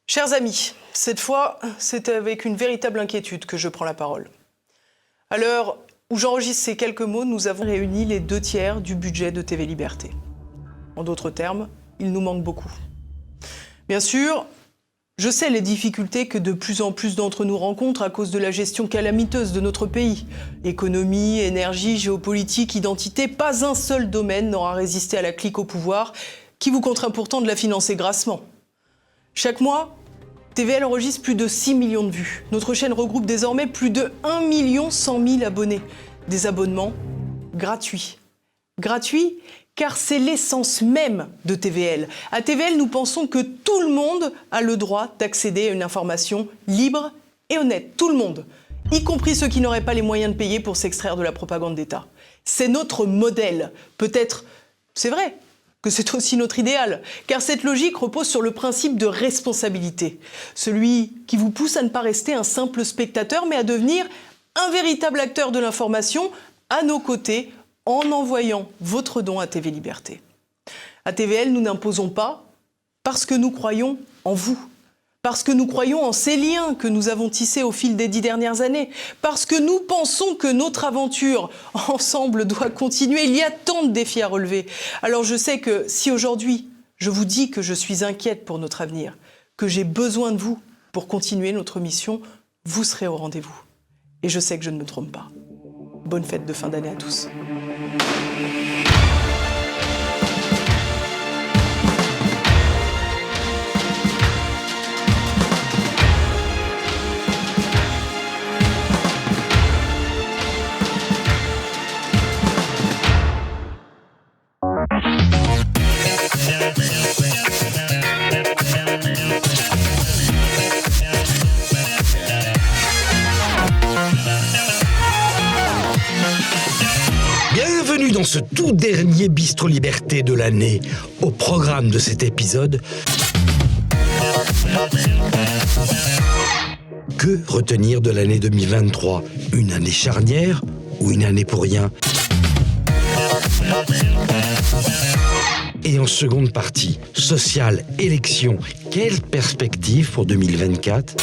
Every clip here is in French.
Chers amis, cette fois, c'est avec une véritable inquiétude que je prends la parole. À l'heure où j'enregistre ces quelques mots, nous avons réuni les 2/3 du budget de TV Liberté. En d'autres termes, il nous manque beaucoup. Bien sûr, je sais les difficultés que de plus en plus d'entre nous rencontrent à cause de la gestion calamiteuse de notre pays. Économie, énergie, géopolitique, identité, pas un seul domaine n'aura résisté à la clique au pouvoir qui vous contraint pourtant de la financer grassement. Chaque mois, TVL enregistre plus de 6 millions de vues. Notre chaîne regroupe désormais plus de 1 100 000 abonnés. Des abonnements gratuits. Gratuits car c'est l'essence même de TVL. À TVL, nous pensons que tout le monde a le droit d'accéder à une information libre et honnête. Tout le monde, y compris ceux qui n'auraient pas les moyens de payer pour s'extraire de la propagande d'État. C'est notre modèle. Peut-être, c'est vrai, que c'est aussi notre idéal, car cette logique repose sur le principe de responsabilité. Celui qui vous pousse à ne pas rester un simple spectateur, mais à devenir un véritable acteur de l'information à nos côtés, en envoyant votre don à TV Liberté. À TVL, nous n'imposons pas parce que nous croyons en vous, parce que nous croyons en ces liens que nous avons tissés au fil des 10 dernières années, parce que nous pensons que notre aventure ensemble doit continuer. Il y a tant de défis à relever. Alors je sais que si aujourd'hui, je vous dis que je suis inquiète pour notre avenir, que j'ai besoin de vous pour continuer notre mission, vous serez au rendez-vous. Et je sais que je ne me trompe pas. Bonne fête de fin d'année à tous. Bienvenue dans ce tout dernier Bistro Liberté de l'année. Au programme de cet épisode, que retenir de l'année 2023 ? Une année charnière ou une année pour rien ? Et en seconde partie, sociale, élection, quelle perspective pour 2024 ?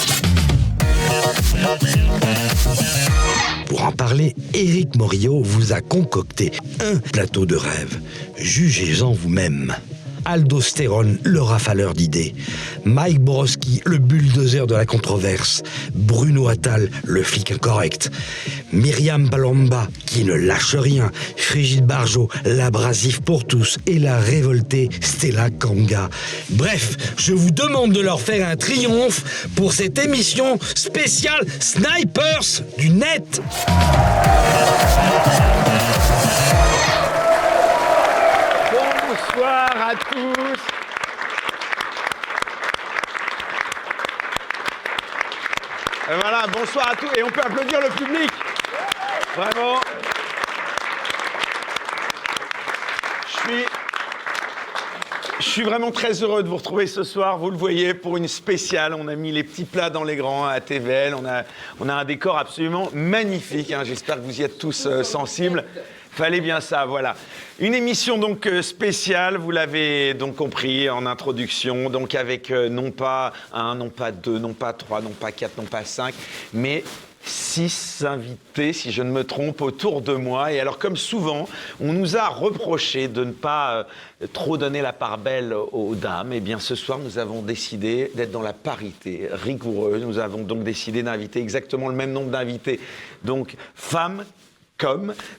Pour en parler, Éric Morillo vous a concocté un plateau de rêve. Jugez-en vous-même. Aldostérone, le rafaleur d'idées. Mike Borowski, le bulldozer de la controverse. Bruno Attal, le flic incorrect. Myriam Palomba, qui ne lâche rien. Frigide Barjot, l'abrasif pour tous. Et la révoltée Stella Kanga. Bref, je vous demande de leur faire un triomphe pour cette émission spéciale Snipers du net. Bonsoir à tous. Et voilà, bonsoir à tous. Et on peut applaudir le public. Vraiment. Je suis vraiment très heureux de vous retrouver ce soir. Vous le voyez, pour une spéciale. On a mis les petits plats dans les grands à TVL. On a un décor absolument magnifique. J'espère que vous y êtes tous sensibles. Fallait bien ça, voilà. Une émission donc spéciale, vous l'avez donc compris en introduction, donc avec non pas 1, non pas 2, non pas 3, non pas 4, non pas 5, mais 6 invités, si je ne me trompe, autour de moi. Et alors, comme souvent, on nous a reproché de ne pas trop donner la part belle aux dames. Et bien, ce soir, nous avons décidé d'être dans la parité rigoureuse. Nous avons donc décidé d'inviter exactement le même nombre d'invités, donc femmes,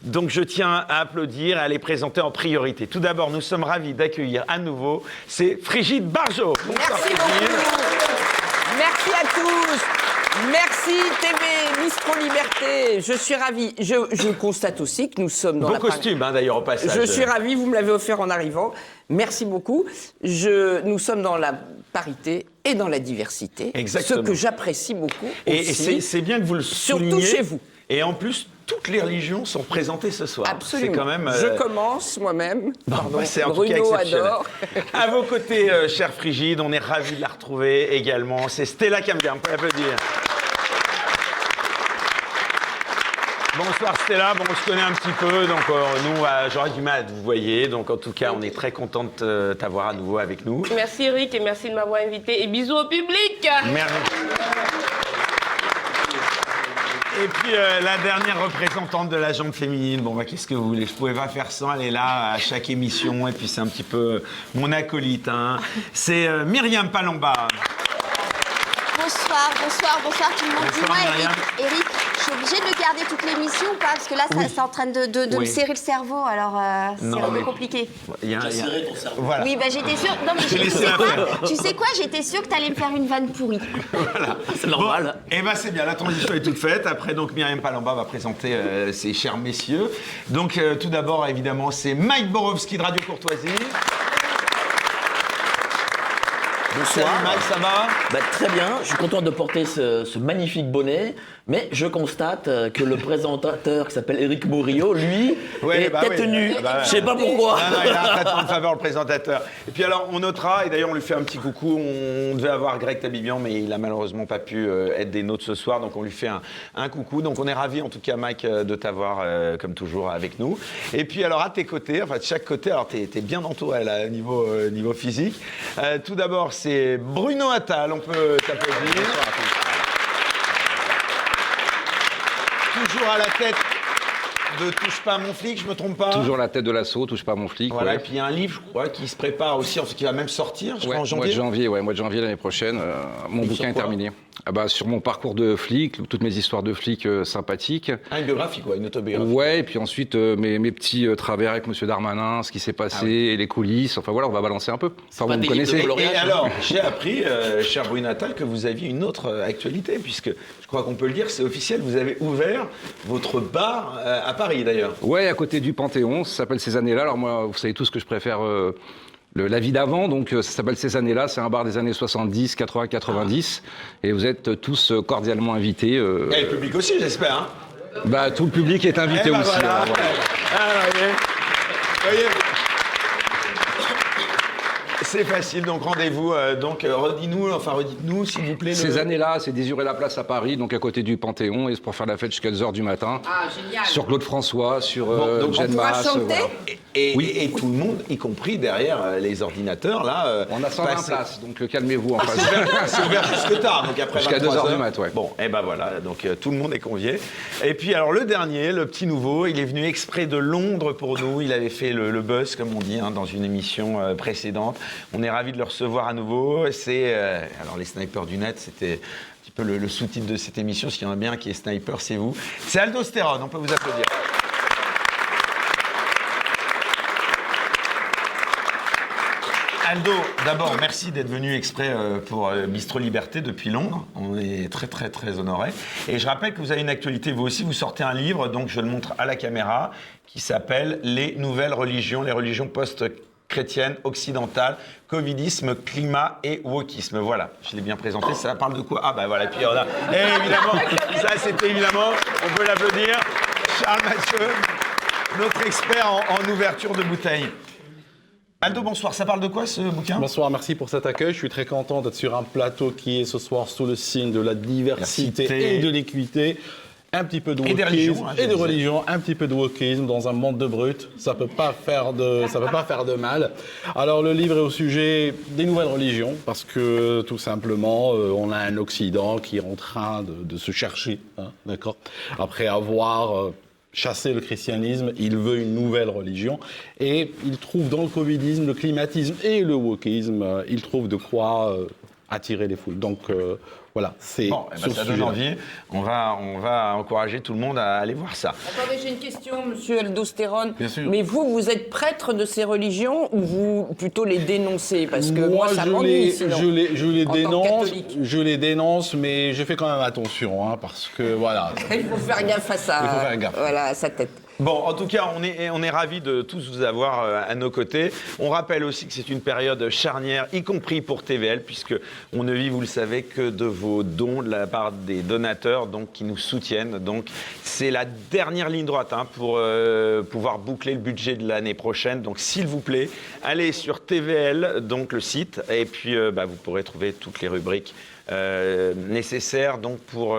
donc je tiens à applaudir et à les présenter en priorité. Tout d'abord, nous sommes ravis d'accueillir à nouveau, c'est Frigide Barjot. Bonsoir, merci Frigide. Beaucoup. Merci à tous. Merci TV Bistro Liberté. Je suis ravie. Je constate aussi que nous sommes dans Beau costume, d'ailleurs, au passage. Je suis ravie, vous me l'avez offert en arrivant. Merci beaucoup. Nous sommes dans la parité et dans la diversité. Exactement. Ce que j'apprécie beaucoup Et aussi. c'est bien que vous le souligniez. Surtout chez vous. Et en plus, toutes les religions sont présentées ce soir. Absolument. C'est quand même, Je commence moi-même. Pardon. C'est en tout cas Bruno exceptionnel. adore. À vos côtés, chère Frigide, on est ravis de la retrouver également. C'est Stella Kanga, on peut l'applaudir. Bonsoir Stella, bon, on se connaît un petit peu, donc nous, j'aurais du mal à vous voyez, donc en tout cas, on est très content de t'avoir à nouveau avec nous. Merci Eric et merci de m'avoir invité et bisous au public. Merci. Et puis la dernière représentante de la jambe féminine, bon bah qu'est-ce que vous voulez, je pouvais pas faire sans, elle est là à chaque émission et puis c'est un petit peu mon acolyte, hein. C'est Myriam Palomba. Bonsoir tout le monde. Bonsoir, Dis-moi Eric, je suis obligée de le garder toute l'émission ou pas? Parce que là, c'est en train de me serrer le cerveau, alors c'est un peu compliqué. Voilà. Oui, bah j'étais sûre... Non, mais tu sais quoi? J'étais sûre que t'allais me faire une vanne pourrie. Voilà. C'est normal. Bon, et ben c'est bien, la transition est toute faite. Après, donc, Myriam Palomba va présenter ses chers messieurs. Donc, tout d'abord, évidemment, c'est Mike Borowski de Radio Courtoisie. Bonsoir. Salut Mike, ça va? Très bien, je suis content de porter ce magnifique bonnet, mais je constate que le présentateur qui s'appelle Éric Morillo, lui, est tête nue. Je sais pas pourquoi. Non, il a un traitement de faveur, le présentateur. Et puis alors, on notera, et d'ailleurs on lui fait un petit coucou, on devait avoir Greg Tabibian, mais il a malheureusement pas pu être des nôtres ce soir, donc on lui fait un coucou. Donc on est ravis en tout cas, Mike, de t'avoir comme toujours avec nous. Et puis alors à tes côtés, enfin de chaque côté, alors t'es bien entouré là, niveau physique. Tout d'abord, c'est Bruno Attal, on peut t'applaudir. Bonsoir à tous. Toujours à la tête de Touche pas à mon flic, je me trompe pas? Toujours la tête de l'assaut, Touche pas à mon flic. Voilà, ouais. et puis il y a un livre, je crois, qui se prépare aussi, ensuite qui va même sortir, je crois, en janvier. Mois de janvier l'année prochaine. Mon bouquin est terminé. Sur mon parcours de flic, toutes mes histoires de flic sympathiques. Ah, une biographie, quoi, une autobiographie. Ouais, et puis ensuite mes petits travers avec Monsieur Darmanin, ce qui s'est passé, et les coulisses. Enfin voilà, on va balancer un peu. Enfin, vous me connaissez. Et alors, j'ai appris, cher Bruno Attal, que vous aviez une autre actualité, puisque je crois qu'on peut le dire, c'est officiel, vous avez ouvert votre bar à Paris d'ailleurs. Ouais, à côté du Panthéon, ça s'appelle Ces années-là. Alors moi, vous savez tous que je préfère la vie d'avant, donc ça s'appelle Ces années-là. C'est un bar des années 70, 80, 90. Et vous êtes tous cordialement invités. Et le public aussi, j'espère. Hein. Tout le public est invité aussi. Voilà. Voilà. Alors, voyez. C'est facile, donc rendez-vous. Redites-nous, s'il vous plaît. Ces années-là, c'est Désirer-la-Place à Paris, donc à côté du Panthéon, et c'est pour faire la fête jusqu'à 2h du matin. Ah, génial. Sur Claude François, sur donc Jeanne on pourra Masse. chanter Voilà. Et tout le monde, y compris derrière les ordinateurs, là. On a 120 places, donc calmez-vous en face. C'est ouvert jusque tard, donc après Jusqu'à 23 2h du heures. mat, ouais. Bon, et ben voilà, donc tout le monde est convié. Et puis alors le dernier, le petit nouveau, il est venu exprès de Londres pour nous. Il avait fait le buzz, comme on dit, hein, dans une émission précédente. On est ravis de le recevoir à nouveau. C'est alors les snipers du net, c'était un petit peu le sous-titre de cette émission. S'il y en a bien qui est sniper, c'est vous. C'est Aldo Stéron, on peut vous applaudir. Aldo, d'abord, merci d'être venu exprès pour Bistro Liberté depuis Londres. On est très, très, très honorés. Et je rappelle que vous avez une actualité, vous aussi, vous sortez un livre, donc je le montre à la caméra, qui s'appelle « Les nouvelles religions, les religions post-chrétiennes, occidentales, covidisme, climat et wokisme ». Voilà, je l'ai bien présenté, ça parle de quoi? Ah ben voilà, et puis on a... Et évidemment, ça c'était évidemment, on peut l'applaudir, Charles Mathieu, notre expert en ouverture de bouteilles. Aldo, bonsoir. Ça parle de quoi, ce bouquin? Bonsoir, merci pour cet accueil. Je suis très content d'être sur un plateau qui est ce soir sous le signe de la diversité et de l'équité. Un petit peu de wokisme et de religion, un petit peu de wokisme dans un monde de brutes. Ça peut pas faire de mal. Alors, le livre est au sujet des nouvelles religions parce que, tout simplement, on a un Occident qui est en train de se chercher, hein, d'accord? Après avoir... chasser le christianisme, il veut une nouvelle religion et il trouve dans le covidisme, le climatisme et le wokisme, il trouve de quoi attirer les foules. Donc voilà, c'est bon, ça donne envie. On va encourager tout le monde à aller voir ça. Attendez, j'ai une question, monsieur Aldo Stéron. Bien sûr. Mais vous êtes prêtre de ces religions ou vous plutôt les dénoncez? Parce que moi ça m'ennuie sinon. Je les dénonce, mais je fais quand même attention, hein, parce que voilà. Il faut faire gaffe à ça. Il faut faire gaffe. Voilà, à sa tête. Bon, en tout cas, on est ravis de tous vous avoir à nos côtés. On rappelle aussi que c'est une période charnière, y compris pour TVL, puisque on ne vit, vous le savez, que de vos dons de la part des donateurs, donc qui nous soutiennent. Donc, c'est la dernière ligne droite hein, pour pouvoir boucler le budget de l'année prochaine. Donc, s'il vous plaît, allez sur TVL, donc le site, et puis vous pourrez trouver toutes les rubriques nécessaires donc pour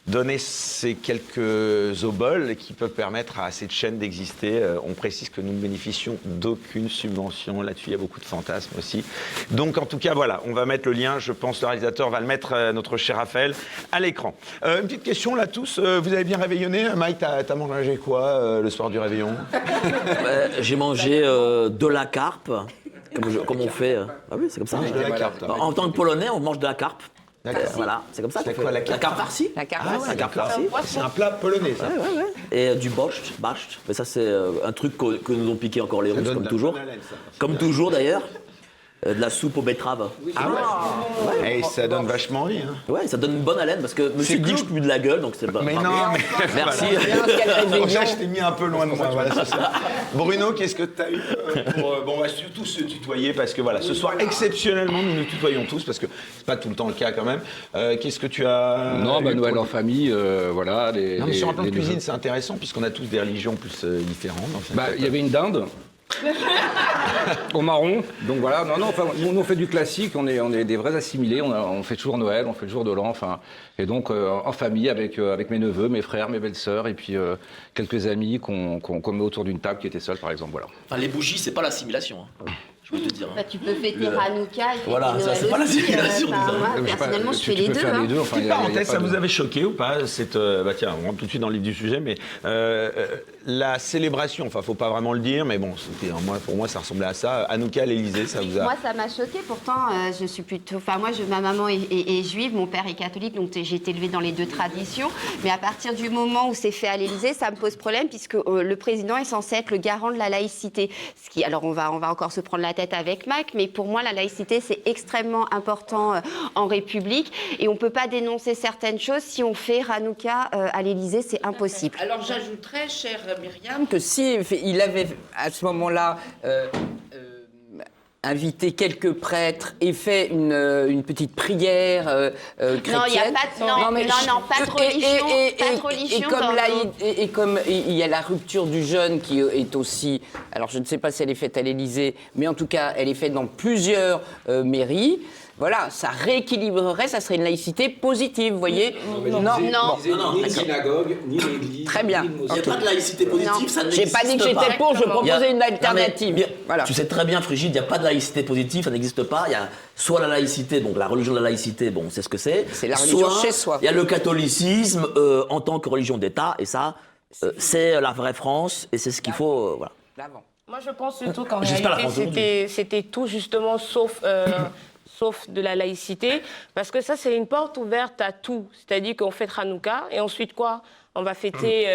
donner ces quelques oboles qui peuvent permettre à cette chaîne d'exister. On précise que nous ne bénéficions d'aucune subvention. Là-dessus, il y a beaucoup de fantasmes aussi. Donc, en tout cas, voilà, on va mettre le lien. Je pense le réalisateur va le mettre, notre cher Raphaël, à l'écran. Une petite question, là, tous. Vous avez bien réveillonné. Mike, t'as mangé quoi le soir du réveillon? J'ai mangé de la carpe, comme on fait. Ah oui, c'est comme ça. De la carpe. En tant que Polonais, on mange de la carpe. Voilà, c'est comme ça. C'est quoi la carpe? La carpe farcie. La carte. La carpe farcie. C'est un plat polonais, ça. Et du borscht. Mais ça, c'est un truc que nous ont piqué encore les Russes, comme toujours. Comme toujours, d'ailleurs. De la soupe aux betteraves. Ah ouais, et ça donne vachement envie. Hein. Ouais, ça donne une bonne haleine parce que monsieur dit que je pue de la gueule, donc c'est pas. Mais non, mais merci. Pour ça, je t'ai mis un peu loin de moi. Voilà, c'est ça. Bruno, qu'est-ce que tu as eu bon, on va surtout se tutoyer parce que voilà, ce soir, exceptionnellement, nous nous tutoyons tous parce que c'est pas tout le temps le cas quand même. Qu'est-ce que tu as Non, Noël en famille, voilà. Non, mais sur un plan de cuisine, c'est intéressant puisqu'on a tous des religions plus différentes. Il y avait une dinde. Au marron, donc voilà. Non, enfin, nous on fait du classique, on est des vrais assimilés, on fait toujours Noël, on fait le jour de l'an, enfin, et donc en famille avec mes neveux, mes frères, mes belles-sœurs, et puis quelques amis qu'on met autour d'une table qui étaient seuls, par exemple, voilà. Enfin, les bougies, c'est pas l'assimilation. Je peux te dire. Bah, tu peux fêter Hanouka et voilà, ça, c'est pas l'assimilation. Personnellement, je fais les deux. Enfin, petite parenthèse, ça vous avait choqué ou pas cette, tiens, on rentre tout de suite dans le vif du sujet, mais la célébration, enfin, faut pas vraiment le dire, mais bon, pour moi, ça ressemblait à ça. Hanouka à l'Élysée, ça vous a... Moi, ça m'a choqué. Pourtant, je suis plutôt... Enfin, moi, ma maman est juive, mon père est catholique, donc j'ai été élevée dans les deux traditions. Mais à partir du moment où c'est fait à l'Élysée, ça me pose problème, puisque le président est censé être le garant de la laïcité. Alors, on va encore se prendre la tête avec Mac, mais pour moi, la laïcité, c'est extrêmement important en République. Et on ne peut pas dénoncer certaines choses si on fait Hanouka à l'Élysée, c'est impossible. Alors, j'ajouterais, chère Myriam, que si il avait, à ce moment-là, invité quelques prêtres et fait une petite prière chrétienne. Non, il n'y a pas de religion. Et comme il y a la rupture du jeûne qui est aussi... Alors, je ne sais pas si elle est faite à l'Élysée, mais en tout cas, elle est faite dans plusieurs mairies. Voilà, ça rééquilibrerait, ça serait une laïcité positive, vous voyez. Non. Ni une synagogue, ni l'église. Très bien. Il n'y a pas de laïcité positive, ça J'ai pas dit que j'étais pour, je proposais une alternative. Voilà. Tu sais très bien, Frigide, il n'y a pas de laïcité positive, ça n'existe pas. Il y a soit la laïcité, donc la religion de la laïcité, bon, c'est ce que c'est. C'est la religion chez soi. Il y a le catholicisme en tant que religion d'État, et ça, c'est la vraie France, et c'est ce qu'il faut. Voilà. Moi, je pense surtout qu'en réalité, c'était tout justement sauf de la laïcité, parce que ça, c'est une porte ouverte à tout. C'est-à-dire qu'on fête Hanouka, et ensuite quoi ? On va fêter,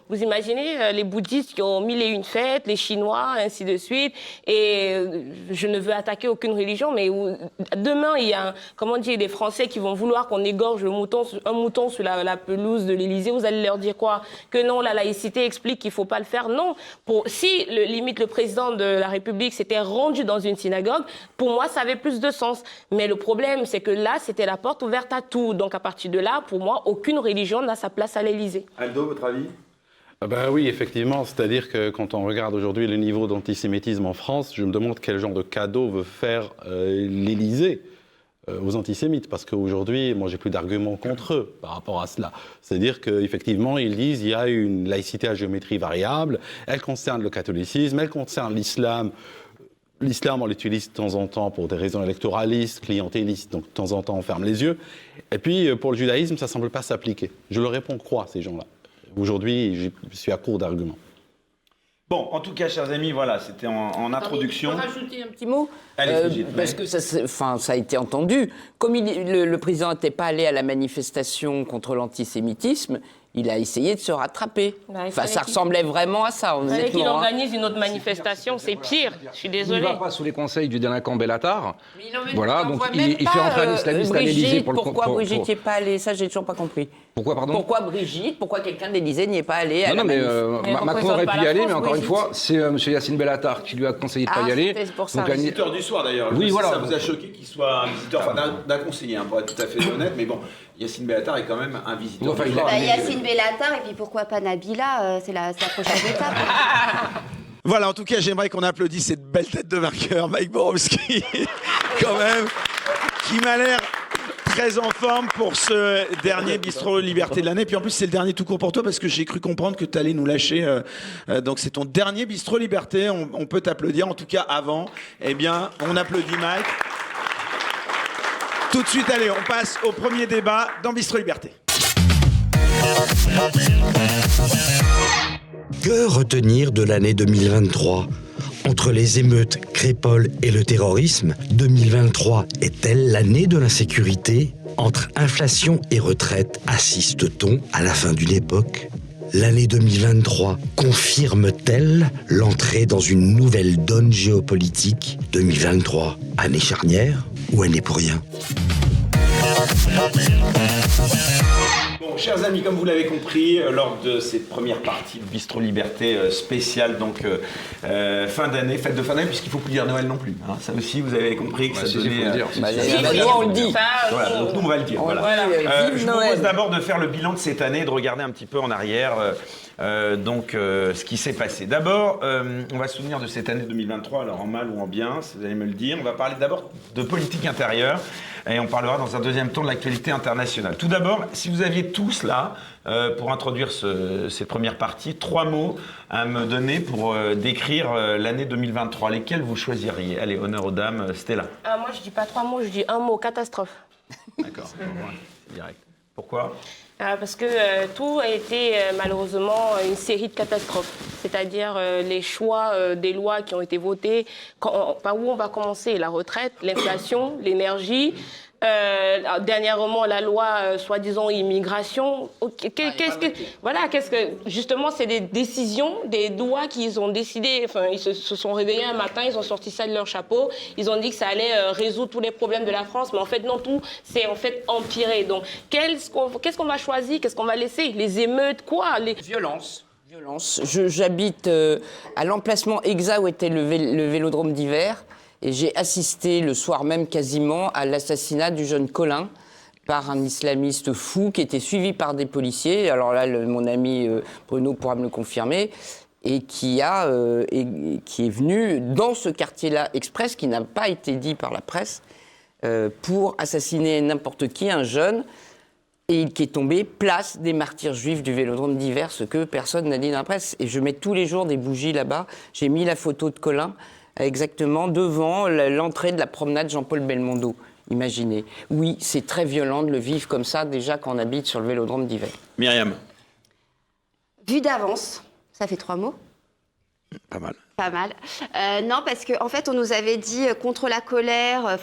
vous imaginez, les bouddhistes qui ont 1001 fêtes, les Chinois, ainsi de suite. Et je ne veux attaquer aucune religion, mais demain, il y a, des Français qui vont vouloir qu'on égorge un mouton sur la pelouse de l'Élysée. Vous allez leur dire quoi? Que non, la laïcité explique qu'il ne faut pas le faire. Non. Si, limite, le président de la République s'était rendu dans une synagogue, pour moi, ça avait plus de sens. Mais le problème, c'est que là, c'était la porte ouverte à tout. Donc, à partir de là, pour moi, aucune religion n'a sa place à l'Élysée. Aldo, votre avis? Oui, effectivement. C'est-à-dire que quand on regarde aujourd'hui le niveau d'antisémitisme en France, je me demande quel genre de cadeau veut faire l'Élysée aux antisémites. Parce qu'aujourd'hui, moi, j'ai plus d'arguments contre eux par rapport à cela. C'est-à-dire qu'effectivement, ils disent qu'il y a une laïcité à géométrie variable. Elle concerne le catholicisme, elle concerne l'islam. L'islam, on l'utilise de temps en temps pour des raisons électoralistes, clientélistes, donc de temps en temps, on ferme les yeux. Et puis, pour le judaïsme, ça ne semble pas s'appliquer. Je leur réponds quoi, ces gens-là? Aujourd'hui, je suis à court d'arguments. Bon, en tout cas, chers amis, voilà, c'était en introduction. Je peux rajouter un petit mot Allez, parce que ça a été entendu. Comme le président n'était pas allé à la manifestation contre l'antisémitisme, il a essayé de se rattraper. Ça ressemblait vraiment à ça, honnêtement. Il fallait qu'il organise une autre manifestation, c'est pire. Je suis désolée. Il ne va pas sous les conseils du délinquant Bellatar. Voilà, donc il fait entrer un islamiste à l'Élysée pour le Pourquoi Brigitte n'y est pas allée? Ça, j'ai toujours pas compris. Pourquoi, pardon? Pourquoi Brigitte? Pourquoi quelqu'un de l'Élysée n'y est pas allé? Non, mais Macron aurait pu y aller, mais encore une fois, c'est M. Yacine Bellatar qui lui a conseillé de ne pas y aller. C'est pour ça. Donc, visiteur du soir, d'ailleurs. Oui, voilà. Ça vous a choqué qu'il soit un visiteur, d'un conseiller, pour être tout à fait honnête, mais bon, Yacine Bellatar est quand même un visiteur. Yacine Bellatar, et puis pourquoi pas Nabila, c'est la prochaine étape. Voilà, en tout cas, j'aimerais qu'on applaudisse cette belle tête de vainqueur, Mike Borowski, quand même, qui m'a l'air Très en forme pour ce dernier Bistrot Liberté de l'année. Puis en plus, c'est le dernier tout court pour toi parce que j'ai cru comprendre que tu allais nous lâcher. Donc c'est ton dernier Bistrot Liberté. On peut t'applaudir. En tout cas, avant, eh bien, on applaudit Mike. Tout de suite, allez, on passe au premier débat dans Bistrot Liberté. Que retenir de l'année 2023 ? Entre les émeutes, Crépol et le terrorisme, 2023 est-elle l'année de l'insécurité ? Entre inflation et retraite, assiste-t-on à la fin d'une époque ? L'année 2023 confirme-t-elle l'entrée dans une nouvelle donne géopolitique ? 2023, année charnière ou année pour rien ? Bon, chers amis, comme vous l'avez compris, lors de cette première partie de Bistrot Liberté spéciale, donc fin d'année, fête de fin d'année, puisqu'il ne faut plus dire Noël non plus. Hein. Ça aussi, vous avez compris que ça donnait... La loi, on le dit. Voilà, donc nous, on va le dire. Voilà. Je vous propose d'abord de faire le bilan de cette année, de regarder un petit peu en arrière ce qui s'est passé. D'abord, on va se souvenir de cette année 2023, alors en mal ou en bien, vous allez me le dire. On va parler d'abord de politique intérieure. Et on parlera dans un deuxième temps de l'actualité internationale. Tout d'abord, si vous aviez tous là, pour introduire cette première partie, 3 mots à me donner pour décrire l'année 2023, lesquels vous choisiriez ? Allez, honneur aux dames, Stella. Moi, je dis pas 3 mots, je dis un mot, catastrophe. D'accord, c'est direct. Pourquoi ? Parce que tout a été malheureusement une série de catastrophes. C'est-à-dire les choix des lois qui ont été votées. Par où on va commencer ? La retraite, l'inflation, l'énergie. Dernièrement, la loi soi-disant immigration. Justement, c'est des décisions, des lois qu'ils ont décidé. Enfin, ils se sont réveillés un matin, ils ont sorti ça de leur chapeau. Ils ont dit que ça allait résoudre tous les problèmes de la France, mais en fait non, tout c'est en fait empiré. Donc, qu'est-ce qu'on va choisir ? Qu'est-ce qu'on va laisser ? Les émeutes, quoi ? Les Violence. J'habite à l'emplacement exact où était le vélodrome d'hiver. Et j'ai assisté le soir même quasiment à l'assassinat du jeune Colin par un islamiste fou qui était suivi par des policiers. Alors là, mon ami Bruno pourra me le confirmer. Et qui est venu dans ce quartier-là express, qui n'a pas été dit par la presse, pour assassiner n'importe qui, un jeune, et qui est tombé place des martyrs juifs du vélodrome d'hiver, ce que personne n'a dit dans la presse. Et je mets tous les jours des bougies là-bas. J'ai mis la photo de Colin exactement devant l'entrée de la promenade Jean-Paul Belmondo. Imaginez. Oui, c'est très violent de le vivre comme ça, déjà quand on habite sur le vélodrome d'hiver. Myriam. Vu d'avance, ça fait 3 mots. Pas mal. Pas mal. Non, parce qu'en fait, on nous avait dit contre la colère,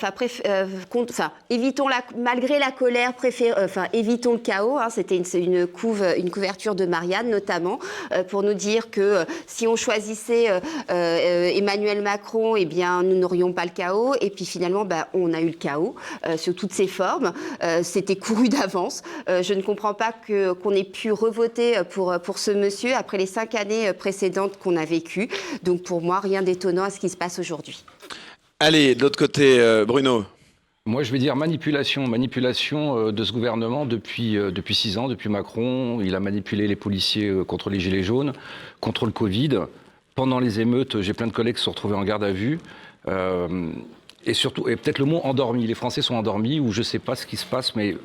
évitons malgré la colère, évitons le chaos. Hein, c'était une couverture de Marianne, notamment, pour nous dire que si on choisissait Emmanuel Macron, eh bien, nous n'aurions pas le chaos. Et puis finalement, on a eu le chaos sous toutes ses formes. C'était couru d'avance. Je ne comprends pas qu'on ait pu revoter pour ce monsieur après les 5 années précédentes qu'on a vécues. Donc, pour moi, rien d'étonnant à ce qui se passe aujourd'hui. Allez, de l'autre côté, Bruno. Moi, je vais dire manipulation de ce gouvernement depuis 6 ans, depuis Macron. Il a manipulé les policiers contre les gilets jaunes, contre le Covid. Pendant les émeutes, j'ai plein de collègues qui se sont retrouvés en garde à vue. Et surtout, et peut-être le mot endormi. Les Français sont endormis, ou je ne sais pas ce qui se passe, mais...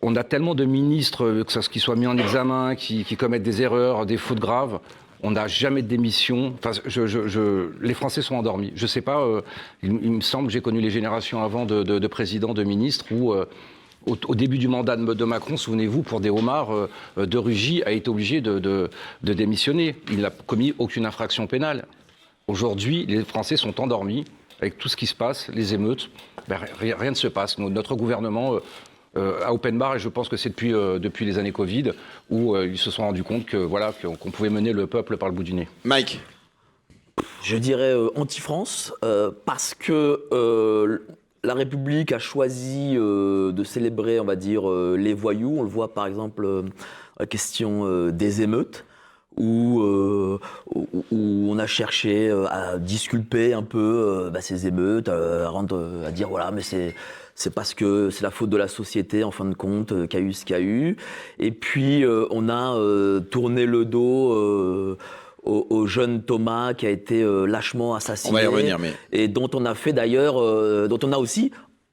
on a tellement de ministres, qui soient mis en examen, qui commettent des erreurs, des fautes graves. On n'a jamais de démission. Enfin, les Français sont endormis. Je ne sais pas, il me semble que j'ai connu les générations avant de présidents, de ministres, où au début du mandat de Macron, souvenez-vous, pour des homards, de Rugy a été obligé de démissionner. Il n'a commis aucune infraction pénale. Aujourd'hui, les Français sont endormis avec tout ce qui se passe, les émeutes. Rien ne se passe. Notre gouvernement... à open bar, et je pense que c'est depuis les années Covid où ils se sont rendus compte qu'on pouvait mener le peuple par le bout du nez. Mike. Je dirais anti-France, parce que la République a choisi de célébrer, on va dire, les voyous. On le voit par exemple la question des émeutes, où on a cherché à disculper un peu ces émeutes, à dire voilà, mais c'est parce que c'est la faute de la société, en fin de compte, qu'il y a eu ce qu'il y a eu. Et puis, on a tourné le dos au jeune Thomas qui a été lâchement assassiné. On va y revenir, mais... Et dont on a fait d'ailleurs, dont on a aussi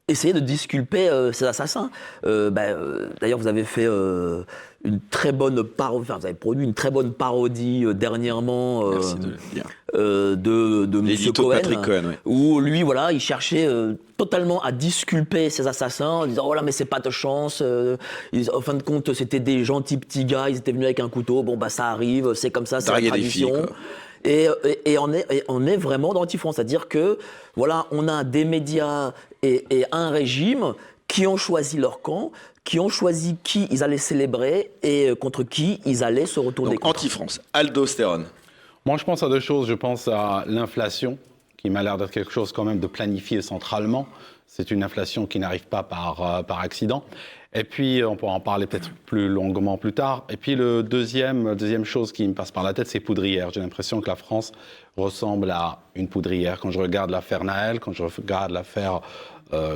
essayer de disculper ces assassins. D'ailleurs, vous avez fait une très bonne parodie, vous avez produit une très bonne parodie dernièrement de M. Cohen, Patrick Cohen, ouais. où lui, voilà, il cherchait totalement à disculper ces assassins en disant oh là mais c'est pas de chance, en fin de compte c'était des gentils petits gars, ils étaient venus avec un couteau, bon bah ça arrive, c'est comme ça, c'est la tradition. Et on est vraiment dans l'anti-France, c'est-à-dire que voilà, on a des médias et un régime qui ont choisi leur camp, qui ont choisi qui ils allaient célébrer et contre qui ils allaient se retourner. Donc anti-France, aldostérone. Moi, je pense à deux choses. Je pense à l'inflation, qui m'a l'air d'être quelque chose quand même de planifié centralement. C'est une inflation qui n'arrive pas par accident. Et puis, on pourra en parler peut-être plus longuement plus tard. Et puis, la deuxième chose qui me passe par la tête, c'est poudrière. J'ai l'impression que la France ressemble à une poudrière. Quand je regarde l'affaire Naël, quand je regarde l'affaire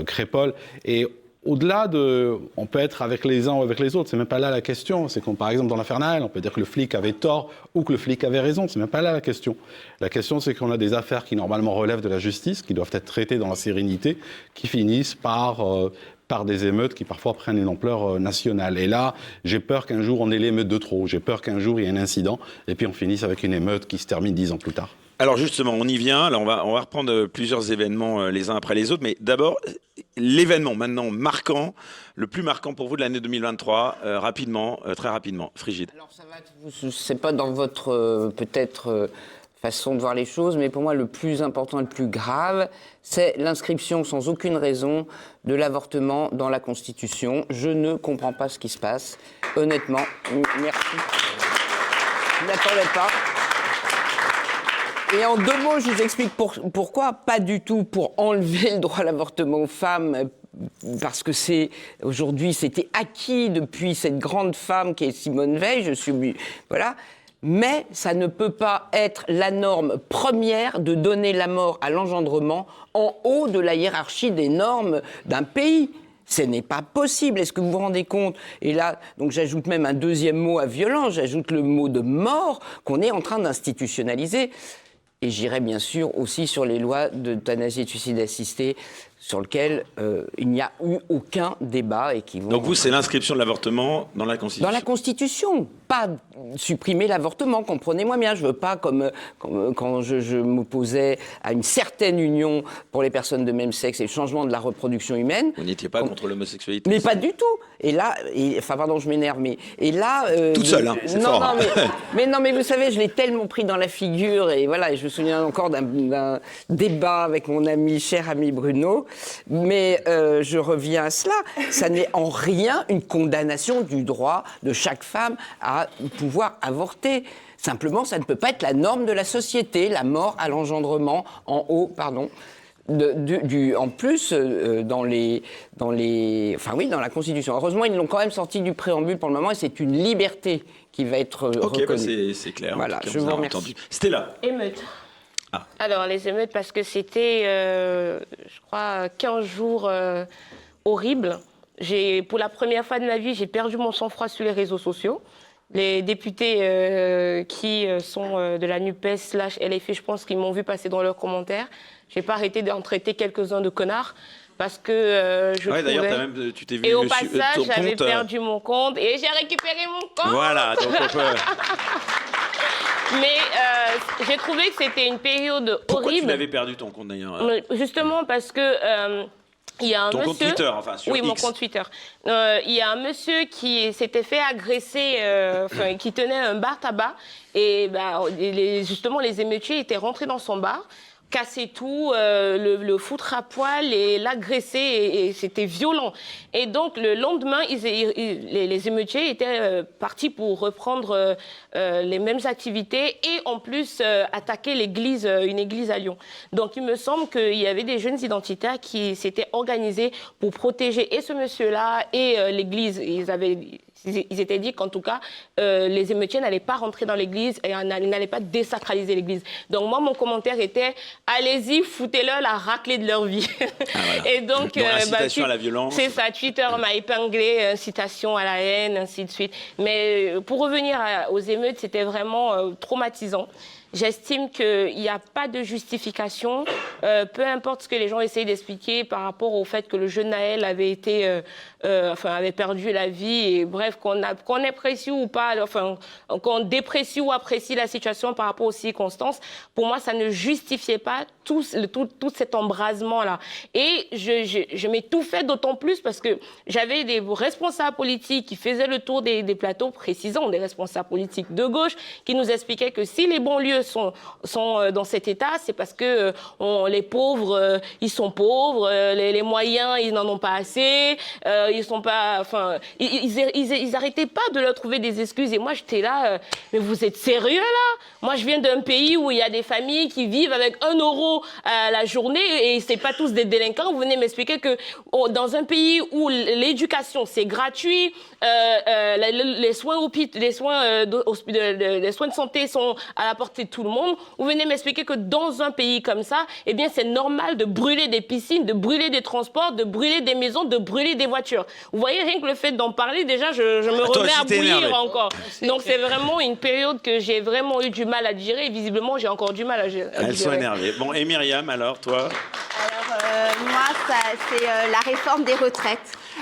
Crépol, et au-delà de, on peut être avec les uns ou avec les autres, c'est même pas là la question. C'est comme par exemple dans l'affaire Naël, on peut dire que le flic avait tort ou que le flic avait raison. C'est même pas là la question. La question, c'est qu'on a des affaires qui normalement relèvent de la justice, qui doivent être traitées dans la sérénité, qui finissent par des émeutes qui parfois prennent une ampleur nationale. Et là, j'ai peur qu'un jour on ait l'émeute de trop. J'ai peur qu'un jour il y ait un incident et puis on finisse avec une émeute qui se termine 10 ans plus tard. Alors justement, on y vient. Là, on va reprendre plusieurs événements les uns après les autres. Mais d'abord, l'événement maintenant marquant, le plus marquant pour vous de l'année 2023, rapidement, très rapidement. Frigide. Alors ça va, c'est pas dans votre peut-être façon de voir les choses, mais pour moi le plus important et le plus grave, c'est l'inscription sans aucune raison de l'avortement dans la Constitution. Je ne comprends pas ce qui se passe. Honnêtement, merci. Je n'attendais pas. Et en 2 mots, je vous explique pourquoi. Pas du tout pour enlever le droit à l'avortement aux femmes, parce que aujourd'hui, c'était acquis depuis cette grande femme qui est Simone Veil. Voilà. Mais ça ne peut pas être la norme première de donner la mort à l'engendrement en haut de la hiérarchie des normes d'un pays. Ce n'est pas possible. Est-ce que vous vous rendez compte? Et là, donc j'ajoute même un deuxième mot à violence, j'ajoute le mot de mort qu'on est en train d'institutionnaliser. Et j'irai bien sûr aussi sur les lois d'euthanasie et de suicide assisté, sur lesquelles il n'y a eu aucun débat. Et qui vont... Donc vous, c'est l'inscription de l'avortement dans la Constitution? Dans la Constitution, pas supprimer l'avortement, comprenez-moi bien. Je veux pas, comme quand je m'opposais à une certaine union pour les personnes de même sexe et le changement de la reproduction humaine. Vous n'étiez pas contre l'homosexualité? Mais pas du tout. Et là, enfin pardon, je m'énerve, mais et là. Toute seule, hein, c'est fort. Non, mais vous savez, je l'ai tellement pris dans la figure et voilà, et je me souviens encore d'un débat avec mon cher ami Bruno. Mais je reviens à cela. Ça n'est en rien une condamnation du droit de chaque femme à pouvoir avorter. Simplement, ça ne peut pas être la norme de la société, la mort à l'engendrement en haut, pardon. En plus, dans la Constitution. Heureusement, ils l'ont quand même sorti du préambule pour le moment et c'est une liberté qui va être reconnue. Bah c'est clair. Voilà, je vous remercie. Stella. Émeute. Ah. Alors, les émeutes, parce que c'était, je crois, 15 jours horribles. Pour la première fois de ma vie, j'ai perdu mon sang-froid sur les réseaux sociaux. Les députés qui sont de la NUPES/LFI, je pense qu'ils m'ont vu passer dans leurs commentaires. Je n'ai pas arrêté d'en traiter quelques-uns de connards. Parce que je trouvais... D'ailleurs, tu t'es vu... Et au passage, j'avais perdu mon compte et j'ai récupéré mon compte. Voilà, donc on peut... Mais j'ai trouvé que c'était une période horrible. Pourquoi tu l'avais perdu ton compte d'ailleurs? Justement parce que il y a un monsieur... compte Twitter, enfin sur X. Oui, mon compte Twitter. Il y a un monsieur qui s'était fait agresser, qui tenait un bar tabac et justement les émeutiers étaient rentrés dans son bar, casser tout, le foutre à poil et l'agresser et c'était violent. Et donc le lendemain, les émeutiers étaient partis pour reprendre les mêmes activités et en plus attaquer une église à Lyon. Donc il me semble qu'il y avait des jeunes identitaires qui s'étaient organisés pour protéger et ce monsieur-là et l'église. Ils étaient dit qu'en tout cas, les émeutiers n'allaient pas rentrer dans l'église et n'allaient pas désacraliser l'église. Donc moi, mon commentaire était « Allez-y, foutez-leur la raclée de leur vie ». Et donc, incitation à la violence. C'est ça, Twitter m'a épinglé, incitation à la haine, ainsi de suite. Mais pour revenir aux émeutes, c'était vraiment traumatisant. j'estime qu'il n'y a pas de justification, peu importe ce que les gens essayent d'expliquer par rapport au fait que le jeune Naël avait perdu la vie, et bref, qu'on apprécie ou pas, enfin, qu'on déprécie ou apprécie la situation par rapport aux circonstances. Pour moi, ça ne justifiait pas tout cet embrasement-là. Et je m'étouffais d'autant plus parce que j'avais des responsables politiques qui faisaient le tour des plateaux, précisons, des responsables politiques de gauche, qui nous expliquaient que si les banlieues sont dans cet état, c'est parce que les pauvres, ils sont pauvres, les moyens, ils n'en ont pas assez, ils sont pas, enfin, ils arrêtaient pas de leur trouver des excuses. Et moi, j'étais là, mais vous êtes sérieux là? Moi, je viens d'un pays où il y a des familles qui vivent avec 1 euro à la journée et c'est pas tous des délinquants. Vous venez m'expliquer que dans un pays où l'éducation c'est gratuit, les soins de santé sont à la portée de tout le monde. Vous venez m'expliquer que dans un pays comme ça, eh bien, c'est normal de brûler des piscines, de brûler des transports, de brûler des maisons, de brûler des voitures. Vous voyez, rien que le fait d'en parler, déjà, je me remets à bouillir encore. Donc, c'est vraiment une période que j'ai vraiment eu du mal à digérer et visiblement, j'ai encore du mal à digérer. Elles sont énervées. Bon, et Myriam, alors, toi? Alors, moi, c'est la réforme des retraites.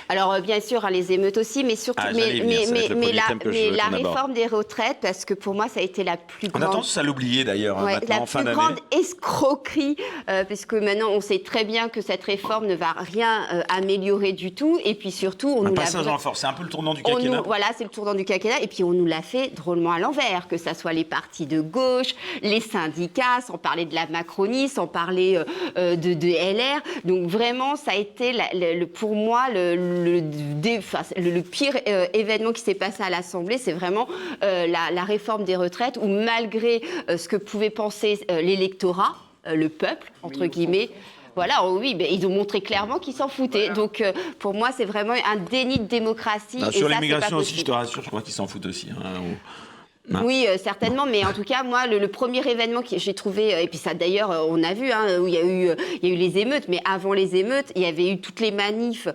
Alors, bien sûr, les émeutes aussi, mais surtout, la réforme des retraites, parce que pour moi, ça a été la plus grande... On a tendance à l'oublier, d'ailleurs, maintenant, en fin d'année. La plus grande escroquerie, puisque maintenant, on sait très bien que cette réforme ne va rien améliorer du tout, et puis surtout, on nous l'a... Saint-Jean-Fort, c'est un peu le tournant du quinquennat. Voilà, c'est le tournant du quinquennat, et puis on nous l'a fait drôlement à l'envers, que ça soit les partis de gauche, les syndicats, sans parler de la Macronie, sans parler de LR. Donc vraiment, ça a été, pour moi, le pire événement qui s'est passé à l'Assemblée, c'est vraiment la réforme des retraites, où malgré ce que pouvait penser l'électorat, le peuple, entre guillemets, voilà, oui, mais ils ont montré clairement qu'ils s'en foutaient. Voilà. Donc, pour moi, c'est vraiment un déni de démocratie. Non, sur l'immigration aussi, je te rassure, je crois qu'ils s'en foutent aussi. Oui, certainement, mais en tout cas, moi, le premier événement que j'ai trouvé, et puis ça d'ailleurs, on a vu, où il y a eu les émeutes, mais avant les émeutes, il y avait eu toutes les manifs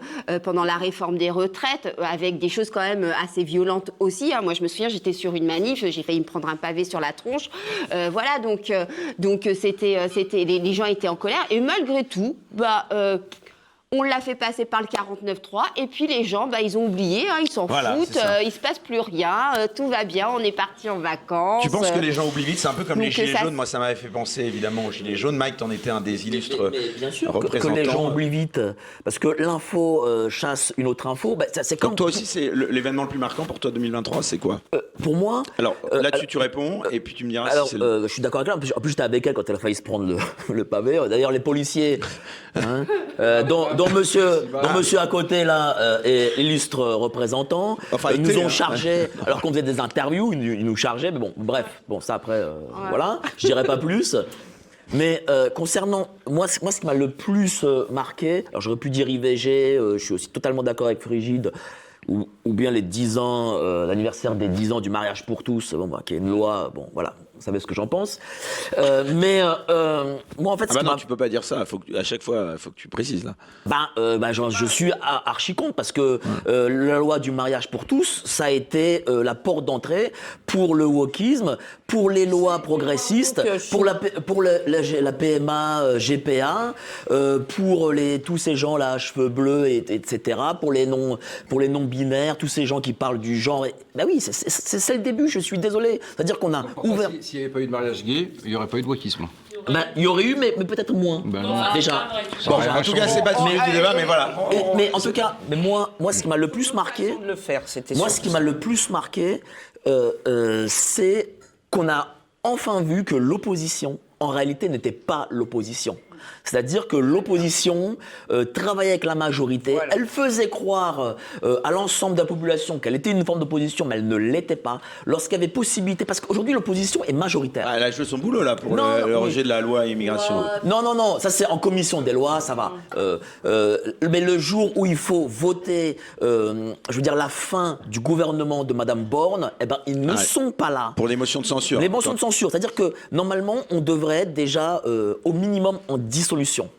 pendant la réforme des retraites, avec des choses quand même assez violentes aussi. Moi, je me souviens, j'étais sur une manif, j'ai failli me prendre un pavé sur la tronche. Voilà, donc c'était les gens étaient en colère, et malgré tout, on l'a fait passer par le 49.3 et puis les gens, ils ont oublié, ils s'en foutent, il se passe plus rien, tout va bien, on est parti en vacances. Tu penses que les gens oublient vite? C'est un peu comme les gilets jaunes. Moi, ça m'avait fait penser évidemment aux gilets jaunes. Mike, t'en étais un des illustres mais bien sûr représentants. Que les gens oublient vite, parce que l'info chasse une autre info. C'est comme toi aussi, c'est l'événement le plus marquant pour toi 2023, c'est quoi? Pour moi. Alors là-dessus, tu réponds et puis tu me diras. Alors, si c'est je suis d'accord avec elle. En plus, j'étais avec elle quand elle a failli se prendre le pavé. D'ailleurs, les policiers, dont monsieur à côté là est illustre représentant, ils nous ont chargés, alors qu'on faisait des interviews, ils nous chargeaient, mais bon, bref, ça après, voilà, je dirais pas plus. Mais concernant, moi, ce qui m'a le plus marqué, alors j'aurais pu dire IVG, je suis aussi totalement d'accord avec Frigide, ou bien les 10 ans, l'anniversaire des 10 ans du mariage pour tous, qui est une loi, voilà. Vous savez ce que j'en pense. Moi, en fait... tu peux pas dire ça. À chaque fois, il faut que tu précises, là. Je suis archi contre, parce que la loi du mariage pour tous, ça a été la porte d'entrée pour le wokisme, pour les lois progressistes, pour la PMA, GPA, pour tous ces gens-là à cheveux bleus, etc., pour les non-binaires, tous ces gens qui parlent du genre. Oui, c'est le début, je suis désolé. C'est-à-dire qu'on a ouvert... S'il n'y avait pas eu de mariage gay, il n'y aurait pas eu de wokisme. Il y aurait eu, mais peut-être moins. Déjà. En tout cas, c'est pas du débat, mais voilà. Mais en tout cas, moi, ce qui m'a le plus marqué, c'est qu'on a enfin vu que l'opposition, en réalité, n'était pas l'opposition. C'est-à-dire que l'opposition travaillait avec la majorité, voilà. Elle faisait croire à l'ensemble de la population qu'elle était une forme d'opposition, mais elle ne l'était pas. Lorsqu'il y avait possibilité, parce qu'aujourd'hui l'opposition est majoritaire. Elle a joué son boulot là pour le rejet de la loi immigration. Non, ça c'est en commission des lois, ça va. Mais le jour où il faut voter, la fin du gouvernement de Madame Borne, ils ne sont pas là. Pour les motions de censure. Les motions de censure, c'est-à-dire que normalement on devrait être déjà au minimum en dissolution.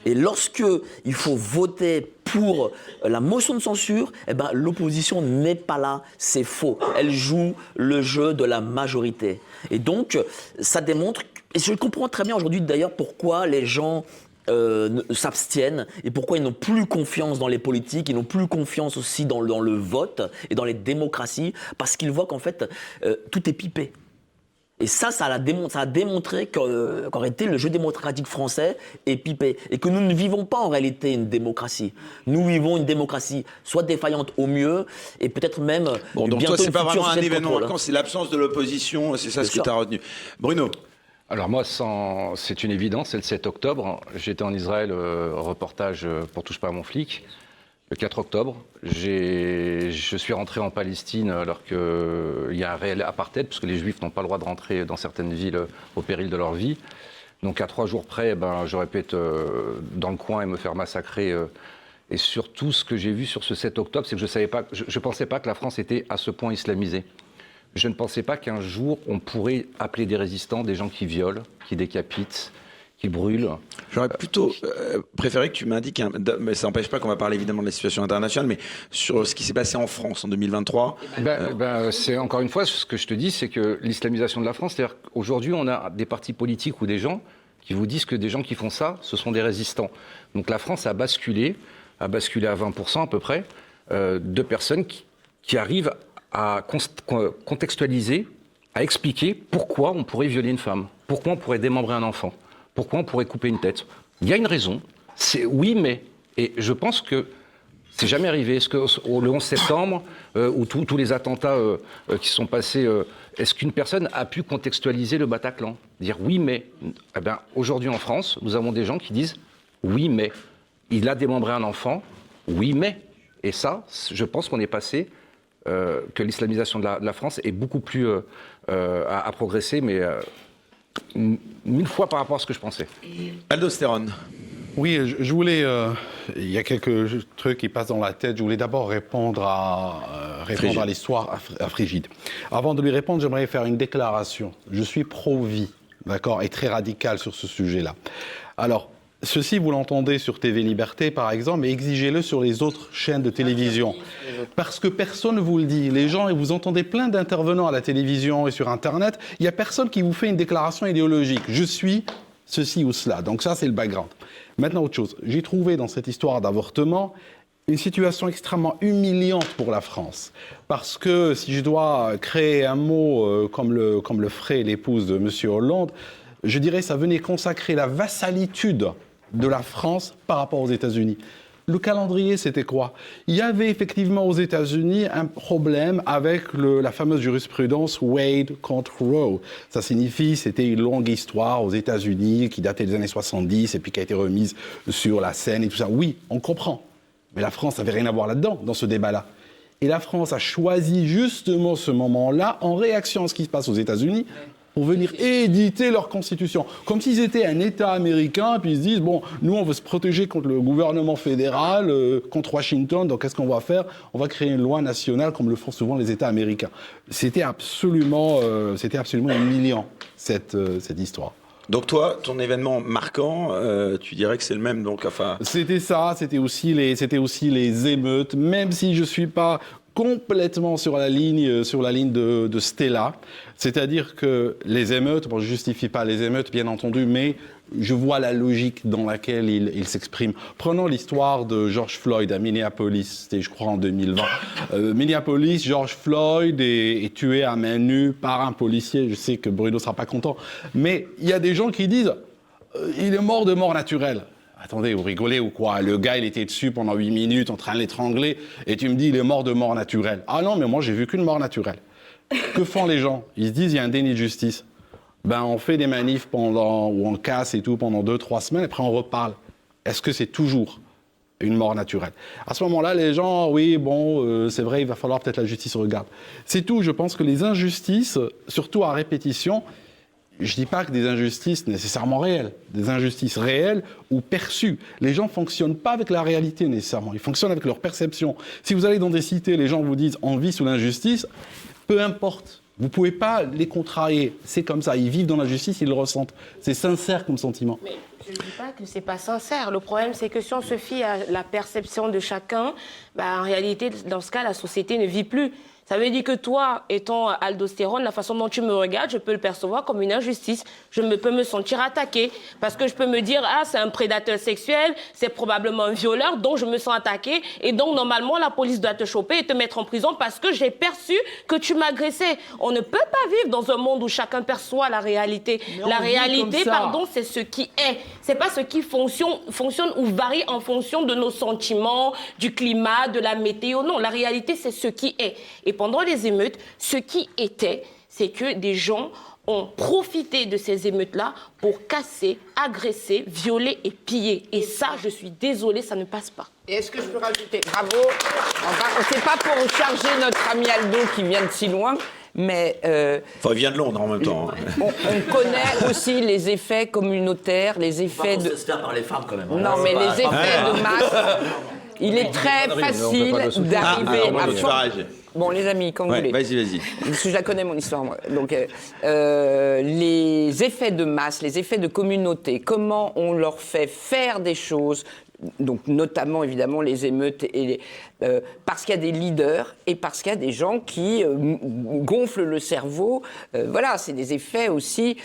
Et lorsque il faut voter pour la motion de censure, eh ben, l'opposition n'est pas là, c'est faux. Elle joue le jeu de la majorité. Et donc, ça démontre, et je comprends très bien aujourd'hui d'ailleurs pourquoi les gens s'abstiennent et pourquoi ils n'ont plus confiance dans les politiques, ils n'ont plus confiance aussi dans le vote et dans les démocraties, parce qu'ils voient qu'en fait, tout est pipé. Et ça a démontré qu'en réalité, le jeu démocratique français est pipé. Et que nous ne vivons pas en réalité une démocratie. Nous vivons une démocratie soit défaillante au mieux, et peut-être même donc bientôt toi, c'est une pas future vraiment un société de événement contrôle. marquant, c'est l'absence de l'opposition, c'est ça ce qui t'a retenu. Bruno. Alors moi, c'est une évidence, c'est le 7 octobre. J'étais en Israël, reportage pour Touche pas à mon flic. Le 4 octobre, je suis rentré en Palestine alors qu'il y a un réel apartheid, puisque les Juifs n'ont pas le droit de rentrer dans certaines villes au péril de leur vie. Donc à 3 jours près, j'aurais pu être dans le coin et me faire massacrer. Et surtout, ce que j'ai vu sur ce 7 octobre, c'est que je ne pensais pas que la France était à ce point islamisée. Je ne pensais pas qu'un jour, on pourrait appeler des résistants des gens qui violent, qui décapitent, qui brûlent. J'aurais plutôt préféré que tu m'indiques, mais ça n'empêche pas qu'on va parler évidemment de la situation internationale, mais sur ce qui s'est passé en France en 2023. C'est encore une fois, ce que je te dis, c'est que l'islamisation de la France, c'est-à-dire qu'aujourd'hui, on a des partis politiques ou des gens qui vous disent que des gens qui font ça, ce sont des résistants. Donc la France a basculé à 20% à peu près, de personnes qui arrivent à contextualiser, à expliquer pourquoi on pourrait violer une femme, pourquoi on pourrait démembrer un enfant, pourquoi on pourrait couper une tête. Il y a une raison, c'est oui mais. Et je pense que c'est jamais arrivé. Est-ce que le 11 septembre, ou tous les attentats qui sont passés, est-ce qu'une personne a pu contextualiser le Bataclan? Dire oui mais. Eh bien, aujourd'hui en France, nous avons des gens qui disent oui mais. Il a démembré un enfant, oui mais. Et ça, je pense qu'on est passé... que l'islamisation de la France est beaucoup plus à progresser, mais 1000 fois par rapport à ce que je pensais. Aldostérone. Oui, je voulais... il y a quelques trucs qui passent dans la tête. Je voulais d'abord répondre à l'histoire à Frigide. Avant de lui répondre, j'aimerais faire une déclaration. Je suis pro-vie, d'accord, et très radical sur ce sujet-là. Alors, ceci, vous l'entendez sur TV Liberté, par exemple, mais exigez-le sur les autres chaînes de télévision. Parce que personne ne vous le dit. Les gens, et vous entendez plein d'intervenants à la télévision et sur Internet, il n'y a personne qui vous fait une déclaration idéologique. Je suis ceci ou cela. Donc ça, c'est le background. Maintenant, autre chose. J'ai trouvé dans cette histoire d'avortement une situation extrêmement humiliante pour la France. Parce que si je dois créer un mot comme le ferait l'épouse de M. Hollande, je dirais que ça venait consacrer la vassalitude de la France par rapport aux États-Unis. Le calendrier, c'était quoi? Il y avait effectivement aux États-Unis un problème avec la fameuse jurisprudence Wade contre Roe. Ça signifie, c'était une longue histoire aux États-Unis qui datait des années 70 et puis qui a été remise sur la scène et tout ça. Oui, on comprend. Mais la France n'avait rien à voir là-dedans, dans ce débat-là. Et la France a choisi justement ce moment-là, en réaction à ce qui se passe aux États-Unis, pour venir éditer leur constitution. Comme s'ils étaient un État américain, puis ils se disent, bon, nous, on veut se protéger contre le gouvernement fédéral, contre Washington, donc qu'est-ce qu'on va faire? On va créer une loi nationale, comme le font souvent les États américains. C'était absolument humiliant, cette histoire. Donc toi, ton événement marquant, tu dirais que c'est le même, donc enfin... C'était ça, c'était aussi les émeutes, même si je suis pas complètement sur la ligne de Stella. C'est-à-dire que les émeutes, bon, je ne justifie pas les émeutes, bien entendu, mais je vois la logique dans laquelle il s'exprime. Prenons l'histoire de George Floyd à Minneapolis, c'était je crois en 2020. Minneapolis, George Floyd est tué à main nue par un policier. Je sais que Bruno ne sera pas content. Mais il y a des gens qui disent il est mort de mort naturelle. Attendez, vous rigolez ou quoi? Le gars, il était dessus pendant 8 minutes en train de l'étrangler et tu me dis il est mort de mort naturelle. Ah non, mais moi j'ai vu qu'une mort naturelle. Que font les gens? Ils se disent il y a un déni de justice. Ben on fait des manifs ou on casse et tout pendant 2-3 semaines, après on reparle. Est-ce que c'est toujours une mort naturelle? À ce moment-là, les gens, oui, bon, c'est vrai, il va falloir peut-être la justice regarde. C'est tout, je pense que les injustices, surtout à répétition, je ne dis pas que des injustices nécessairement réelles, des injustices réelles ou perçues. Les gens ne fonctionnent pas avec la réalité nécessairement, ils fonctionnent avec leur perception. Si vous allez dans des cités, les gens vous disent « on vit sous l'injustice », peu importe Vous ne pouvez pas les contrarier. C'est comme ça. Ils vivent dans l'injustice, ils le ressentent. C'est sincère comme sentiment. Mais je ne dis pas que ce n'est pas sincère. Le problème, c'est que si on se fie à la perception de chacun, en réalité, dans ce cas, la société ne vit plus. Ça veut dire que toi, étant aldostérone, la façon dont tu me regardes, je peux le percevoir comme une injustice. Je peux me sentir attaquée parce que je peux me dire « Ah, c'est un prédateur sexuel, c'est probablement un violeur, donc je me sens attaquée. Et donc, normalement, la police doit te choper et te mettre en prison parce que j'ai perçu que tu m'agressais. » On ne peut pas vivre dans un monde où chacun perçoit la réalité. La réalité, c'est ce qui est. C'est pas ce qui fonctionne ou varie en fonction de nos sentiments, du climat, de la météo. Non, la réalité, c'est ce qui est. Et pendant les émeutes, ce qui était, c'est que des gens ont profité de ces émeutes-là pour casser, agresser, violer et piller. Et ça, je suis désolée, ça ne passe pas. Et est-ce que je peux rajouter? Bravo. C'est pas pour charger notre ami Aldo qui vient de si loin, mais... Enfin, il vient de Londres en même temps. On connaît aussi les effets communautaires, les effets de... Ça se fait par les femmes quand même. Non, mais les effets de masse... Il est très facile d'arriver à... Bon, les amis, quand vous voulez. Vas-y. Parce que je la connais, mon histoire, moi. Donc, les effets de masse, les effets de communauté, comment on leur fait faire des choses, donc notamment, évidemment, les émeutes, parce qu'il y a des leaders et parce qu'il y a des gens qui gonflent le cerveau. Voilà, c'est des effets aussi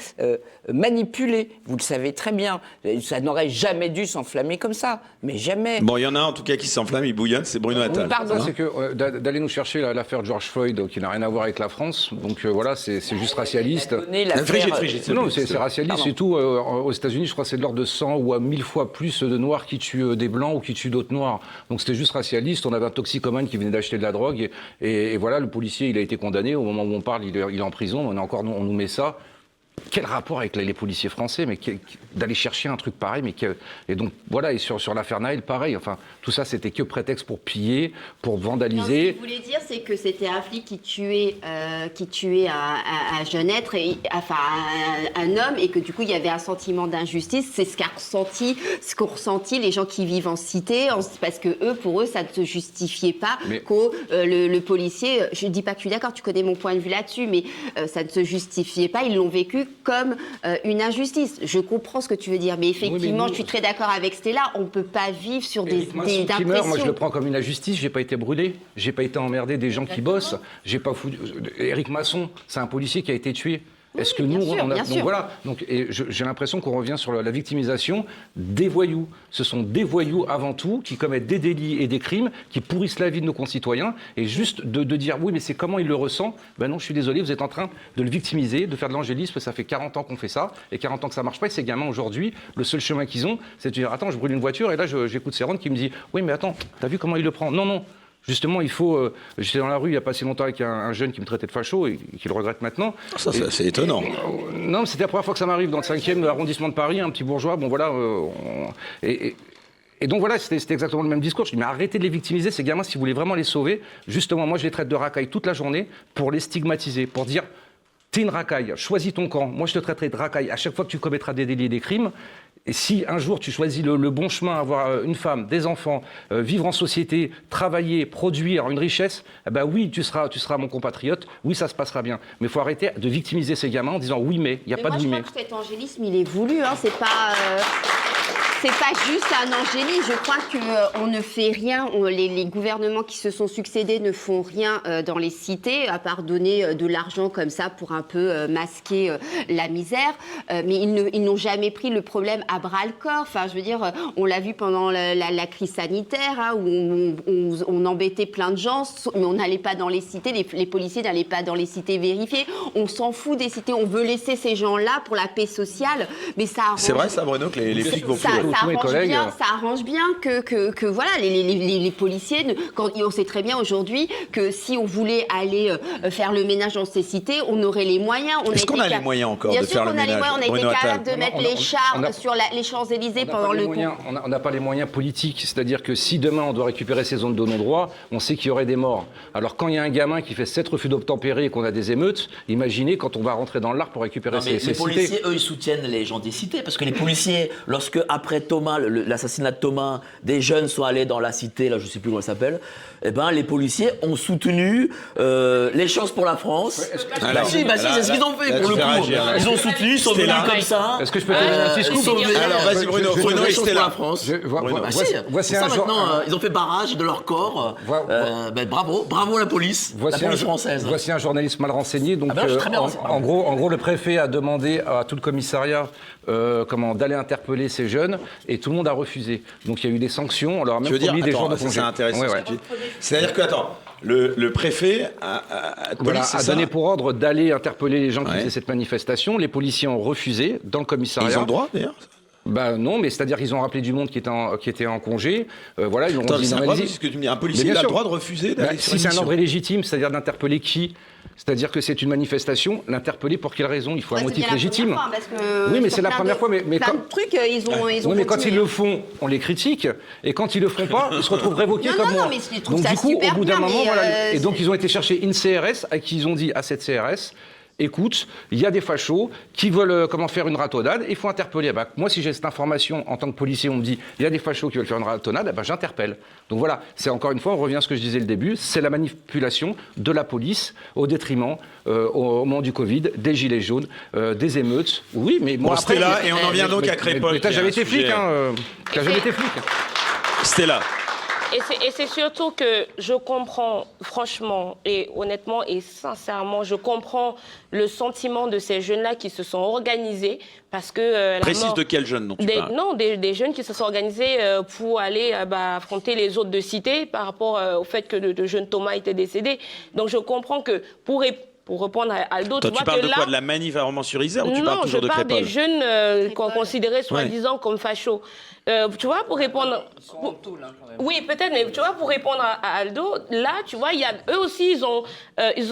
manipulés. Vous le savez très bien. Ça n'aurait jamais dû s'enflammer comme ça, mais jamais. Bon, il y en a un, en tout cas, qui s'enflamme, il bouillonne, c'est Bruno Attal. Pardon. C'est que d'aller nous chercher l'affaire George Floyd, qui n'a rien à voir avec la France, donc voilà, c'est juste racialiste. Non, c'est racialiste, c'est tout. Aux États-Unis, je crois que c'est de l'ordre de 100 ou à 1000 fois plus de Noirs qui tuent des Blancs ou qui tuent d'autres Noirs. Donc c'était juste racialiste. On avait un toxicomane qui venait d'acheter de la drogue et voilà, le policier, il a été condamné. Au moment où on parle, il est en prison. On nous met ça. Quel rapport avec les policiers français, mais d'aller chercher un truc pareil, et donc voilà, et sur l'affaire Naël, pareil, enfin, tout ça c'était que prétexte pour piller, pour vandaliser. Non, ce que je voulais dire, c'est que c'était un flic qui tuait un jeune être, un homme, et que du coup il y avait un sentiment d'injustice. C'est ce qu'ont ressenti les gens qui vivent en cité, parce que pour eux, ça ne se justifiait pas que le policier. Je dis pas que je suis d'accord, tu connais mon point de vue là-dessus, mais ça ne se justifiait pas. Ils l'ont vécu comme une injustice. Je comprends ce que tu veux dire, mais effectivement, je suis très d'accord avec Stella, on ne peut pas vivre sur des impressions. Moi, je le prends comme une injustice, j'ai pas été brûlé, j'ai pas été emmerdé des gens qui bossent, j'ai pas foutu... Éric Masson, c'est un policier qui a été tué. Est-ce que nous, donc voilà, j'ai l'impression qu'on revient sur la victimisation des voyous. Ce sont des voyous avant tout qui commettent des délits et des crimes, qui pourrissent la vie de nos concitoyens, et juste de dire oui, mais c'est comment il le ressent. Ben non, je suis désolé, vous êtes en train de le victimiser, de faire de l'angélisme. Ça fait 40 ans qu'on fait ça, et 40 ans que ça marche pas. Et ces gamins aujourd'hui, le seul chemin qu'ils ont, c'est de dire attends, je brûle une voiture, et là j'écoute Céron qui me dit oui, mais attends, t'as vu comment il le prend? Non. Justement, il faut... j'étais dans la rue il n'y a pas si longtemps avec un jeune qui me traitait de facho et qui le regrette maintenant. Ça, c'est étonnant. Non, c'était la première fois que ça m'arrive dans le 5e arrondissement de Paris, un petit bourgeois. Bon, voilà. Et donc, voilà, c'était exactement le même discours. Je dis, mais arrêtez de les victimiser, ces gamins, si vous voulez vraiment les sauver. Justement, moi, je les traite de racailles toute la journée pour les stigmatiser, pour dire... T'es une racaille, choisis ton camp. Moi, je te traiterai de racaille à chaque fois que tu commettras des délits et des crimes. Et si un jour tu choisis le bon chemin, avoir une femme, des enfants, vivre en société, travailler, produire une richesse, oui, tu seras mon compatriote, oui, ça se passera bien. Mais il faut arrêter de victimiser ces gamins en disant oui, mais il n'y a pas de oui, mais. Je crois que cet angélisme, il est voulu, c'est pas... C'est pas juste un angélisme. Je crois qu'on ne fait rien. Les gouvernements qui se sont succédés ne font rien dans les cités, à part donner de l'argent comme ça pour un peu masquer la misère. Mais ils n'ont jamais pris le problème à bras-le-corps. Enfin, je veux dire, on l'a vu pendant la crise sanitaire, où on embêtait plein de gens, mais on n'allait pas dans les cités. Les policiers n'allaient pas dans les cités vérifier. On s'en fout des cités. On veut laisser ces gens-là pour la paix sociale. Mais ça arrange... C'est vrai, ça, Bruno, que les flics vont plus... Ça arrange bien que voilà, les policiers, on sait très bien aujourd'hui que si on voulait aller faire le ménage dans ces cités, on aurait les moyens. Est-ce qu'on a les moyens encore de faire le ménage? Bien sûr qu'on a les moyens, on a été capable de mettre les chars sur les Champs-Élysées pendant le coup. On n'a pas les moyens politiques, c'est-à-dire que si demain on doit récupérer ces zones de non-droit, on sait qu'il y aurait des morts. Alors quand il y a un gamin qui fait 7 refus d'obtempérer et qu'on a des émeutes, imaginez quand on va rentrer dans l'art pour récupérer ces cités. Les policiers, eux, ils soutiennent les gens des cités, parce que les policiers, lorsque après après Thomas, l'assassinat de Thomas, des jeunes sont allés dans la cité, là je sais plus comment ça s'appelle, eh ben les policiers ont soutenu les chances pour la France. Alors, c'est ce qu'ils ont fait pour le coup. Ils ont soutenu, ils sont venus comme ça. Est-ce que je peux te donner un petit scoop? Alors, vas-y, Bruno. Bruno, les et chances Stella. pour la France. Voici ça un maintenant, ils ont fait barrage de leur corps. Bravo la police, la police française. Voici un journaliste mal renseigné. Donc, je suis très bien renseigné. en gros, le préfet a demandé à tout le commissariat d'aller interpeller ces jeunes et tout le monde a refusé. Donc il y a eu des sanctions, on leur a même promis des jours de congé. C'est intéressant ce que tu dis. C'est-à-dire que, attends, le préfet a donné pour ordre d'aller interpeller les gens qui faisaient cette manifestation. Les policiers ont refusé dans le commissariat. Ils ont le droit, d'ailleurs? Non, mais c'est-à-dire qu'ils ont rappelé du monde qui était en congé. Voilà, ils ont dit. C'est incroyable ce que tu me dis. Un policier il a le droit de refuser d'aller sur si c'est un ordre illégitime, c'est-à-dire d'interpeller qui? C'est-à-dire que c'est une manifestation, l'interpeller pour quelle raison? Il faut un motif légitime. Oui, mais c'est la première fois. Mais plein de trucs, ils ont. Mais quand ils le font, on les critique. Et quand ils le font pas, ils se retrouvent révoqués comme moi. Non, mais je trouve donc ça du coup, super au bout d'un bien, moment, mais voilà. Et donc ils ont été chercher une CRS à qui ils ont dit à cette CRS. Écoute, il y a des fachos qui veulent faire une ratonnade, il faut interpeller. Moi, si j'ai cette information en tant que policier, on me dit il y a des fachos qui veulent faire une ratonnade, j'interpelle. Donc voilà, c'est encore une fois, on revient à ce que je disais au début, c'est la manipulation de la police au détriment, au moment du Covid, des gilets jaunes, des émeutes. Oui, mais moi après... Stella, et on en vient donc à Crépol. Mais t'as jamais été flic, hein. T'as jamais été flic. Stella. Et c'est surtout que je comprends, franchement, et honnêtement et sincèrement, je comprends le sentiment de ces jeunes-là qui se sont organisés parce que... Précise de quels jeunes dont tu parles? Non, des jeunes qui se sont organisés pour aller affronter les autres de cité par rapport au fait que le jeune Thomas était décédé. Donc je comprends que pour répondre à Aldo, tu parles de quoi? De la manif à Romans-sur-Isère ou tu parles toujours de Crépol? Non, je parle des jeunes qu'on considérait soi-disant comme fachos. Tu vois, pour répondre... Ils sont en tout, là, quand même. Oui, peut-être, mais tu vois, pour répondre à Aldo, là, tu vois, eux aussi, ils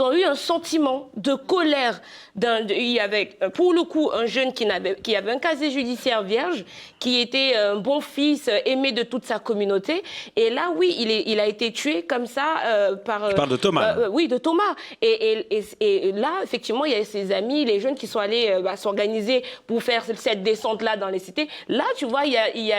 ont eu un sentiment de colère. Il y avait, pour le coup, un jeune qui avait un casier judiciaire vierge, qui était un bon fils, aimé de toute sa communauté. Et là, oui, il a été tué comme ça par... Tu parles de Thomas? Oui, de Thomas. Et là, effectivement, il y a ses amis, les jeunes qui sont allés s'organiser pour faire cette descente-là dans les cités. Là, tu vois, il y a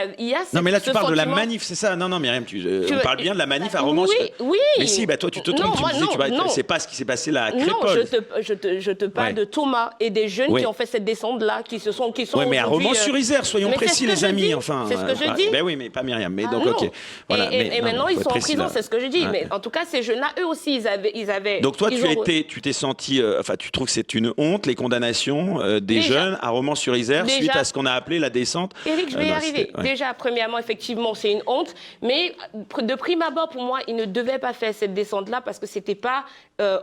non, mais là, tu parles de la sentiment... manif, c'est ça? Non, Myriam, on parle bien de la manif à Romans. Oui. Mais si, toi, tu te trompes, tu me disais, c'est pas ce qui s'est passé là à Crépol. Non, je te parle de Thomas et des jeunes qui ont fait cette descente-là, qui sont oui, mais à Romans-sur-Isère, soyons précis, les amis. Enfin, c'est ce que je dis. Ben oui, mais pas Myriam. Mais donc, ok. Voilà. Et maintenant, ils sont en prison, c'est ce que je dis. Mais en tout cas, ces jeunes-là, eux aussi, ils avaient. Donc toi, tu t'es senti, tu trouves que c'est une honte, les condamnations des jeunes à Romans-sur-Isère suite à ce qu'on a appelé la descente. Éric, je vais y arriver. Déjà, premièrement, effectivement, c'est une honte. Mais de prime abord, pour moi, ils ne devaient pas faire cette descente-là parce que c'était pas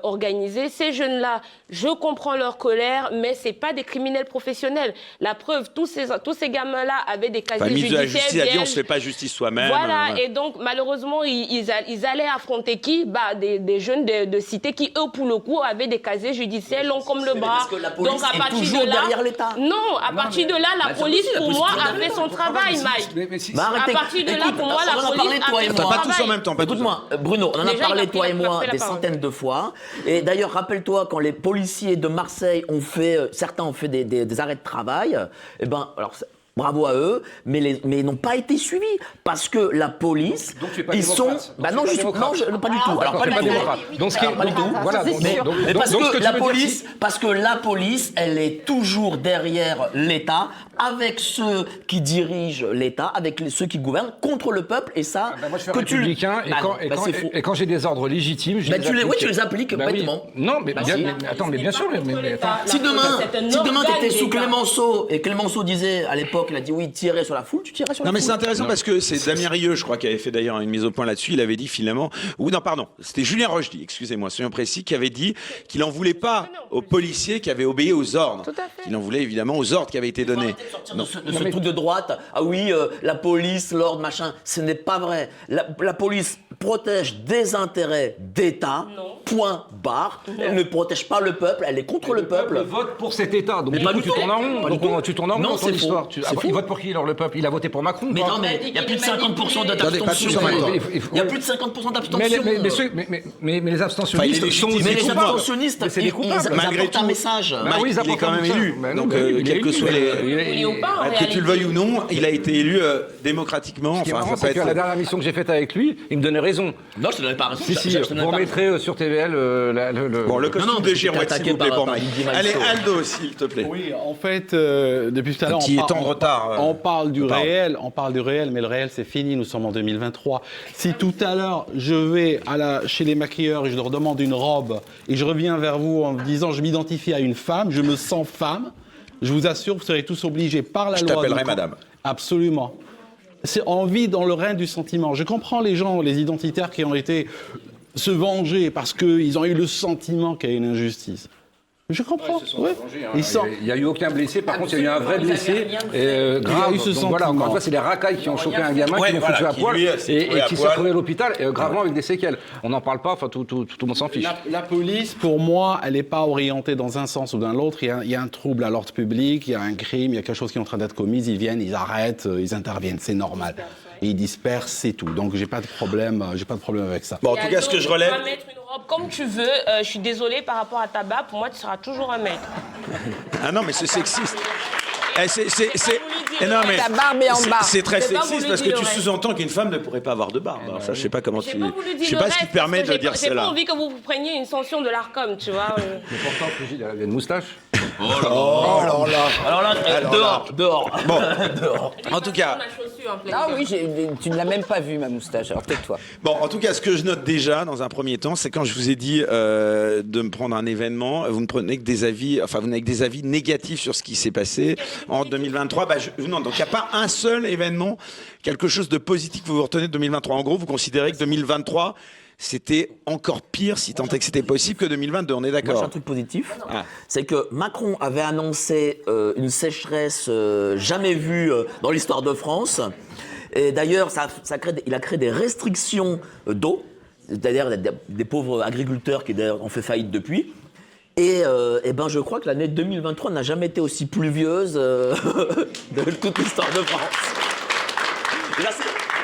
organisé. Ces jeunes-là, je comprends leur colère, mais c'est pas des criminels professionnels. La preuve, tous ces gamins-là avaient des casiers judiciaires. La justice a dit, on se fait pas justice soi-même. Voilà, et donc, malheureusement, ils allaient affronter qui? Des jeunes de cité qui, eux, pour le coup, avaient des casiers judiciaires longs comme le bras. Parce que la police donc, à est partir toujours de là, derrière l'État. Non, à partir de là, la police, pour moi, a fait son travail, Mike. À partir de là, pour moi, la police a fait son travail. Pas tous en même temps. Écoute-moi, Bruno, on en a parlé, toi et moi, des centaines de fois. Et d'ailleurs, rappelle-toi, quand les policiers de Marseille certains ont fait des arrêts de travail, alors bravo à eux, mais ils n'ont pas été suivis parce que la police, donc tu es pas ils démocrate. sont, pas du tout. Alors pas du tout. Donc ce qui est pas du tout. Voilà. Mais parce que la police, elle est toujours derrière l'État, avec ceux qui dirigent l'État, avec ceux qui gouvernent, contre le peuple, et ça, moi, je suis républicain, et quand j'ai des ordres légitimes, je les applique. Oui, tu les appliques bêtement. Non, mais attends, mais bien sûr, mais attends. Si demain t'étais sous Clémenceau, et Clémenceau disait à l'époque, il a dit oui, tirer sur la foule, tu tirais sur la foule. Non, mais c'est intéressant parce que c'est Damien Rieu, je crois, qui avait fait d'ailleurs une mise au point là-dessus. Il avait dit finalement, c'était Julien Rochdy, excusez-moi, soyons précis, qui avait dit qu'il n'en voulait pas aux policiers qui avaient obéi aux ordres. Il en voulait évidemment aux ordres qui avaient été donnés. De ce truc de droite, ah oui, la police, l'ordre, machin, ce n'est pas vrai. La police protège des intérêts d'État, point barre. Elle ne protège pas le peuple, elle est contre le peuple. Le vote pour cet État, donc tu tournes en rond. Tu tournes en rond dans ton histoire. Il vote pour qui alors le peuple? Il a voté pour Macron. Mais non, mais il y a plus de 50% d'abstention. Il y a plus de 50% d'abstention. Mais les abstentionnistes sont mais les abstentionnistes, ils apportent un message. Il est quand même élu. Donc, quels que soient les... élu ou pas, en Que réalité. tu le veuilles ou non, il a été élu démocratiquement. Ce qui est marrant, ça peut c'est que la dernière émission que j'ai faite avec lui, il me donnait raison. Non, je te donnais pas raison. Si, vous remettrez sur TVL Bon, le costume de Girouette, s'il vous plaît, pour Mike. Allez, Aldo, s'il te plaît. Oui, en fait, depuis tout à l'heure, Qui est en retard. on parle du réel, mais le réel, c'est fini, nous sommes en 2023. Si tout à l'heure, je vais chez les maquilleurs et je leur demande une robe, et je reviens vers vous en me disant, je m'identifie à une femme, je me sens femme, je vous assure, vous serez tous obligés par la loi. Je t'appellerai madame. Absolument. On vit dans le règne du sentiment. Je comprends les gens, les identitaires qui ont été se venger parce qu'ils ont eu le sentiment qu'il y a une injustice. Je comprends. Il n'y a eu aucun blessé. Par contre, il y a eu un vrai blessé grave. eu ce Donc voilà, encore une fois, c'est les racailles qui ont chopé un gamin, qui l'ont foutu à poil et qui s'est retrouvé à l'hôpital gravement avec des séquelles. On n'en parle pas, enfin tout le monde s'en fiche. La police, pour moi, elle n'est pas orientée dans un sens ou dans l'autre. Il y a un trouble à l'ordre public, il y a un crime, il y a quelque chose qui est en train d'être commis. Ils viennent, ils arrêtent, ils interviennent, c'est normal. Et ils dispersent, c'est tout. Donc j'ai pas de problème avec ça. Bon, en tout cas, ce que je relève. Tu vas mettre une robe comme tu veux. Je suis désolée par rapport à ta barbe. Pour moi, tu seras toujours un maître. Ah non, mais c'est sexiste. Ta barbe est en bas. C'est très J'ai pas sexiste voulu parce que dire tu le reste. sous-entends qu'une femme ne pourrait pas avoir de barbe. Alors ça, je sais pas comment J'ai tu. pas voulu dire Je sais le pas ce qui reste te permet parce que de dire j'ai pas cela. envie que vous preniez une sanction de l'ARCOM, tu vois. Mais pourtant, Brigitte, elle avait une moustache. Alors là. Dehors. Bon. En tout cas. Ah oui, tu ne l'as même pas vu, ma moustache, alors tais-toi. Bon, en tout cas, ce que je note déjà dans un premier temps, c'est quand je vous ai dit de me prendre un événement, vous ne prenez que des avis, enfin vous n'avez que des avis négatifs sur ce qui s'est passé en 2023. Non, donc il n'y a pas un seul événement, quelque chose de positif que vous retenez de 2023. En gros, vous considérez que 2023, c'était encore pire, si tant est que c'était possible, que 2022. On est Moi, d'accord? j'ai un truc positif. C'est que Macron avait annoncé une sécheresse jamais vue dans l'histoire de France. Et d'ailleurs, il a créé des restrictions d'eau, c'est-à-dire des pauvres agriculteurs qui d'ailleurs ont fait faillite depuis. Et je crois que l'année 2023 n'a jamais été aussi pluvieuse de toute l'histoire de France.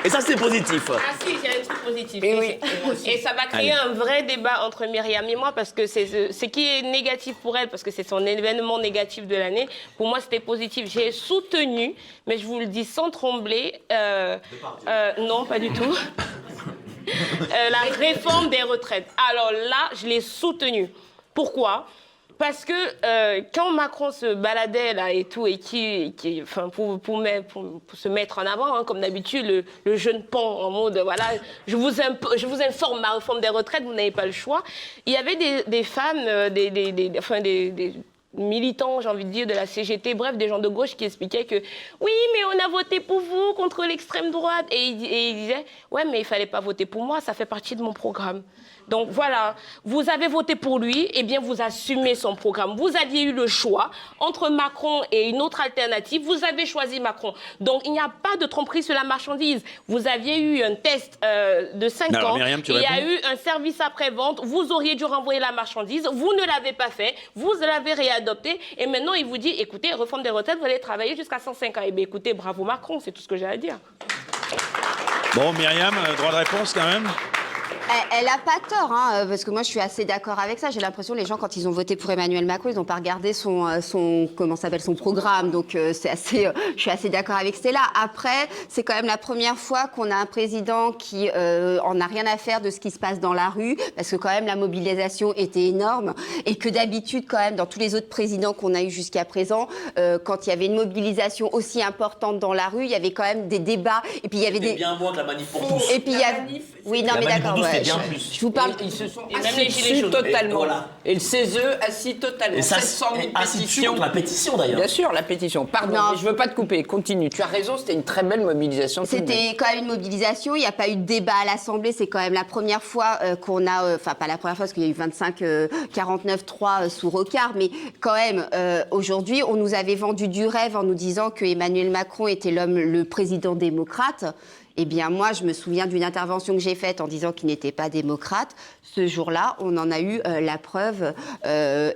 Et ça, c'est positif. Ah si, j'ai un truc positif. Et ça va créer un vrai débat entre Myriam et moi parce que ce qui est négatif pour elle, parce que c'est son événement négatif de l'année, pour moi c'était positif. J'ai soutenu, mais je vous le dis sans trembler, non pas du tout, la réforme des retraites. Alors là, je l'ai soutenue. Pourquoi ? Parce que quand Macron se baladait là et tout, et pour se mettre en avant, hein, comme d'habitude, le jeune pan en mode, voilà, je vous informe ma réforme des retraites, vous n'avez pas le choix. Il y avait des femmes, des militants, j'ai envie de dire, de la CGT, bref, des gens de gauche qui expliquaient que oui, mais on a voté pour vous contre l'extrême droite. Et ils disaient, ouais, mais il fallait pas voter pour moi, ça fait partie de mon programme. Donc voilà, vous avez voté pour lui, eh bien vous assumez son programme. Vous aviez eu le choix entre Macron et une autre alternative, vous avez choisi Macron. Donc il n'y a pas de tromperie sur la marchandise. Vous aviez eu un test de 5 ans, Myriam, il y a eu un service après-vente, vous auriez dû renvoyer la marchandise, vous ne l'avez pas fait, vous l'avez réadopté, et maintenant il vous dit, écoutez, réforme des retraites, vous allez travailler jusqu'à 105 ans. Eh bien écoutez, bravo Macron, c'est tout ce que j'ai à dire. Bon, Myriam, droit de réponse quand même. Elle n'a pas tort, hein, parce que moi je suis assez d'accord avec ça. J'ai l'impression que les gens, quand ils ont voté pour Emmanuel Macron, ils n'ont pas regardé son programme. Donc je suis assez d'accord avec Stella. Après, c'est quand même la première fois qu'on a un président qui en a rien à faire de ce qui se passe dans la rue, parce que quand même la mobilisation était énorme et que d'habitude quand même dans tous les autres présidents qu'on a eu jusqu'à présent, quand il y avait une mobilisation aussi importante dans la rue, il y avait quand même des débats et puis il y avait des bien moins que la manif pour tous. Et puis il y a oui non mais d'accord. Bien plus. Je vous parle. Ils se sont même les gilets assis jaunes. totalement. Voilà. Et le CESE assis totalement. Et ça, 700 000 pétitions. contre la pétition d'ailleurs. Bien sûr, la pétition. Pardon, Non. mais je veux pas te couper. Continue. Tu as raison, c'était une très belle mobilisation. C'était quand même une mobilisation. Il n'y a pas eu de débat à l'Assemblée. C'est quand même la première fois qu'on a, enfin pas la première fois parce qu'il y a eu 49-3 sous Rocard, mais quand même aujourd'hui, on nous avait vendu du rêve en nous disant que Emmanuel Macron était le président démocrate. Eh bien, moi, je me souviens d'une intervention que j'ai faite en disant qu'il n'était pas démocrate. Ce jour-là, on en a eu la preuve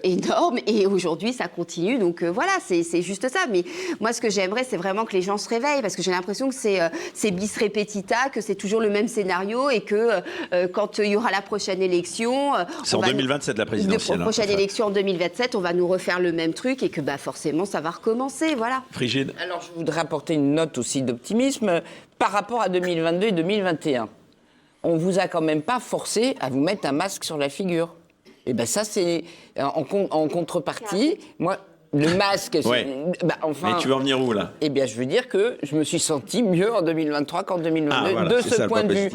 énorme et aujourd'hui, ça continue. Donc voilà, c'est juste ça. Mais moi, ce que j'aimerais, c'est vraiment que les gens se réveillent parce que j'ai l'impression que c'est bis repetita, que c'est toujours le même scénario et que quand il y aura la prochaine élection... c'est en 2027, la présidentielle. La prochaine élection en 2027, on va nous refaire le même truc et que forcément, ça va recommencer. Voilà. Frigide. Alors, je voudrais apporter une note aussi d'optimisme par rapport à 2022 et 2021. On vous a quand même pas forcé à vous mettre un masque sur la figure. Et ça, c'est en contrepartie. Moi, le masque, ouais. Enfin. Mais tu veux en venir où là? Eh bien, je veux dire que je me suis sentie mieux en 2023 qu'en 2022 voilà, de ce point de vue.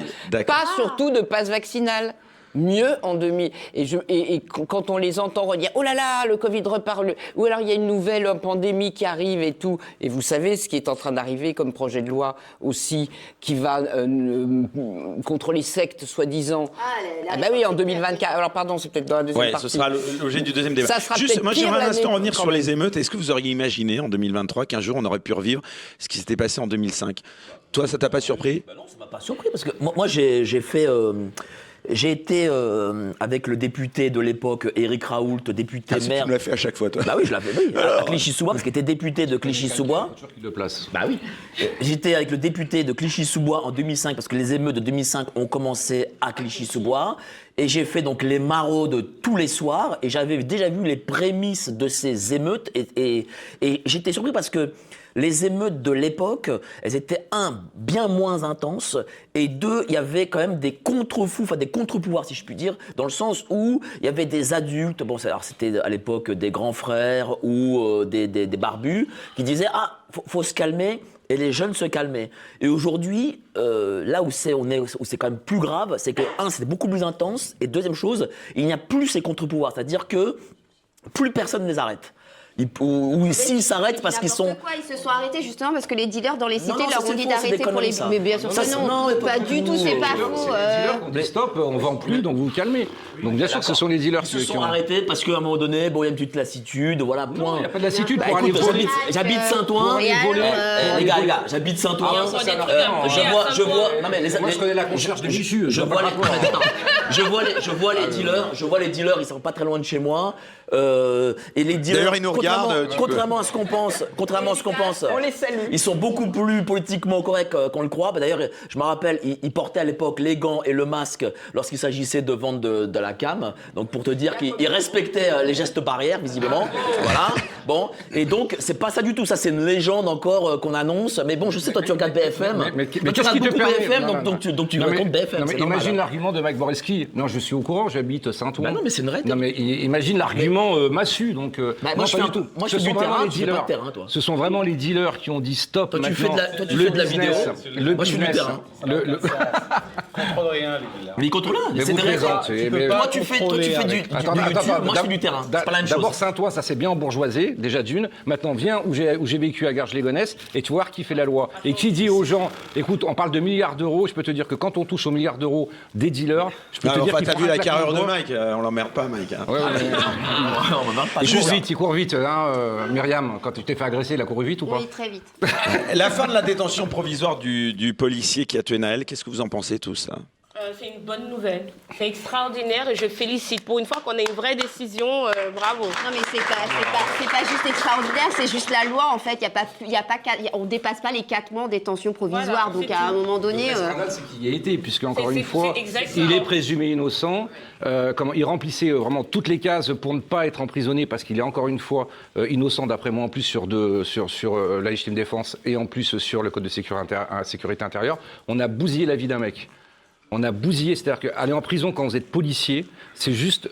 Pas surtout de passe vaccinal. Mieux en 2000. Et quand on les entend redire « Oh là là, le Covid repart », ou alors il y a une nouvelle pandémie qui arrive et tout. Et vous savez ce qui est en train d'arriver comme projet de loi aussi, qui va contre les sectes, soi-disant. Oui, en 2024. Alors pardon, c'est peut-être dans la deuxième partie. Ce sera l'objet du deuxième débat. Ça sera Juste, moi j'aimerais un instant revenir sur les émeutes. Est-ce que vous auriez imaginé en 2023 qu'un jour on aurait pu revivre ce qui s'était passé en 2005 ? Toi, ça t'a pas surpris ? Non, ça m'a pas surpris parce que moi j'ai fait... J'ai été avec le député de l'époque, Éric Raoult, député maire. Tu me l'as fait à chaque fois, toi. Bah oui, je l'avais fait à Clichy-sous-Bois, parce qu'il était député de Clichy-sous-Bois. Bah oui. J'étais avec le député de Clichy-sous-Bois en 2005, parce que les émeutes de 2005 ont commencé à Clichy-sous-Bois. Et j'ai fait donc les maraudes tous les soirs, et j'avais déjà vu les prémices de ces émeutes. Et j'étais surpris parce que les émeutes de l'époque, elles étaient, bien moins intenses, et deux, il y avait quand même des contre-fous, enfin des contre-pouvoirs, si je puis dire, dans le sens où il y avait des adultes, alors c'était à l'époque des grands frères ou des barbus, qui disaient « Ah, faut se calmer », et les jeunes se calmaient. Et aujourd'hui, là où c'est quand même plus grave, c'est que, c'est beaucoup plus intense, et deuxième chose, il n'y a plus ces contre-pouvoirs, c'est-à-dire que plus personne ne les arrête. Ou s'ils s'arrêtent parce qu'ils sont... Pourquoi ils se sont arrêtés justement parce que les dealers dans les cités leur ont dit d'arrêter pour les... Mais bien sûr que non, pas du tout, c'est pas faux. Les dealers ont dit stop, on vend plus, donc vous vous calmez. Donc bien sûr que ce sont les dealers qui se sont arrêtés parce qu'à un moment donné, il y a une petite lassitude, voilà, point. Il n'y a pas de lassitude pour aller voler. J'habite Saint-Ouen. Les gars, j'habite Saint-Ouen. Je vois... Moi je connais la concierge de Jussu. Je vois les dealers, ils sont pas très loin de chez moi. Et les dealers, d'ailleurs, ils nous regardent. Contrairement à ce qu'on pense, on les salue. Ils sont beaucoup plus politiquement corrects qu'on le croit. D'ailleurs, je me rappelle, ils portaient à l'époque les gants et le masque lorsqu'il s'agissait de vendre de la cam. Donc pour te dire qu'ils respectaient les gestes barrières, visiblement. Voilà. Bon, et donc c'est pas ça du tout. Ça, c'est une légende encore qu'on annonce. Mais bon, je sais, toi tu regardes BFM. Mais tu regardes beaucoup BFM, donc tu racontes BFM. Imagine l'argument de Mike Borewski. Non, je suis au courant, j'habite Saint-Ouen. Non, mais c'est une vraie. Non, mais imagine l'argument massu. Donc, moi, je fais du terrain, tu fais pas de terrain, toi. Ce sont vraiment les dealers qui ont dit stop. Toi, tu fais de la vidéo. Moi, je fais du terrain. Contrôle rien, les dealers. Mais ils contrôlent rien. C'est des toi, tu fais du YouTube, moi, je fais du terrain. C'est pas la même chose. D'abord, Saint-Ouen, ça s'est bien embourgeoisé, déjà d'une. Maintenant, viens où j'ai vécu à Garges-les-Gonesse et tu vois qui fait la loi. Et qui dit aux gens, écoute, on parle de milliards d'euros, je peux te dire que quand on touche aux milliards d'euros des dealers, je peux te dire qu'il t'as vu la carrure de Mike, on l'emmerde pas, Mike. Juste vite, il court vite. Myriam, quand tu t'es fait agresser, il a couru vite ou pas? Oui, très vite. La fin de la détention provisoire du policier qui a tué Naël, qu'est-ce que vous en pensez tous là? C'est une bonne nouvelle. C'est extraordinaire et je félicite. Pour une fois qu'on a une vraie décision, bravo. Non, mais c'est pas juste extraordinaire, c'est juste la loi en fait. On dépasse pas les 4 mois en détention provisoire. Voilà, donc à un moment donné. Le scandale, c'est qu'il y a été, puisque encore une fois, il est présumé innocent. Il remplissait vraiment toutes les cases pour ne pas être emprisonné, parce qu'il est encore une fois innocent, d'après moi, en plus sur la légitime défense et en plus sur le code de sécurité intérieure. On a bousillé la vie d'un mec. On a bousillé, c'est-à-dire qu'aller en prison quand vous êtes policier, c'est juste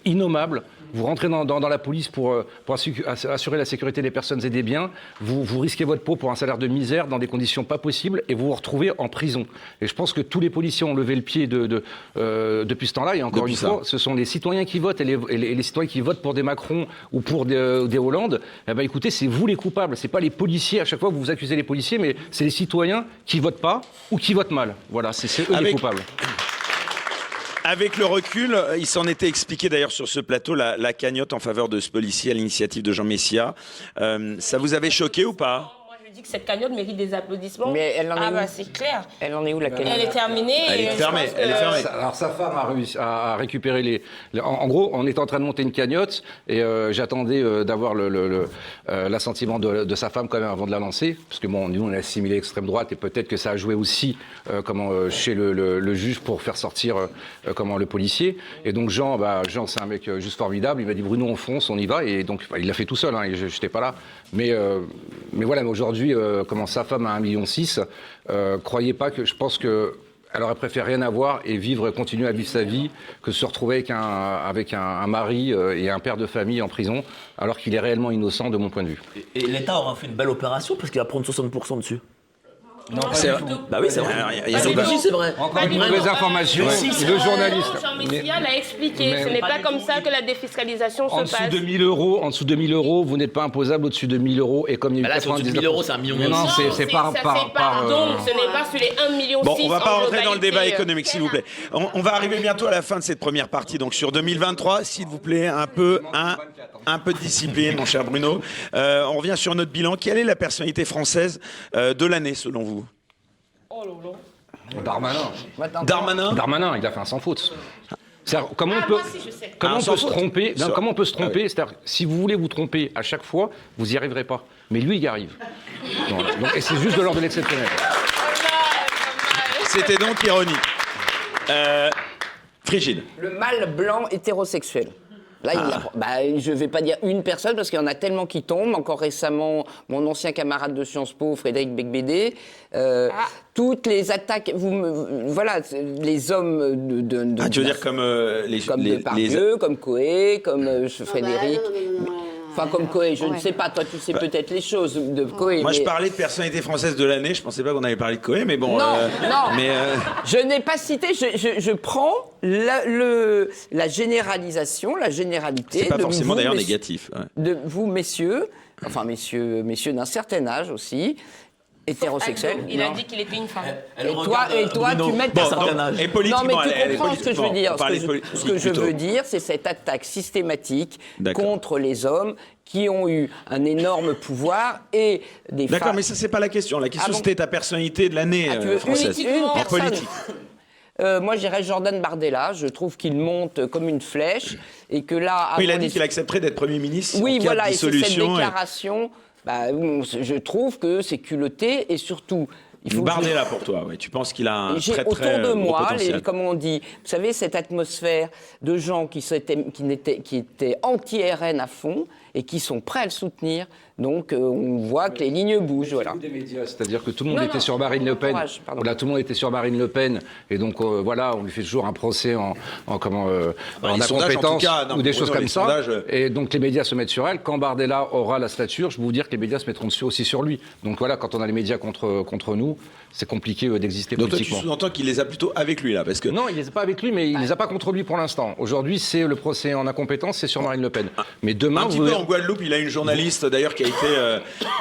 innommable. Vous rentrez dans la police pour assurer la sécurité des personnes et des biens, vous risquez votre peau pour un salaire de misère dans des conditions pas possibles et vous vous retrouvez en prison. Et je pense que tous les policiers ont levé le pied depuis ce temps-là. Et encore une fois, ce sont les citoyens qui votent et les citoyens qui votent pour des Macron ou pour des Hollande. Eh ben, écoutez, c'est vous les coupables, c'est pas les policiers. À chaque fois, vous accusez les policiers, mais c'est les citoyens qui votent pas ou qui votent mal. Voilà, c'est eux les coupables. Avec le recul, il s'en était expliqué d'ailleurs sur ce plateau la cagnotte en faveur de ce policier à l'initiative de Jean Messia. Ça vous avait choqué ou pas? Moi, je dit que cette cagnotte mérite des applaudissements. Mais elle en est où c'est clair. Elle en est où la cagnotte? Elle est terminée. Elle est fermée, elle est fermée. Alors sa femme a réussi à récupérer en gros, on était en train de monter une cagnotte et j'attendais d'avoir l'assentiment de sa femme quand même avant de la lancer, parce que bon, nous on est assimilé extrême droite et peut-être que ça a joué aussi chez le juge pour faire sortir le policier. Et donc Jean c'est un mec juste formidable. Il m'a dit Bruno, on fonce, on y va. Et donc il l'a fait tout seul. Hein, et je n'étais pas là. Mais voilà. Mais aujourd'hui, sa femme a 1,6 million. Croyez pas que je pense que. Elle aurait préféré rien avoir et continuer à vivre sa vie que se retrouver avec un mari et un père de famille en prison, alors qu'il est réellement innocent de mon point de vue. Et l'État aura fait une belle opération parce qu'il va prendre 60% dessus. Non, c'est vrai. Bah oui, c'est vrai. C'est vrai. Encore une mauvaise information. Le journaliste. Jean Messia l'a expliqué. Ce n'est pas comme ça que la défiscalisation se passe. En dessous de 1 000 euros, vous n'êtes pas imposable au-dessus de 1 000 euros. Et comme il y a eu 99 000 euros, c'est 1,5 million. Non, c'est par. Donc, ce n'est pas sur les 1,6 million. Bon, on ne va pas rentrer dans le débat économique, s'il vous plaît. On va arriver bientôt à la fin de cette première partie. Donc sur 2023, s'il vous plaît, un peu de discipline, mon cher Bruno. On revient sur notre bilan. Quelle est la personnalité française de l'année, selon vous? Oh là là. Darmanin, il a fait un sans faute. Comment on peut se tromper? Comment on peut se tromper? C'est-à-dire, si vous voulez vous tromper à chaque fois, vous n'y arriverez pas. Mais lui, il y arrive. Et c'est juste de l'ordre de l'exceptionnel. C'était donc ironique. Frigide. Le mâle blanc hétérosexuel. Là, je ne vais pas dire une personne, parce qu'il y en a tellement qui tombent. Encore récemment, mon ancien camarade de Sciences Po, Frédéric Becbédé. Toutes les attaques, les hommes tu veux dire comme Depardieu, comme Coé, comme Frédéric. Enfin, comme Coé, je ne sais pas, toi tu sais peut-être les choses de Coé. Moi je parlais de personnalité française de l'année, je pensais pas qu'on avait parlé de Coé, mais bon... Non. Je n'ai pas cité, je prends la généralisation, la généralité... C'est pas forcément d'ailleurs négatif. Ouais. De vous, messieurs d'un certain âge aussi, hétérosexuel. Il a dit qu'il était une femme. Et toi, tu mets un certain âge. Et politiquement, non, mais tu comprends ce que je veux dire. Ce que je veux dire, c'est cette attaque systématique contre les hommes qui ont eu un énorme pouvoir et des femmes... D'accord, mais ça, c'est pas la question. La question, c'était ta personnalité de l'année française. En politique. Moi, je dirais Jordan Bardella. Je trouve qu'il monte comme une flèche et que là... Oui, il a dit qu'il accepterait d'être Premier ministre. Oui, voilà, et c'est cette déclaration... je trouve que c'est culotté et surtout... Bardella pour toi, ouais. Tu penses qu'il a un très autour de moi, potentiel. comme on dit, vous savez, cette atmosphère de gens qui étaient anti-RN à fond et qui sont prêts à le soutenir. Donc, on voit que les lignes bougent. Voilà. Des médias, c'est-à-dire que tout le monde était sur Marine Le Pen. Tout le monde était sur Marine Le Pen. Et donc, on lui fait toujours un procès en incompétence ou des choses comme ça. Et donc, les médias se mettent sur elle. Quand Bardella aura la stature, je peux vous dire que les médias se mettront dessus aussi sur lui. Donc, voilà, quand on a les médias contre nous, c'est compliqué d'exister politiquement. Donc, toi, tu sous-entends qu'il les a plutôt avec lui, là, parce que... Non, il les a pas avec lui, mais il les a pas contre lui pour l'instant. Aujourd'hui, c'est le procès en incompétence, c'est sur Marine Le Pen. Mais demain, un petit peu en Guadeloupe, il a une journaliste d'ailleurs qui a été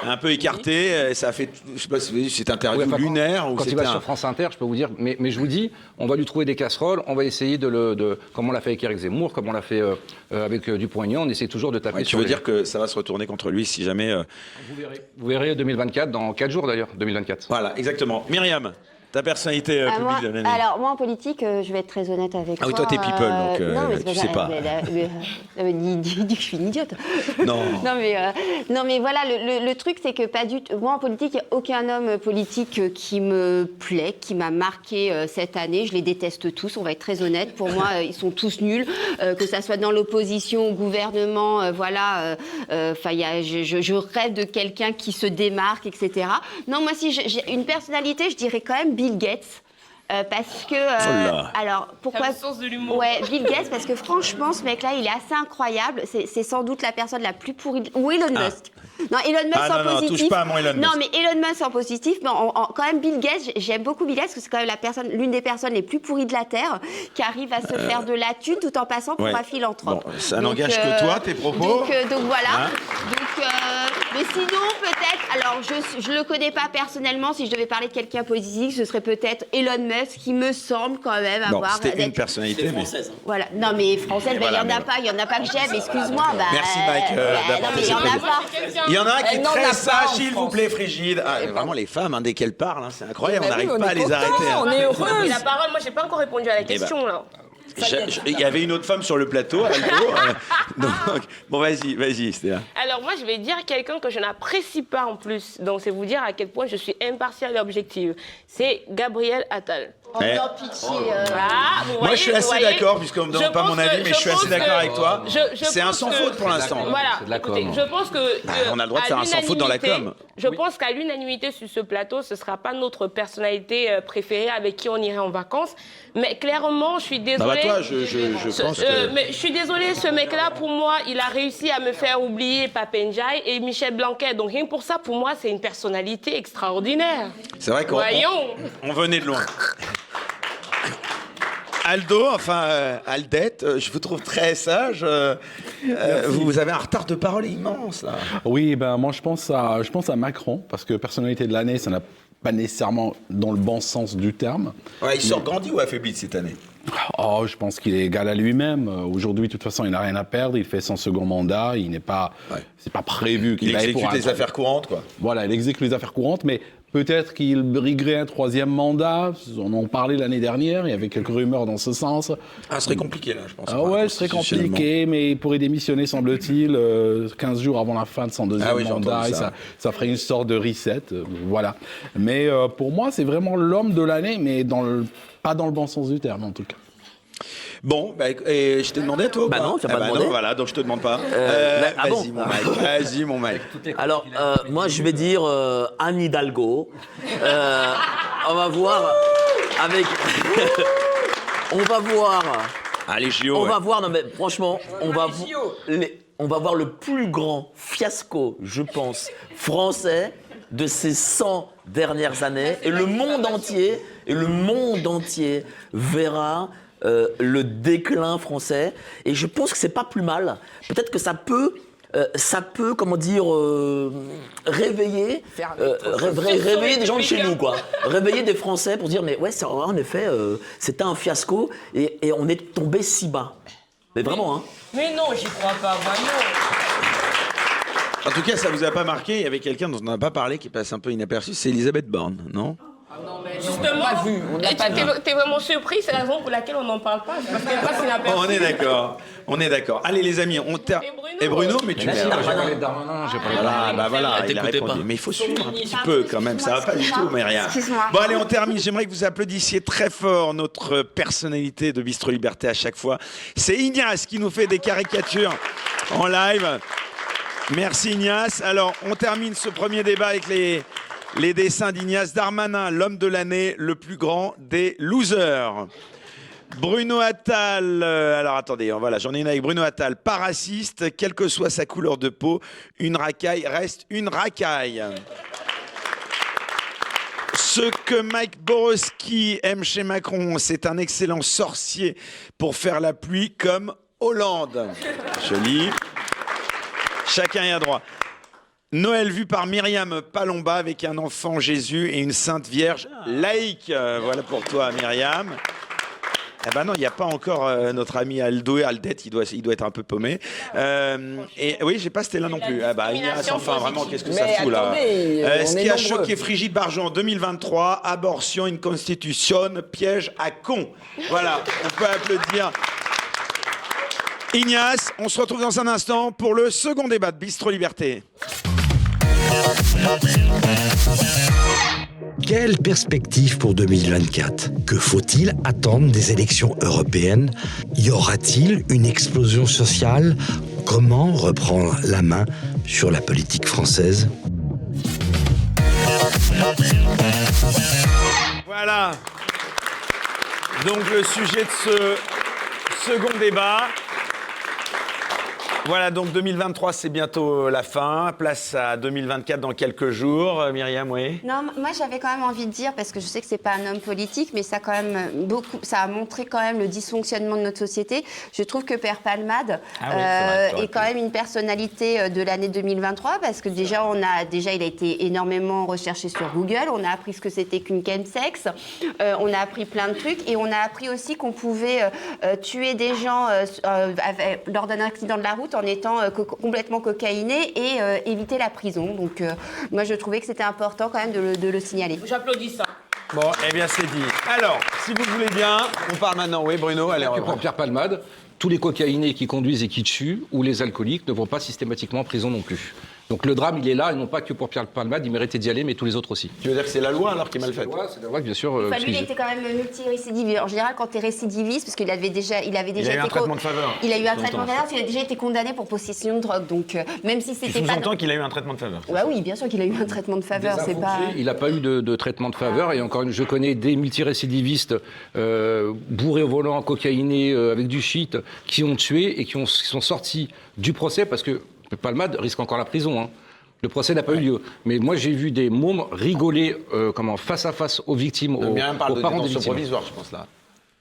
un peu écartée. Ça a fait, je sais pas si vous avez vu cette interview lunaire. Quand il va sur France Inter, je peux vous dire, mais je vous dis, on va lui trouver des casseroles, on va essayer comme on l'a fait avec Éric Zemmour, comme on l'a fait avec Dupont-Aignan, on essaie toujours de taper sur tu veux dire que ça va se retourner contre lui si jamais... Vous verrez 2024, dans 4 jours d'ailleurs, 2024. Voilà, exactement. Myriam, ta personnalité publique de l'année. Alors, moi, en politique, je vais être très honnête avec toi. Ah oui, toi, t'es people, donc non, mais tu sais pas. Dis que je suis une idiote. Non. non, mais voilà, le truc, c'est que pas du tout... Moi, en politique, il n'y a aucun homme politique qui me plaît, qui m'a marqué cette année. Je les déteste tous, on va être très honnête. Pour moi, ils sont tous nuls, que ça soit dans l'opposition, au gouvernement, voilà. Je rêve de quelqu'un qui se démarque, etc. Non, moi, si j'ai une personnalité, je dirais quand même Bill Gates. Parce que... alors, pourquoi... C'est un sens de l'humour. Ouais, Bill Gates, parce que franchement, ce mec-là, il est assez incroyable. C'est sans doute la personne la plus pourrie... Ou Elon Musk. Non, Elon Musk en positif. Non, touche pas à mon Elon Musk. Non, mais Elon Musk en positif. Mais quand même, Bill Gates, j'aime beaucoup Bill Gates, parce que c'est quand même l'une des personnes les plus pourries de la Terre, qui arrive à se faire de la thune tout en passant pour un philanthrope. Bon, ça n'engage que toi, tes propos. Donc voilà. Mais sinon, peut-être, alors je le connais pas personnellement, si je devais parler de quelqu'un politique, ce serait peut-être Elon Musk, qui me semble quand même Bon, avoir... c'était une personnalité, mais... Voilà, non mais française, Voilà, il y en a pas que j'aime, excuse-moi. Merci, Mike, Non d'avoir mais il y en a pas. Il y en a un qui est Elle n'en a très pas sage, en s'il vous France. plaît, Frigide. Ah, vraiment, les femmes, dès qu'elles parlent, c'est incroyable, on Bah oui, n'arrive on pas à est les contents, arrêter. on est heureux. Mais la parole, moi, j'ai pas encore répondu à la question, là. Il y avait une autre femme sur le plateau, Aldo. Donc, bon, vas-y, Stella. Alors moi, je vais dire quelqu'un que je n'apprécie pas en plus. Donc c'est vous dire à quel point je suis impartiale et objective. C'est Gabriel Attal. Oh Eh. non, pitié. Ah, vous Moi, voyez, je suis assez vous voyez, d'accord, puisqu'on ne je demande pas pense mon avis, que- mais je suis assez pense d'accord que- avec toi. C'est un pense sans que- faute pour l'instant. Voilà, C'est de la com. écoutez, je pense que... on a le droit de à faire un sans faute dans la l'unanimité, com. Je pense qu'à l'unanimité sur ce plateau, ce ne sera pas notre personnalité préférée avec qui on irait en vacances. Mais clairement, je suis désolée... toi, je pense que... Mais je suis désolée, ce mec-là, pour moi, il a réussi à me faire oublier Papendiaï et Michel Blanquer. Donc rien que pour ça, pour moi, c'est une personnalité extraordinaire. C'est vrai qu'on Voyons. on venait de loin. Aldo, Aldette, je vous trouve très sage. Vous avez un retard de parole immense, là. Oui, ben moi je pense à Macron, parce que personnalité de l'année, ça n'a pas nécessairement dans le bon sens du terme. Ouais, il sort grandi ou affaibli de cette année? Oh, je pense qu'il est égal à lui-même. Aujourd'hui, de toute façon, il n'a rien à perdre. Il fait son second mandat. Il n'est pas, c'est pas prévu qu'il Il aille exécute pour les affaires courantes, quoi. Voilà, il exécute les affaires courantes, mais peut-être qu'il briguerait un troisième mandat. On en parlait l'année dernière. Il y avait quelques rumeurs dans ce sens. Ah, ce serait compliqué, là, je pense. Ah ouais, ce serait compliqué, mais il pourrait démissionner, semble-t-il, 15 jours avant la fin de son deuxième Ah oui, j'ai mandat. entendu Et ça. ça ferait une sorte de reset. Voilà. Mais pour moi, c'est vraiment l'homme de l'année, mais pas dans le bon sens du terme, en tout cas. Bon, et je t'ai demandé à toi ou Bah pas? non, tu n'as pas demandé. Non, voilà, donc je te demande pas. ah bon Vas-y, mon Mike. Vas-y, mon Mike. Alors, moi, je vais dire Anne Hidalgo. On va voir avec... on va voir... Allez, JO. On va voir, non mais franchement, on va voir le plus grand fiasco, je pense, français de ces 100 dernières années. Et le monde entier verra le déclin français. Et je pense que c'est pas plus mal. Peut-être que ça peut, comment dire, réveiller des gens de chez nous, quoi. Réveiller des Français pour dire, mais ouais, en effet, c'était un fiasco et on est tombé si bas. Mais vraiment, hein. Mais non, j'y crois pas, vraiment. En tout cas, ça vous a pas marqué. Il y avait quelqu'un dont on n'a pas parlé qui passe un peu inaperçu, c'est Elisabeth Borne, non? Justement, t'es vraiment surpris, c'est la raison pour laquelle on n'en parle pas. Parce qu'elle passe inaperçue. On est d'accord. Allez, les amis, Et Bruno, mais tu J'ai parlé de Darmanin, j'ai parlé de Darmanin. voilà, il a t'écoutais répondu. pas. Mais il faut suivre un petit peu quand même, ça va pas du tout, Myriam. Excuse-moi. Bon, allez, on termine. J'aimerais que vous applaudissiez très fort notre personnalité de Bistro Liberté à chaque fois. C'est Ignace qui nous fait des caricatures en live. Merci Ignace. Alors, on termine ce premier débat avec les dessins d'Ignace. Darmanin, l'homme de l'année, le plus grand des losers. Bruno Attal, alors attendez, voilà, j'en ai une avec Bruno Attal, pas raciste, quelle que soit sa couleur de peau, une racaille reste une racaille. Ce que Mike Borowski aime chez Macron, c'est un excellent sorcier pour faire la pluie comme Hollande. Joli. Chacun y a droit. Noël vu par Myriam Palomba avec un enfant Jésus et une sainte vierge laïque. Voilà pour toi, Myriam. Eh ben non, il n'y a pas encore notre ami Aldo et Aldette, il doit être un peu paumé. Et oui, j'ai pas Stella non plus. Ah bah Ignace, enfin vraiment, qu'est-ce que ça fout là? Ce qui a choqué Frigide Barjot en 2023, abortion, une constitution, piège à con. Voilà, on peut applaudir. Ignace, on se retrouve dans un instant pour le second débat de Bistro Liberté. Quelle perspective pour 2024? Que faut-il attendre des élections européennes? Y aura-t-il une explosion sociale? Comment reprendre la main sur la politique française? Voilà. Donc le sujet de ce second débat. Voilà, donc 2023, c'est bientôt la fin. Place à 2024 dans quelques jours. Myriam, oui. Non, moi j'avais quand même envie de dire, parce que je sais que c'est pas un homme politique, mais ça a montré quand même le dysfonctionnement de notre société. Je trouve que Père Palmade est quand même une personnalité de l'année 2023, parce que déjà il a été énormément recherché sur Google. On a appris ce que c'était qu'une chemsex. On a appris plein de trucs, et on a appris aussi qu'on pouvait tuer des gens lors d'un accident de la route en étant complètement cocaïné et éviter la prison. Donc moi je trouvais que c'était important quand même de le signaler. J'applaudis ça. Bon, eh bien c'est dit. Alors, si vous voulez bien, on part maintenant. Oui, Bruno, allez, on Pour Pierre Palmade, tous les cocaïnés qui conduisent et qui tuent, ou les alcooliques, ne vont pas systématiquement en prison non plus. Donc le drame, il est là, et non pas que pour Pierre Palmade, il méritait d'y aller, mais tous les autres aussi. Tu veux dire que c'est la loi alors qui est mal faite? C'est la loi, bien sûr. Enfin, lui, il était quand même multirécidiviste. En général, quand tu es récidiviste, parce qu'il avait déjà Il a eu un traitement de faveur. Il a eu un traitement de faveur, parce qu'il a déjà été condamné pour possession de drogue. Donc même si c'était Tu pas. sous-entends qu'il a eu un traitement de faveur. Bah oui, bien sûr qu'il a eu un traitement de faveur. C'est pas. Il n'a pas eu de traitement de faveur. Et encore, je connais des multirécidivistes bourrés au volant, cocaïnés, avec du shit, qui ont tué et qui sont sortis du procès parce que Palmade risque encore la prison. Hein. Le procès n'a pas eu lieu. Mais moi, j'ai vu des mômes rigoler face à face aux victimes, aux parents des victimes. Provisoire, je pense, là.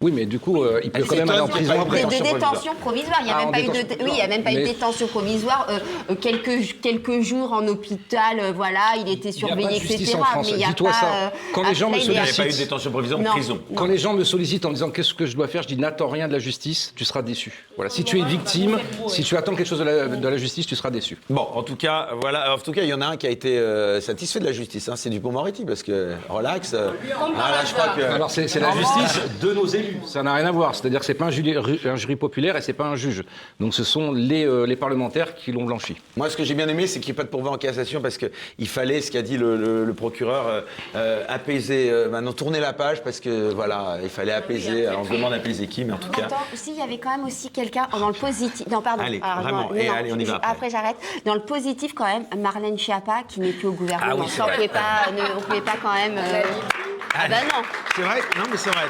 Oui, mais du coup, il peut quand même aller en prison après. De détention provisoire. Il n'y a même pas eu de détention provisoire. Quelques jours en hôpital, voilà, il était surveillé, etc. Mais il n'y a pas. Quand les gens me sollicitent, il n'y avait pas eu de détention provisoire en prison. Quand les gens me sollicitent en me disant qu'est-ce que je dois faire, je dis n'attends rien de la justice, tu seras déçu. Voilà, si tu es victime, si tu attends quelque chose de la justice, tu seras déçu. Bon, en tout cas, voilà. En tout cas, il y en a un qui a été satisfait de la justice. Hein, c'est Dupond-Moretti, parce que relax. Je crois que. Alors c'est la justice de nos élus. Ça n'a rien à voir. C'est-à-dire que c'est pas un jury populaire et c'est pas un juge. Donc ce sont les parlementaires qui l'ont blanchi. Moi, ce que j'ai bien aimé, c'est qu'il n'y ait pas de pourvoi en cassation parce qu'il fallait, ce qu'a dit le procureur, apaiser. Maintenant, tourner la page parce que voilà, il fallait apaiser. Alors on se demande apaiser qui, mais en tout cas. Aussi, il y avait quand même aussi quelqu'un dans le positif. Non, pardon. Allez, vraiment. Allez, on y va. Après, j'arrête. Dans le positif, quand même, Marlène Schiappa qui n'est plus au gouvernement. Ah oui, ça, on ne pouvait pas quand même. Ah bah non. C'est vrai. Non, mais c'est vrai.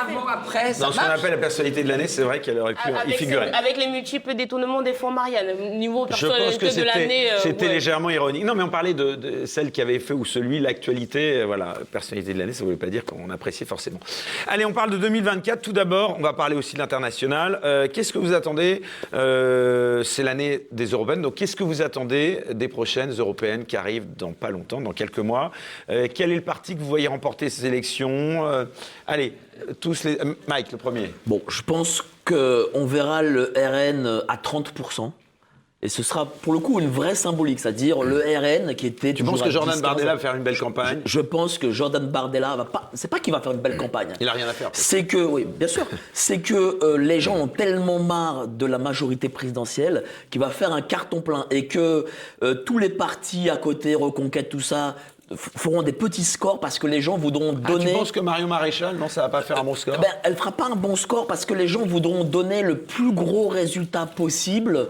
Avant, après, ça dans ce qu'on appelle la personnalité de l'année, c'est vrai qu'elle aurait pu y figurer. Avec les multiples détournements des fonds Marianne, niveau personnalité de l'année. C'était légèrement ironique. Non, mais on parlait de celle qui avait fait ou celui, l'actualité, voilà, personnalité de l'année, ça ne voulait pas dire qu'on appréciait forcément. Allez, on parle de 2024. Tout d'abord, on va parler aussi de l'international. Qu'est-ce que vous attendez c'est l'année des Européennes, donc qu'est-ce que vous attendez des prochaines Européennes qui arrivent dans pas longtemps, dans quelques mois? Quel est le parti que vous voyez remporter ces élections? Allez, Mike, le premier. Bon, je pense qu'on verra le RN à 30%. Et ce sera pour le coup une vraie symbolique, c'est-à-dire le RN qui était. Tu penses que Jordan Bardella va faire une belle campagne? Je pense que Jordan Bardella va pas. C'est pas qu'il va faire une belle campagne. Il a rien à faire. C'est que, oui, bien sûr. C'est que les gens ont tellement marre de la majorité présidentielle qu'il va faire un carton plein et que tous les partis à côté, Reconquête, tout ça, feront des petits scores parce que les gens voudront donner... Tu penses que Marion Maréchal, non, ça va pas faire un bon score? Elle fera pas un bon score parce que les gens voudront donner le plus gros résultat possible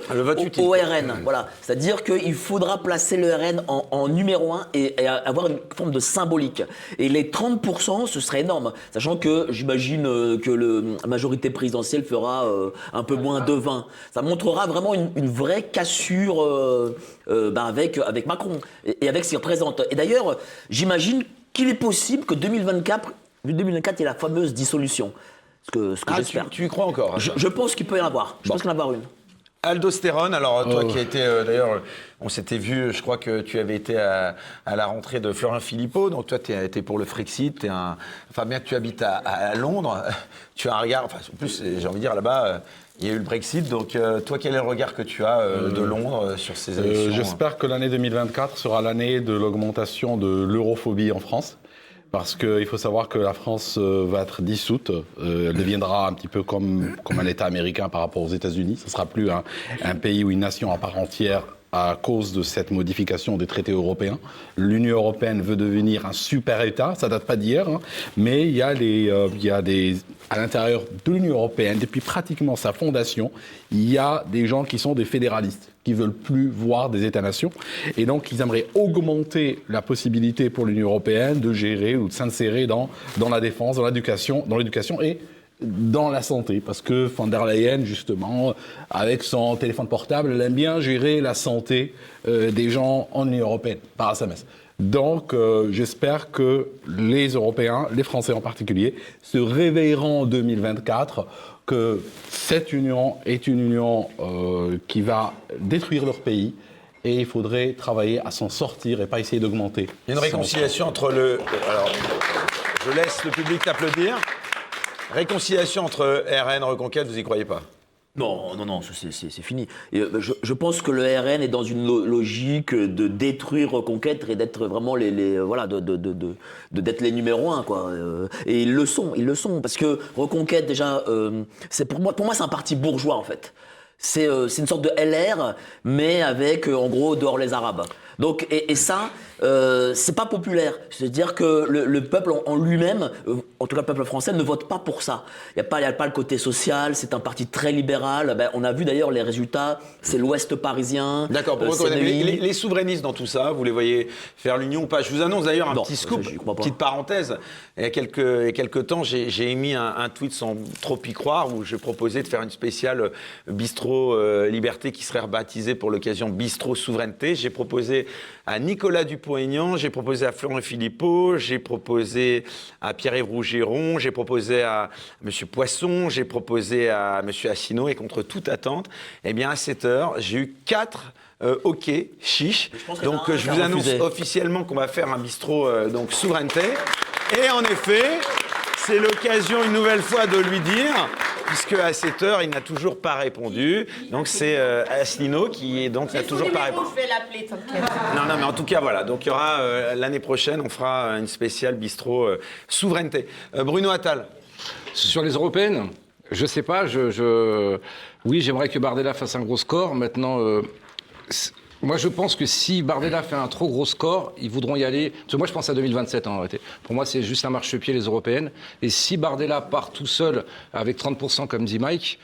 au RN. Voilà. C'est-à-dire qu'il faudra placer le RN en numéro 1 et avoir une forme de symbolique. Et les 30%, ce serait énorme. Sachant que j'imagine que la majorité présidentielle fera un peu moins de 20. Ça montrera vraiment une vraie cassure avec Macron et avec ce qu'il représente. Et d'ailleurs, j'imagine qu'il est possible que 2024, il y ait la fameuse dissolution. Ce que j'espère. Tu y crois encore? Je pense qu'il peut y en avoir. Je pense qu'il y en avoir une. Aldostérone, alors toi qui as été, d'ailleurs, on s'était vu, je crois que tu avais été à la rentrée de Florent Philippot, donc toi tu es pour le Frexit, enfin bien que tu habites à Londres, tu as un regard, enfin en plus j'ai envie de dire là-bas, il y a eu le Brexit, donc toi quel est le regard que tu as de Londres sur ces élections? J'espère que l'année 2024 sera l'année de l'augmentation de l'europhobie en France. Parce qu'il faut savoir que la France va être dissoute, elle deviendra un petit peu comme un État américain par rapport aux États-Unis. Ce ne sera plus un pays ou une nation à part entière à cause de cette modification des traités européens. L'Union européenne veut devenir un super État, ça date pas d'hier, hein, mais il y a à l'intérieur de l'Union européenne, depuis pratiquement sa fondation, il y a des gens qui sont des fédéralistes, qui veulent plus voir des États-nations, et donc ils aimeraient augmenter la possibilité pour l'Union européenne de gérer ou de s'insérer dans la défense, dans l'éducation et dans la santé, parce que von der Leyen, justement, avec son téléphone portable, elle aime bien gérer la santé des gens en Union européenne, par SMS. Donc, j'espère que les Européens, les Français en particulier, se réveilleront en 2024, que cette union est une union qui va détruire leur pays, et il faudrait travailler à s'en sortir et pas essayer d'augmenter. Il y a une réconciliation entre le... Alors, je laisse le public t'applaudir. Réconciliation entre RN, Reconquête, vous y croyez pas? Non, c'est fini. Et, je pense que le RN est dans une logique de détruire Reconquête et d'être vraiment voilà, d'être les numéros 1, quoi. Et ils le sont, parce que Reconquête, déjà, c'est pour moi, c'est un parti bourgeois, en fait. C'est une sorte de LR, mais avec, en gros, dehors les Arabes. Donc, et ça, c'est pas populaire. C'est-à-dire que le peuple en lui-même, en tout cas le peuple français, ne vote pas pour ça. Il n'y a pas le côté social, c'est un parti très libéral. Ben, on a vu d'ailleurs les résultats, c'est l'Ouest parisien. D'accord, les souverainistes dans tout ça, vous les voyez faire l'union ou pas? Je vous annonce d'ailleurs un petit scoop, petite parenthèse. Il y a quelques temps, j'ai émis un tweet sans trop y croire où je proposais de faire une spéciale bistrot liberté qui serait rebaptisée pour l'occasion bistrot souveraineté. J'ai proposé à Nicolas Dupont-Aignan, j'ai proposé à Florent Philippot, j'ai proposé à Pierre-Yves Rougeron, j'ai proposé à M. Poisson, j'ai proposé à M. Asselineau, et contre toute attente, eh bien à 7h, j'ai eu 4 OK, chiche. Donc je vous annonce officiellement qu'on va faire un bistrot donc souveraineté. Et en effet, c'est l'occasion une nouvelle fois de lui dire, puisque à 7h, il n'a toujours pas répondu. Donc c'est Asselineau qui n'a toujours pas répondu. Je vais l'appeler, t'inquiète. Non, mais en tout cas, voilà. Donc il y aura, l'année prochaine, on fera une spéciale bistrot souveraineté. Bruno Attal. Sur les européennes, je sais pas, oui, j'aimerais que Bardella fasse un gros score. Maintenant, moi, je pense que si Bardella fait un trop gros score, ils voudront y aller. Parce que moi, je pense à 2027 en réalité. Pour moi, c'est juste un marchepied, les européennes. Et si Bardella part tout seul avec 30%, comme dit Mike,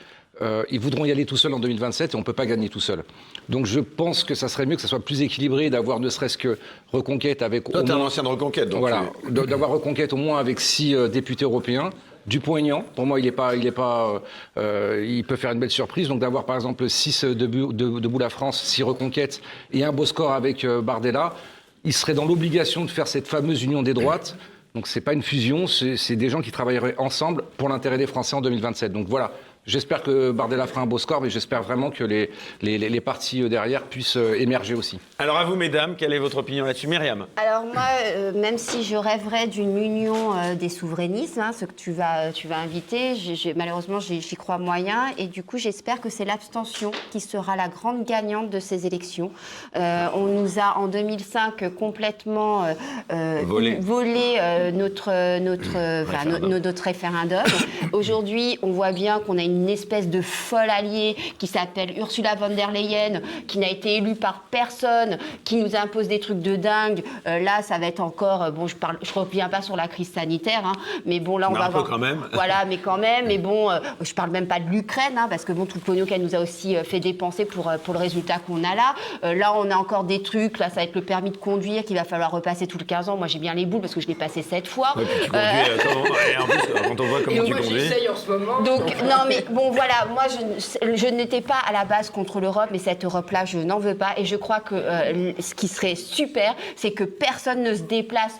ils voudront y aller tout seul en 2027 et on ne peut pas gagner tout seul. Donc je pense que ça serait mieux que ça soit plus équilibré, d'avoir ne serait-ce que Reconquête avec... Toi, t'es un ancien de Reconquête. Donc voilà, d'avoir Reconquête au moins avec 6 députés européens. Dupont-Aignan, pour moi, il peut faire une belle surprise. Donc d'avoir par exemple 6 debout la France, 6 Reconquêtes et un beau score avec Bardella, il serait dans l'obligation de faire cette fameuse union des droites. Donc c'est pas une fusion, c'est des gens qui travailleraient ensemble pour l'intérêt des Français en 2027. Donc voilà. J'espère que Bardella fera un beau score, mais j'espère vraiment que les partis derrière puissent émerger aussi. Alors à vous, mesdames, quelle est votre opinion là-dessus, Myriam? Alors moi, même si je rêverais d'une union des souverainistes, ce que tu vas inviter, malheureusement, j'y crois moyen. Et du coup, j'espère que c'est l'abstention qui sera la grande gagnante de ces élections. On nous a, en 2005, complètement volé notre référendum. Aujourd'hui, on voit bien qu'on a une espèce de folle alliée qui s'appelle Ursula von der Leyen, qui n'a été élue par personne, qui nous impose des trucs de dingue. Là, ça va être encore... Bon, je reviens pas sur la crise sanitaire, mais bon, là, on va voir... quand même. Voilà, mais quand même. Mais bon, je parle même pas de l'Ukraine, parce que bon, tout le pognon qu'elle nous a aussi fait dépenser pour le résultat qu'on a là. Là, on a encore des trucs. Là, ça va être le permis de conduire qu'il va falloir repasser tous les 15 ans. Moi, j'ai bien les boules parce que je l'ai passé 7 fois. Ouais, puis tu conduis, et en plus, quand on voit comment tu conduis... J'essaye en ce moment. Donc, non, mais bon, voilà, moi, je n'étais pas à la base contre l'Europe, mais cette Europe-là, je n'en veux pas. Et je crois que ce qui serait super, c'est que personne ne se déplace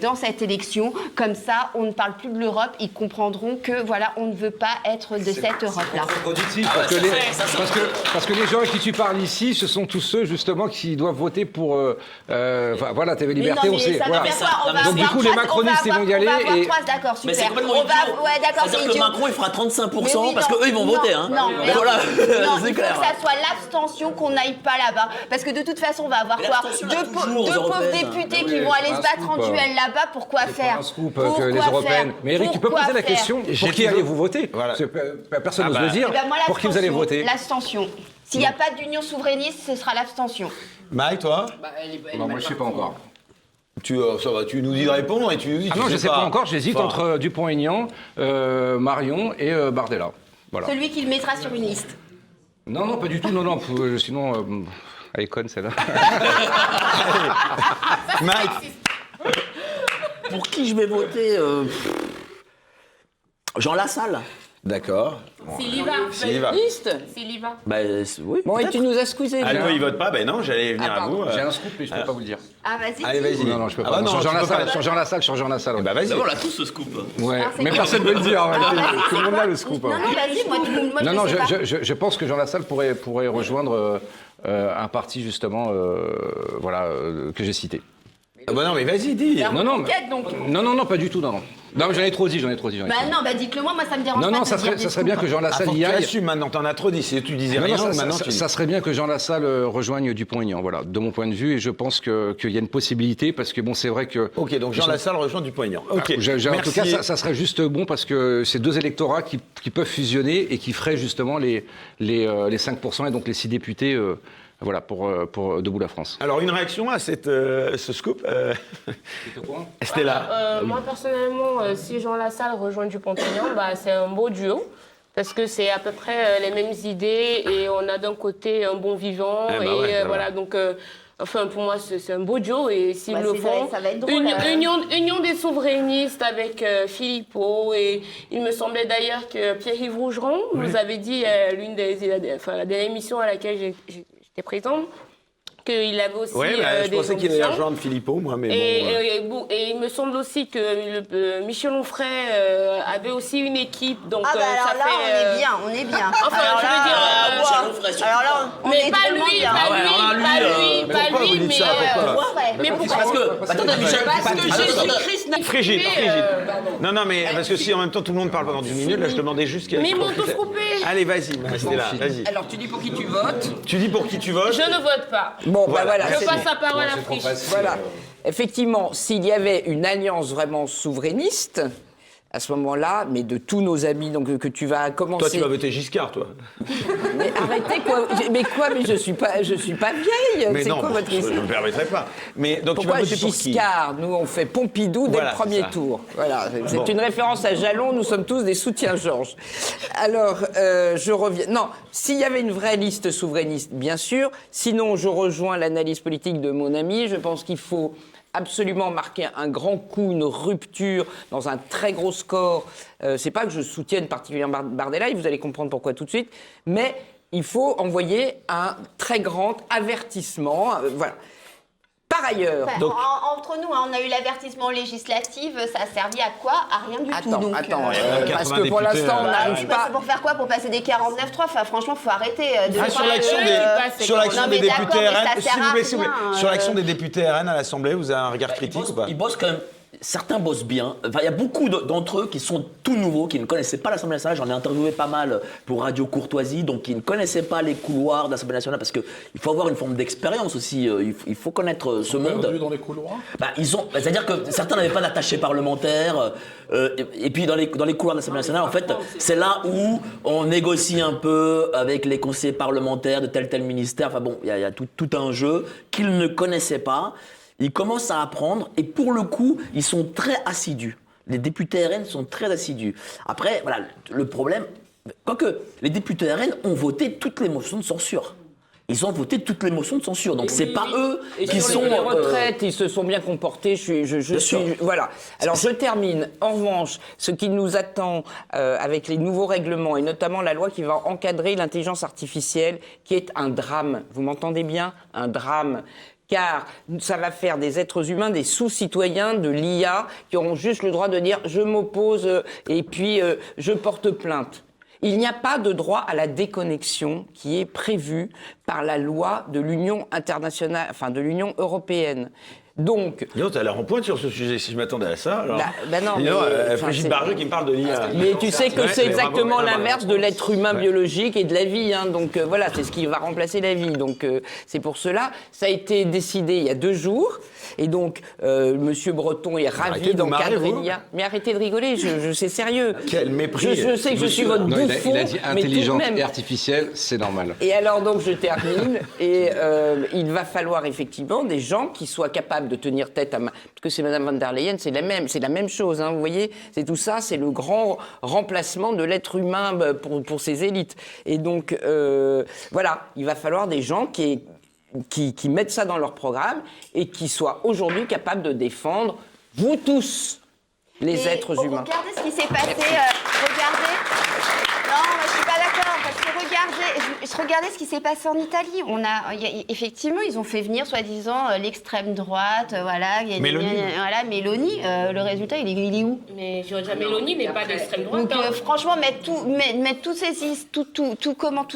dans cette élection. Comme ça, on ne parle plus de l'Europe. Ils comprendront que, voilà, on ne veut pas être de cette Europe-là. Parce que les gens à qui tu parles ici, ce sont tous ceux, justement, qui doivent voter pour... voilà, TV Liberté, non, on sait. Voilà. Donc, du coup, les macronistes, ils vont y aller. D'accord, super. Mais c'est complètement idiot. C'est-à-dire que Macron, il fera 35%, parce qu'eux, ils vont voter. Non, mais voilà, c'est clair. Il faut que ça soit l'abstention, qu'on n'aille pas là-bas. Parce que de toute façon, on va avoir quoi? Deux pauvres députés qui vont aller se battre en duel là-bas. Pourquoi faire? Un scoop que les européennes. Mais Eric, tu peux poser la question, pour qui allez-vous voter? Personne n'ose le dire. Pour qui vous allez voter? L'abstention. S'il n'y a pas d'union souverainiste, ce sera l'abstention. Mike, toi? Non, moi je ne sais pas encore. Tu nous dis de répondre et tu nous dis... non, je ne sais pas encore. J'hésite entre Dupont-Aignan, Marion et Bardella. Voilà. Celui qui le mettra sur une liste. Non, pas du tout. Non, sinon, elle est conne celle-là. Mike, pour qui je vais voter Jean Lassalle. D'accord. Siliva. Siliva. Liste. Siliva. Bah, oui. Bon, et peut-être. tu nous as squeezé. Aldo, Jean. il vote pas. Ben non, j'allais venir à vous. J'ai un scoop, mais je peux pas vous le dire. Ah, vas-y. Allez, vas-y. Non, je peux Ah pas. bah non, sur Jean tu peux pas. Lassalle, sur Jean Lassalle, sur Jean Lassalle. ouais. Bah vas-y. D'abord, on a tous ce scoop. Ouais, Alors, c'est mais quoi personne ne veut le dire. en réalité. Tout le monde a le scoop. Non, hein. non, vas-y, moi, Non, non, je sais pas. je pense que Jean Lassalle pourrait rejoindre un parti justement, que j'ai cité. Ah bah non, mais vas-y, dis. Non, pas du tout, non. Non, mais j'en ai trop dit. Bah non, bah dites-le moi ça me dérange pas. Non, de ça dire des serait bien scoops. que Jean Lassalle Faut que y tu aille. assumes maintenant, t'en as trop dit. Si tu disais Non, rien, ça, maintenant ça serait bien que Jean Lassalle rejoigne Dupont-Aignan, voilà, de mon point de vue, et je pense qu'il y a une possibilité, parce que bon, c'est vrai que... Ok, donc Jean Lassalle rejoint Dupont-Aignan. Ok, En tout cas, ça serait juste bon, parce que c'est deux électorats qui peuvent fusionner et qui feraient justement les 5% et donc les 6 députés pour Debout la France. Alors, une réaction à ce scoop Stella. Moi, personnellement, si Jean Lassalle rejoint Dupont-Aignan, c'est un beau duo. Parce que c'est à peu près les mêmes idées et on a d'un côté un bon vivant. Voilà, donc... Enfin, pour moi, c'est un beau duo et s'ils le font, ça va être drôle, union des souverainistes avec Philippot et il me semblait d'ailleurs que Pierre-Yves Rougeron nous avait dit la dernière émission à laquelle j'étais présente qu'il avait aussi je pensais qu'il allait rejoindre Philippot, moi, mais bon... Et il me semble aussi que Michel Onfray avait aussi une équipe, donc Ah bah alors ça là, fait... on est bien. Enfin, alors je veux là, dire... alors là, on mais est pas tellement lui, bien. pas lui, mais... Mais pourquoi Parce que... Attendez, Parce que Jésus-Christ n'a Frigide. Non, mais parce que si en même temps tout le monde parle pendant 10 minutes, là je demandais juste qu'il y ait... Mais ils m'ont tous coupé. Allez, vas-y, Stella, vas-y. Alors, tu dis pour qui tu votes? Tu dis pour qui tu votes? Je ne vote pas. Bon, voilà. Je passe la parole à Frisch. Voilà. Effectivement, s'il y avait une alliance vraiment souverainiste, à ce moment-là, mais de tous nos amis, donc que tu vas commencer. Toi, tu vas voter Giscard, toi. Mais arrêtez quoi. Mais je suis pas vieille. Mais C'est non, quoi votre je question? ne me permettrai pas. Mais donc Pourquoi tu vas voter pour qui? Giscard? Nous, on fait Pompidou dès Voilà, le premier c'est ça. tour. Voilà, c'est Bon. une référence à Jalon. Nous sommes tous des soutiens-Georges. Alors, je reviens. Non, s'il y avait une vraie liste souverainiste, bien sûr. Sinon, je rejoins l'analyse politique de mon ami. Je pense qu'il faut absolument marquer un grand coup, une rupture dans un très gros score. C'est pas que je soutienne particulièrement Bardella, et vous allez comprendre pourquoi tout de suite, mais il faut envoyer un très grand avertissement. Voilà. Par ailleurs... Enfin, entre nous, on a eu l'avertissement législatif, ça a servi à quoi? À rien du tout. Donc, parce que pour l'instant, on n'arrive pas... C'est pour faire quoi? Pour passer des 49.3? Enfin, franchement, il faut arrêter de Sur l'action des députés RN, s'il vous plaît, sur l'action des députés RN à l'Assemblée, vous avez un regard critique ou pas? Ils bossent quand même. Certains bossent bien. Enfin, il y a beaucoup d'entre eux qui sont tout nouveaux, qui ne connaissaient pas l'Assemblée nationale. J'en ai interviewé pas mal pour Radio Courtoisie, donc qui ne connaissaient pas les couloirs de l'Assemblée nationale, parce qu'il faut avoir une forme d'expérience aussi. Il faut connaître ce monde. Dans les couloirs. C'est-à-dire que certains n'avaient pas d'attaché parlementaire. Et puis dans les couloirs de l'Assemblée nationale, en fait, c'est là où on négocie un peu avec les conseillers parlementaires de tel ministère. Enfin bon, il y a tout un jeu qu'ils ne connaissaient pas. Ils commencent à apprendre et pour le coup, ils sont très assidus. Les députés RN sont très assidus. Après, voilà, le problème, quoique les députés RN ont voté toutes les motions de censure. Ils ont voté toutes les motions de censure, donc c'est pas eux qui sont... Les retraites, ils se sont bien comportés, je suis... Voilà. Alors je termine. En revanche, ce qui nous attend avec les nouveaux règlements, et notamment la loi qui va encadrer l'intelligence artificielle, qui est un drame. Vous m'entendez bien? Un drame. Car ça va faire des êtres humains, des sous-citoyens de l'IA qui auront juste le droit de dire « je m'oppose et puis je porte plainte ». Il n'y a pas de droit à la déconnexion qui est prévu par la loi de l'Union internationale, enfin de l'Union européenne. Donc, tu as l'air en pointe sur ce sujet, si je m'attendais à ça. Alors... non, Brigitte Bardot qui me parle de l'IA. Mais tu sais que c'est exactement l'inverse de l'être humain biologique et de la vie. Hein, donc voilà, c'est ce qui va remplacer la vie. Donc c'est pour cela. Ça a été décidé il y a 2 jours. Et donc, Monsieur Breton est ravi d'encadrer l'IA. Mais arrêtez de rigoler, c'est sérieux. Quel mépris. Je sais que je suis votre bouffon. Il a dit intelligente et artificielle, c'est normal. Et alors donc, je termine. Et il va falloir effectivement des gens qui soient capables de tenir tête à... Parce que c'est Madame van der Leyen, c'est la même chose. Hein, vous voyez, c'est tout ça, c'est le grand remplacement de l'être humain pour ces élites. Et donc, voilà, il va falloir des gens qui mettent ça dans leur programme et qui soient aujourd'hui capables de défendre vous tous. les êtres humains. Regardez ce qui s'est passé. Regardez. Non, moi, je suis pas d'accord. Parce que regardez ce qui s'est passé en Italie. Effectivement, ils ont fait venir, soi-disant, l'extrême droite. Voilà, Meloni. Le résultat, il est où? Mais Giorgia Meloni n'est pas d'extrême droite. Donc, franchement, mettre tous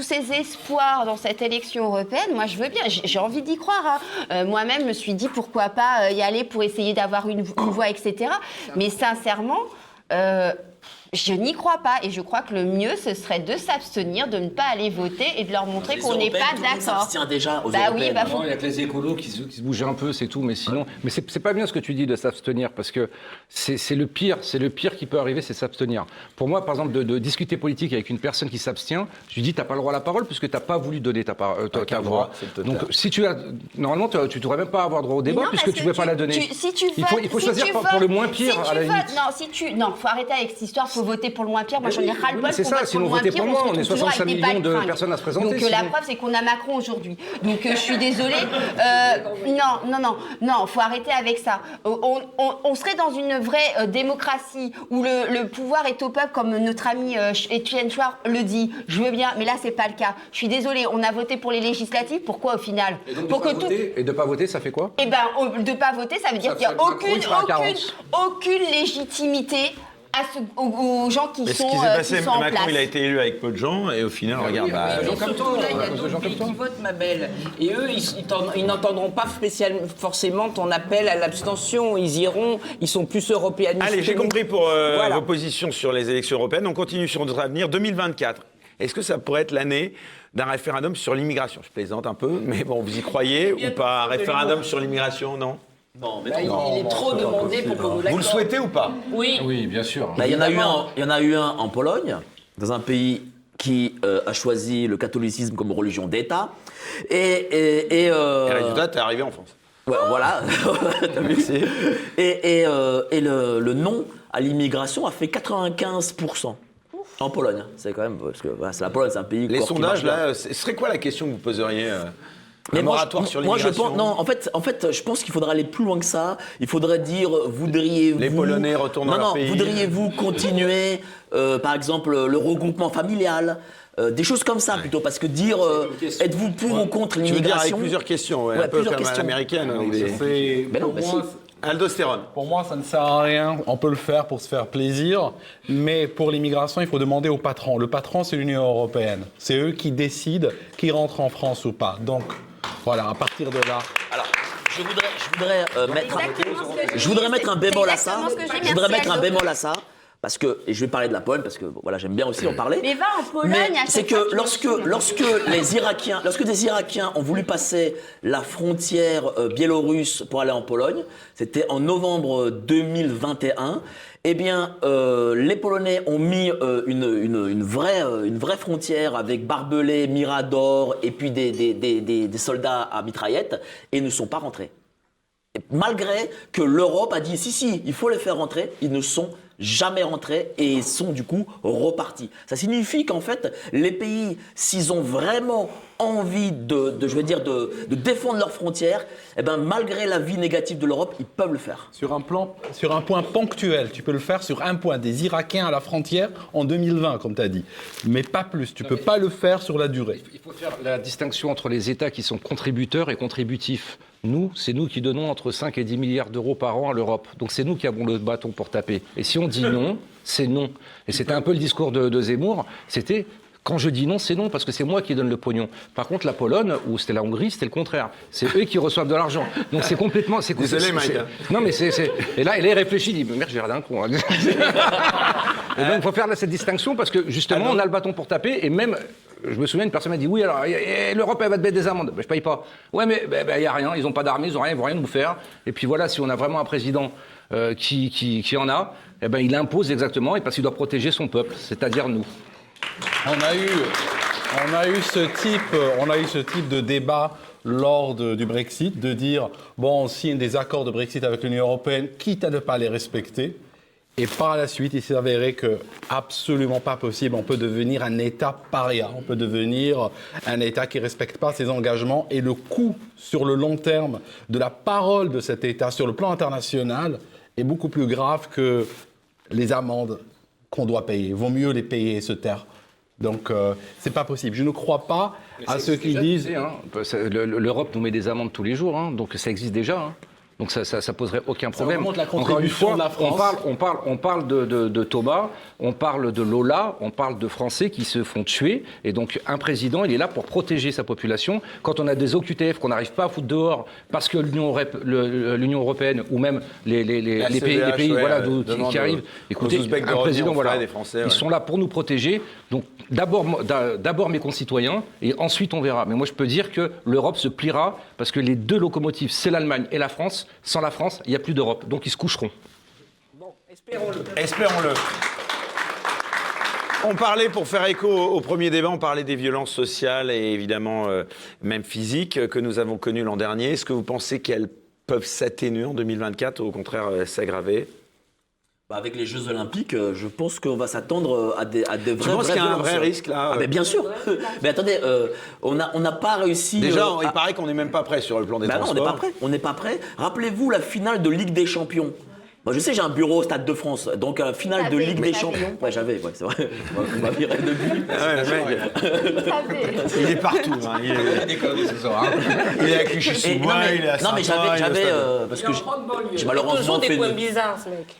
ces espoirs dans cette élection européenne, moi, je veux bien. J'ai envie d'y croire. Moi-même, je me suis dit pourquoi pas y aller pour essayer d'avoir une voix, etc. Mais sincèrement. Je n'y crois pas et je crois que le mieux, ce serait de s'abstenir, de ne pas aller voter et de leur montrer qu'on n'est pas d'accord. S'abstient déjà aux européennes. Il y a que les écolos qui se bougent un peu, c'est tout, mais sinon... Mais c'est pas bien ce que tu dis de s'abstenir, parce que c'est le pire qui peut arriver, c'est s'abstenir. Pour moi, par exemple, de discuter politique avec une personne qui s'abstient, je lui dis, t'as pas le droit à la parole, puisque t'as pas voulu donner ta voix. Donc, si tu as... Normalement, tu devrais même pas avoir droit au débat, puisque tu ne veux pas la donner. Il faut choisir pour le moins pire, à la limite. Non, faut arrêter avec cette histoire, faut voter pour le moins pire. Moi, j'en ai ras-le-bol. C'est ça, sinon votez pour moi. On est 65 millions de personnes à se présenter. Donc, la preuve, c'est qu'on a Macron aujourd'hui. Donc, je suis désolée. Non, faut arrêter avec ça. On serait dans une vraie démocratie où le pouvoir est au peuple, comme notre ami Étienne Chouard le dit. Je veux bien, mais là, c'est pas le cas. Je suis désolée, on a voté pour les législatives. Pourquoi, au final? Et de pas voter, ça fait quoi? Eh ben, de pas voter, ça veut dire qu'il n'y a aucune légitimité aux gens qui sont en place. Ce qui s'est passé, Macron, il a été élu avec peu de gens, et au final, regarde... Il y a d'autres pays qui votent, ma belle. Et eux, ils n'entendront pas forcément ton appel à l'abstention. Ils iront, ils sont plus européanistes. Allez, j'ai compris pour vos positions sur les élections européennes. On continue sur notre avenir. 2024, est-ce que ça pourrait être l'année d'un référendum sur l'immigration? Je plaisante un peu, mais bon, vous y croyez ou pas? Un référendum sur l'immigration, non? Non, mais il est trop demandé pour qu'on nous l'accorde. Vous le souhaitez ou pas? Oui. Oui, bien sûr. Il y en a eu un en Pologne, dans un pays qui a choisi le catholicisme comme religion d'État. Et résultat, t'es arrivé en France. Ouais, voilà. Merci. Et le non à l'immigration a fait 95%. En Pologne, c'est quand même parce que c'est la Pologne, c'est un pays. Les sondages là, ce serait quoi la question que vous poseriez? Un moratoire sur l'immigration. En fait, je pense qu'il faudrait aller plus loin que ça. Il faudrait dire, voudriez-vous... Les Polonais retournent dans leur pays. Voudriez-vous continuer, par exemple, le regroupement familial, des choses comme ça plutôt, parce que dire, êtes-vous pour ou contre l'immigration... Tu veux dire avec plusieurs questions, un peu comme à l'américaine. Aldostérone. Pour moi, ça ne sert à rien. On peut le faire pour se faire plaisir, mais pour l'immigration, il faut demander au patron. Le patron, c'est l'Union européenne. C'est eux qui décident qui rentre en France ou pas. Donc, voilà, à partir de là... Alors, je voudrais mettre un bémol à ça. Je voudrais mettre un bémol à ça. Parce que, et je vais parler de la Pologne, parce que voilà, j'aime bien aussi en parler. Mais va en Pologne, c'est que lorsque des Irakiens ont voulu passer la frontière biélorusse pour aller en Pologne, c'était en novembre 2021, eh bien, les Polonais ont mis une vraie frontière avec barbelés, miradors et puis des soldats à mitraillettes et ne sont pas rentrés. Et malgré que l'Europe a dit si, il faut les faire rentrer, ils ne sont jamais rentrés et sont du coup repartis. Ça signifie qu'en fait, les pays, s'ils ont vraiment envie de défendre leurs frontières, eh ben, malgré la vie négative de l'Europe, ils peuvent le faire. Sur un point ponctuel, tu peux le faire sur un point, des Irakiens à la frontière en 2020, comme tu as dit. Mais pas plus, tu ne peux pas le faire sur la durée. Il faut faire la distinction entre les États qui sont contributeurs et contributifs. Nous, c'est nous qui donnons entre 5 et 10 milliards d'euros par an à l'Europe. Donc c'est nous qui avons le bâton pour taper. Et si on dit non, c'est non. Et c'était un peu le discours de Zemmour, c'était... Quand je dis non, c'est non, parce que c'est moi qui donne le pognon. Par contre, la Pologne, ou c'était la Hongrie, c'était le contraire. C'est eux qui reçoivent de l'argent. Donc c'est complètement... Désolé, Mike. Non, mais Et là, il réfléchit, il dit, merde, j'ai l'air d'un con. Et donc, il faut faire cette distinction, parce que justement, on a le bâton pour taper, et même... Je me souviens, une personne m'a dit, oui, alors, l'Europe, elle va te mettre des amendes. Ben, je paye pas. Ouais, mais il n'y a rien, ils n'ont pas d'armée, ils vont rien nous faire. Et puis voilà, si on a vraiment un président qui en a, eh ben, il impose exactement, et parce qu'il doit protéger son peuple, c'est-à-dire nous. On a eu ce type de débat lors du Brexit, de dire, bon, on signe des accords de Brexit avec l'Union européenne, quitte à ne pas les respecter. Et par la suite, il s'est avéré que absolument pas possible. On peut devenir un État paria. On peut devenir un État qui ne respecte pas ses engagements. Et le coût sur le long terme de la parole de cet État sur le plan international est beaucoup plus grave que les amendes qu'on doit payer. Vaut mieux les payer et se taire. Donc, c'est pas possible. Je ne crois pas à ceux qui disent... L'Europe nous met des amendes tous les jours, donc ça existe déjà. Donc ça poserait aucun problème. Remonte la Encore une fois, contribution de la France. on parle de Thomas, on parle de Lola, on parle de Français qui se font tuer. Et donc un président, il est là pour protéger sa population. Quand on a des OQTF qu'on n'arrive pas à foutre dehors parce que l'Union européenne ou même les pays voilà, qui arrivent, écoutez, un président, voilà, ils sont là pour nous protéger. Donc d'abord mes concitoyens et ensuite on verra. Mais moi je peux dire que l'Europe se pliera parce que les deux locomotives, c'est l'Allemagne et la France. Sans la France, il n'y a plus d'Europe. Donc ils se coucheront. Bon, espérons-le. On parlait, pour faire écho au premier débat, on parlait des violences sociales et évidemment même physiques que nous avons connues l'an dernier. Est-ce que vous pensez qu'elles peuvent s'atténuer en 2024 ou au contraire s'aggraver ? Avec les Jeux Olympiques, je pense qu'on va s'attendre à des vrais violences. Tu penses qu'il y a un vrai risque là mais bien sûr. Mais attendez, on n'a pas réussi. Déjà, il paraît qu'on n'est même pas prêt sur le plan des transports. Non, on n'est pas prêt. Rappelez-vous la finale de Ligue des Champions. Moi, je sais, j'ai un bureau au Stade de France, donc finale de Ligue des Champions. Ouais, j'avais, c'est vrai. On m'a viré depuis. Il est partout. Il est déconné ce soir. Il est à Clichy-sous-Bois, il est à Saint-Ouen. Non, mais j'avais parce que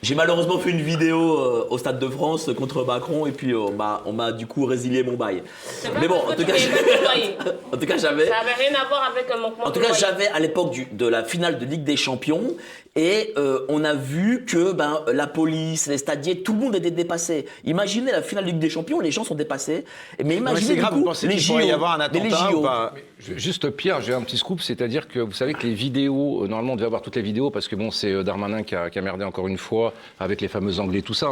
j'ai malheureusement fait une vidéo au Stade de France contre Macron et puis on m'a du coup résilié mon bail. Mais bon, en tout cas, j'avais. Ça n'avait rien à voir avec un manquement. En tout cas, j'avais à l'époque de la finale de Ligue des Champions et on a vu que la police, les stadiers, tout le monde était dépassé. Imaginez la finale de Ligue des Champions, les gens sont dépassés. Mais imaginez c'est grave, vous pensez qu'il pourrait y avoir un attentat ou pas ? Juste Pierre, j'ai un petit scoop, c'est-à-dire que vous savez que les vidéos, normalement on devait avoir toutes les vidéos parce que bon, c'est Darmanin qui a merdé encore une fois avec les fameux Anglais, tout ça.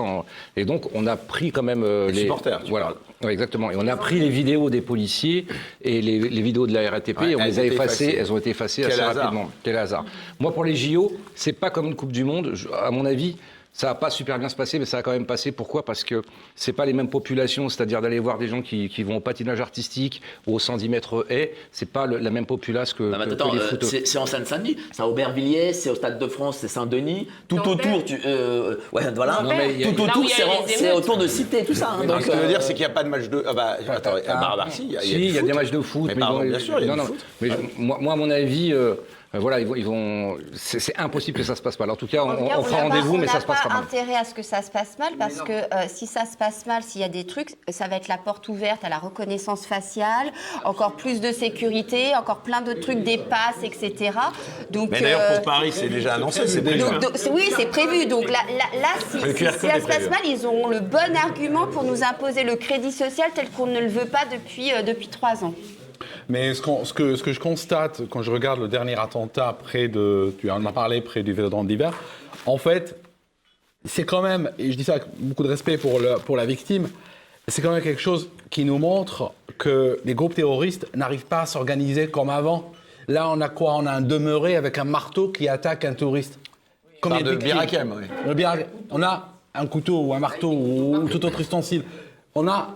Et donc on a pris quand même les supporters. Voilà, ouais, exactement. Et on a pris les vidéos des policiers et les vidéos de la RATP et on les a effacées. Elles ont été effacées assez rapidement. Quel hasard. Moi pour les JO, c'est pas comme une Coupe du Monde. À mon avis, ça va pas super bien se passer, mais ça va quand même passer. Pourquoi ? Parce que c'est pas les mêmes populations, c'est-à-dire d'aller voir des gens qui vont au patinage artistique ou au 110 mètres haies, c'est pas la même populace que les footeux. C'est en Seine-Saint-Denis, c'est à Aubervilliers, c'est au Stade de France, c'est Saint-Denis, tout autour, c'est autour de Cité, tout ça. Donc, ce que je veux dire, c'est qu'il n'y a pas de match de... si, il y a des matchs de foot. Mais bien sûr, il y a du foot. Mais moi, à mon avis... voilà, ils vont. C'est impossible que ça se passe mal. En tout cas, on fera rendez-vous, mais ça se passera mal. On n'a pas intérêt à ce que ça se passe mal, parce que si ça se passe mal, s'il y a des trucs, ça va être la porte ouverte à la reconnaissance faciale, encore plus de sécurité, encore plein d'autres trucs, des passes, etc. Donc, mais d'ailleurs, pour Paris, c'est déjà annoncé, c'est prévu. Oui, c'est prévu. Donc là si ça se passe mal, ils auront le bon argument pour nous imposer le crédit social tel qu'on ne le veut pas depuis 3 ans. Mais ce que je constate quand je regarde le dernier attentat tu en as parlé, près du Vélodrome d'hiver, en fait, c'est quand même, et je dis ça avec beaucoup de respect pour la victime, c'est quand même quelque chose qui nous montre que les groupes terroristes n'arrivent pas à s'organiser comme avant. Là, on a quoi ? On a un demeuré avec un marteau qui attaque un touriste. Combien de Birakem, oui. On a un couteau ou un marteau ou tout autre ustensile. On a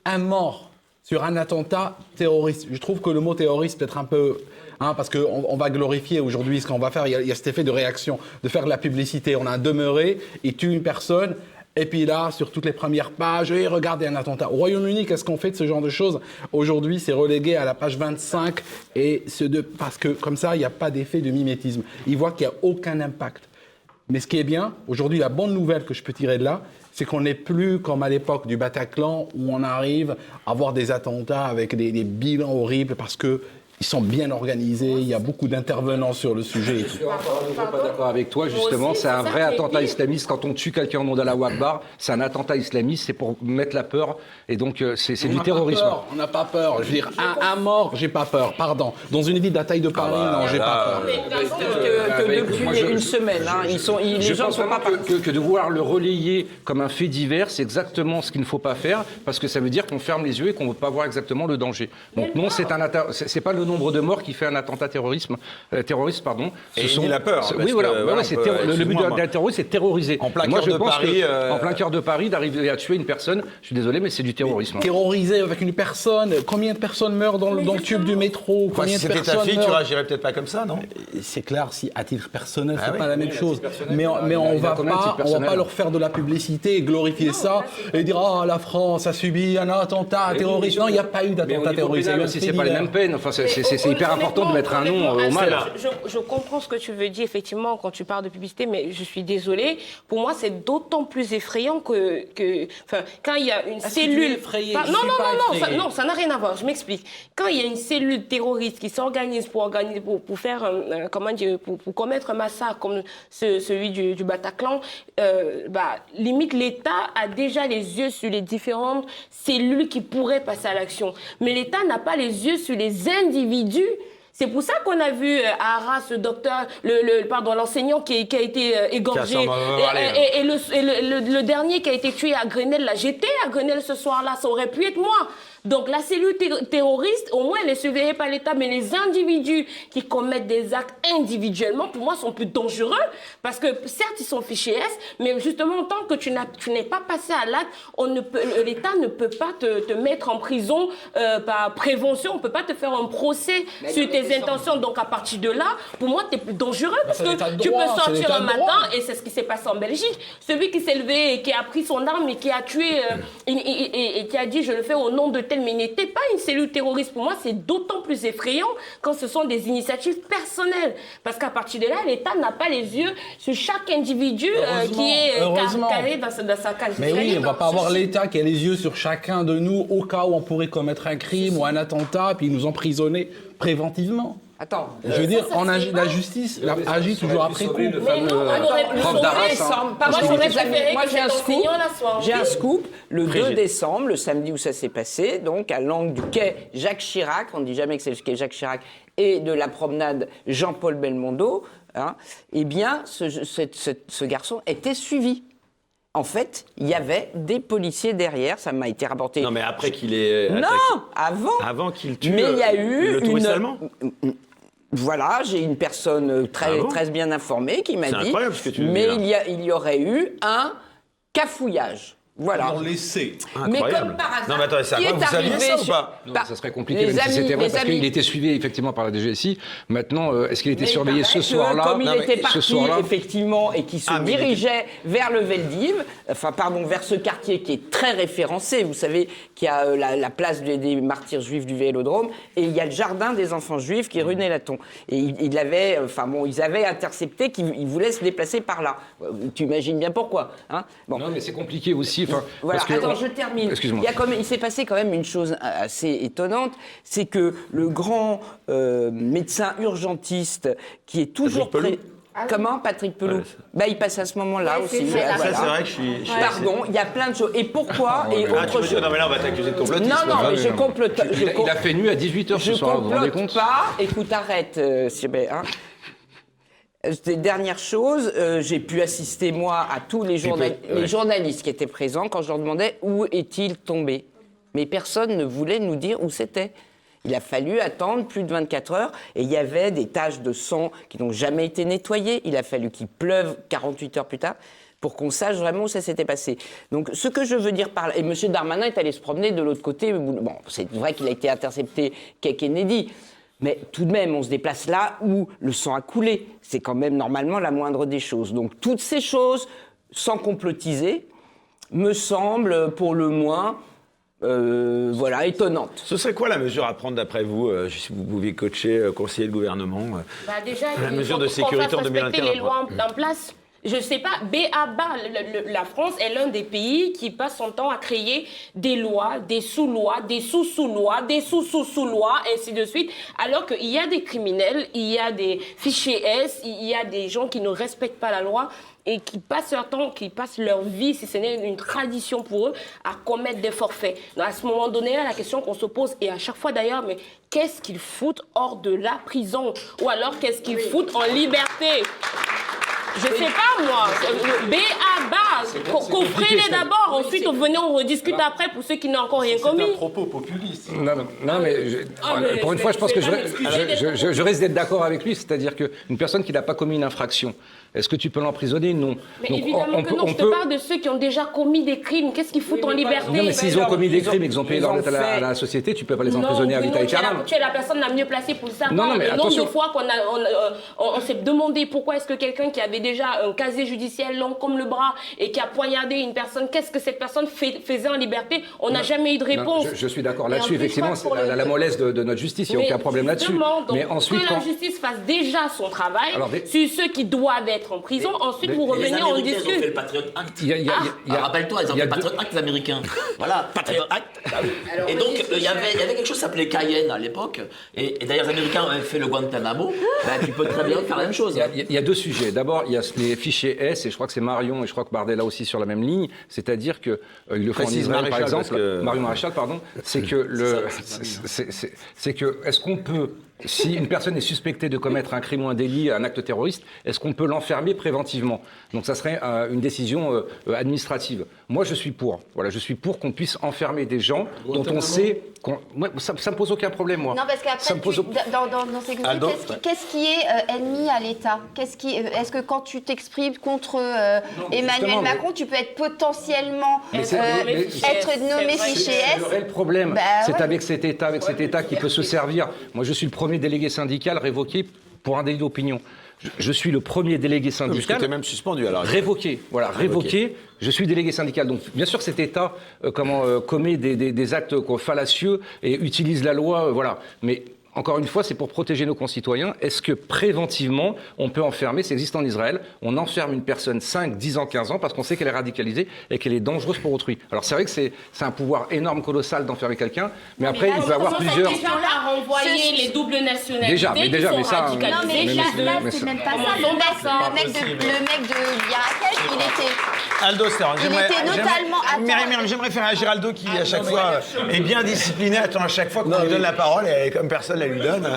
un mort sur un attentat terroriste. Je trouve que le mot terroriste peut être un peu... parce qu'on va glorifier aujourd'hui ce qu'on va faire. Il y a cet effet de réaction, de faire de la publicité. On a un demeuré, il tue une personne, et puis là, sur toutes les premières pages, regardez un attentat. Au Royaume-Uni, qu'est-ce qu'on fait de ce genre de choses ? Aujourd'hui, c'est relégué à la page 25, parce que comme ça, il n'y a pas d'effet de mimétisme. Ils voient qu'il n'y a aucun impact. Mais ce qui est bien, aujourd'hui, la bonne nouvelle que je peux tirer de là, c'est qu'on n'est plus comme à l'époque du Bataclan où on arrive à avoir des attentats avec des bilans horribles parce que ils sont bien organisés, il y a beaucoup d'intervenants sur le sujet. Je suis pas d'accord avec toi, justement. C'est un vrai attentat islamiste. Quand on tue quelqu'un au nom d'Allahu Akbar, c'est un attentat islamiste, c'est pour mettre la peur. Et donc, c'est du terrorisme. On n'a pas peur. Je veux dire, un mort, j'ai pas peur. Pardon. Dans une ville de la taille de Paris, non, j'ai pas peur. Que depuis une semaine, les gens ne sont pas partis. Que de vouloir le relayer comme un fait divers, c'est exactement ce qu'il ne faut pas faire, parce que ça veut dire qu'on ferme les yeux et qu'on ne veut pas voir exactement le danger. Donc non, c'est pas le nombre de morts qui fait un attentat terroriste. Et il a peur. Oui, voilà. Le but d'un terroriste, c'est terroriser. En plein cœur de Paris. En plein cœur de Paris, d'arriver à tuer une personne, je suis désolé, mais c'est du terrorisme. Terroriser avec une personne, combien de personnes meurent dans le tube du métro? Si c'était ta fille, tu réagirais peut-être pas comme ça, non? C'est clair, si à titre personnel, c'est oui. pas la même chose. Mais on va pas leur faire de la publicité et glorifier ça et dire ah la France a subi un attentat terroriste. Non, il n'y a pas eu d'attentat terroriste. Si c'est pas les mêmes peines, enfin, c'est hyper important de mettre un nom au mal. Je comprends ce que tu veux dire effectivement quand tu parles de publicité, mais je suis désolée. Pour moi, c'est d'autant plus effrayant que quand il y a une cellule. Non, ça n'a rien à voir. Je m'explique. Quand il y a une cellule terroriste qui s'organise pour faire pour commettre un massacre comme celui du Bataclan, limite l'État a déjà les yeux sur les différentes cellules qui pourraient passer à l'action. Mais l'État n'a pas les yeux sur les individus. C'est pour ça qu'on a vu à Arras l'enseignant qui a été égorgé et le dernier qui a été tué à Grenelle. Là, j'étais à Grenelle ce soir-là, ça aurait pu être moi. Donc la cellule terroriste, au moins, elle est surveillée par l'État, mais les individus qui commettent des actes individuellement, pour moi, sont plus dangereux, parce que certes, ils sont fichés S, mais justement, tant que tu n'es pas passé à l'acte, l'État ne peut pas te mettre en prison par prévention, on ne peut pas te faire un procès sur tes intentions. Donc à partir de là, pour moi, tu es plus dangereux, parce que tu peux sortir un matin, et c'est ce qui s'est passé en Belgique. Celui qui s'est levé et qui a pris son arme et qui a tué, et qui a dit « je le fais au nom de tel », mais n'était pas une cellule terroriste. Pour moi, c'est d'autant plus effrayant quand ce sont des initiatives personnelles. Parce qu'à partir de là, l'État n'a pas les yeux sur chaque individu qui est carré dans sa case. Mais oui, on ne va pas avoir l'État qui a les yeux sur chacun de nous au cas où on pourrait commettre un crime ou un attentat, puis nous emprisonner préventivement. Attends, je veux dire, la justice agit toujours après coup. J'ai un scoop. Le 2 décembre, le samedi où ça s'est passé, donc à l'angle du quai Jacques Chirac, on ne dit jamais que c'est le quai Jacques Chirac, et de la promenade Jean-Paul Belmondo, eh bien, ce garçon était suivi. En fait, il y avait des policiers derrière, ça m'a été rapporté. Non, mais après qu'il ait attaqué. Non, avant. Avant qu'il tue. Mais il y a eu le touriste allemand. Voilà, j'ai une personne très bien informée qui m'a dit. Incroyable ce que tu dis. Mais il y aurait eu un cafouillage. Voilà. Laissé. Mais comme par hasard, non, mais attendez, ça, vous saviez ça ou pas? Non, ça serait compliqué, même si c'était vrai, parce qu'il était suivi effectivement par la DGSI. Maintenant, est-ce qu'il était surveillé ce soir-là? Comme il était parti, effectivement, et qui se dirigeait vers le Veldiv, vers ce quartier qui est très référencé, vous savez, qu'il y a la place des martyrs juifs du Vélodrome, et il y a le jardin des enfants juifs qui est rue Nélaton. Et ils avaient intercepté qu'ils voulaient se déplacer par là. Tu imagines bien pourquoi. Hein, bon. Non, mais c'est compliqué aussi. Voilà, attends, je termine. Excuse-moi. Il s'est passé quand même une chose assez étonnante, c'est que le grand médecin urgentiste qui est toujours prêt... Comment, Patrick Pelou? Il passe à ce moment-là aussi. Ça, c'est vrai que je suis Pardon, il y a plein de choses. Et pourquoi et autre chose. Non, mais là, on va t'accuser de complotisme. Non, mais je complote. Il a fait nuit à 18h ce soir, vous vous rendez compte? Je complote pas. Écoute, arrête. Dernière chose, j'ai pu assister, moi, à tous les journalistes qui étaient présents quand je leur demandais où est-il tombé. Mais personne ne voulait nous dire où c'était. Il a fallu attendre plus de 24 heures et il y avait des taches de sang qui n'ont jamais été nettoyées. Il a fallu qu'il pleuve 48 heures plus tard pour qu'on sache vraiment où ça s'était passé. Donc, ce que je veux dire par là... Et M. Darmanin est allé se promener de l'autre côté. Bon, c'est vrai qu'il a été intercepté quai Kennedy. Mais tout de même, on se déplace là où le sang a coulé. C'est quand même normalement la moindre des choses. Donc toutes ces choses, sans complotiser, me semblent pour le moins étonnantes. Ce serait quoi la mesure à prendre d'après vous, si vous pouviez coacher, conseiller le gouvernement déjà, la mesure de sécurité en 2021 respecter les lois en place. Je ne sais pas, la France est l'un des pays qui passe son temps à créer des lois, des sous-lois, des sous-sous-lois, des sous-sous-sous-lois, ainsi de suite, alors qu'il y a des criminels, il y a des fichiers S, il y a des gens qui ne respectent pas la loi et qui passent leur temps, qui passent leur vie, si ce n'est une tradition pour eux, à commettre des forfaits. Donc à ce moment donné, la question qu'on se pose, et à chaque fois d'ailleurs, mais qu'est-ce qu'ils foutent hors de la prison? Ou alors qu'est-ce qu'ils foutent en liberté? Je sais pas, moi. Coffrez-les d'abord, ensuite venez, on rediscute après pour ceux qui n'ont encore rien commis. C'est un propos populiste. Non, mais pour une fois, je pense que je risque d'être d'accord avec lui, c'est-à-dire qu'une personne qui n'a pas commis une infraction, est-ce que tu peux l'emprisonner? Non. Mais donc, évidemment que non, je te parle de ceux qui ont déjà commis des crimes. Qu'est-ce qu'ils foutent en liberté? Non, mais s'ils ont commis des crimes et qu'ils ont payé leur dette à la société, tu peux pas les emprisonner à vitam aeternam. Tu es la personne la mieux placée pour le savoir. Non, mais le nombre de fois on s'est demandé pourquoi est-ce que quelqu'un qui avait déjà un casier judiciaire long comme le bras et qui a poignardé une personne, qu'est-ce que cette personne faisait en liberté? On n'a jamais eu de réponse. Non, je suis d'accord là-dessus, effectivement, c'est la mollesse de notre justice, il n'y a aucun problème là-dessus. Mais ensuite, que la justice fasse déjà son travail sur ceux qui doivent être en prison, ensuite vous revenez, on discute. Ils ont fait le Patriot Act. Rappelle-toi, ils ont fait le Patriot Act, les Américains. Voilà, Patriot Act. Et donc, il y avait quelque chose qui s'appelait Cayenne à l'époque. Et d'ailleurs, les Américains avaient fait le Guantanamo. Tu peux très bien faire la même chose. Il y a deux sujets. D'abord, il y a les fichiers S, et je crois que c'est Marion, et je crois que Bardella aussi sur la même ligne. C'est-à-dire que il le font en Israël, par exemple. Marion Maréchal, pardon. C'est que est-ce qu'on peut, si une personne est suspectée de commettre un crime ou un délit, un acte terroriste, est-ce qu'on peut l'enfermer préventivement? Donc ça serait une décision administrative. Moi, je suis pour. Voilà, je suis pour qu'on puisse enfermer des gens dont on sait... Moi, ça me pose aucun problème, moi. Non, parce qu'après, dans ces qu'est-ce qui est ennemi à l'État? Est-ce que quand tu t'exprimes contre Emmanuel Macron, tu peux être potentiellement être nommé fichier S? Le réel problème, c'est avec cet État qui peut se servir. Moi, je suis le premier délégué syndical révoqué pour un délit d'opinion. Je suis le premier délégué syndical. Parce que tu es même suspendu alors. Révoqué. Voilà, révoqué. Je suis délégué syndical. Donc, bien sûr, cet État commet des actes fallacieux et utilise la loi. Voilà. Mais encore une fois, c'est pour protéger nos concitoyens. Est-ce que préventivement, on peut enfermer, ça existe en Israël, on enferme une personne 5, 10 ans, 15 ans parce qu'on sait qu'elle est radicalisée et qu'elle est dangereuse pour autrui. Alors c'est vrai que c'est un pouvoir énorme, colossal d'enfermer quelqu'un, mais après il peut avoir plusieurs... Ces gens-là à renvoyer les doubles nationalités. Déjà, mais ça... Non, mais là, c'est même pas ça. Le mec de Birakel, il était... Aldo Steron, j'aimerais faire un Géraldo qui, à chaque fois, est bien discipliné. Attends, à chaque fois qu'on lui donne la parole, et comme personne la lui donne.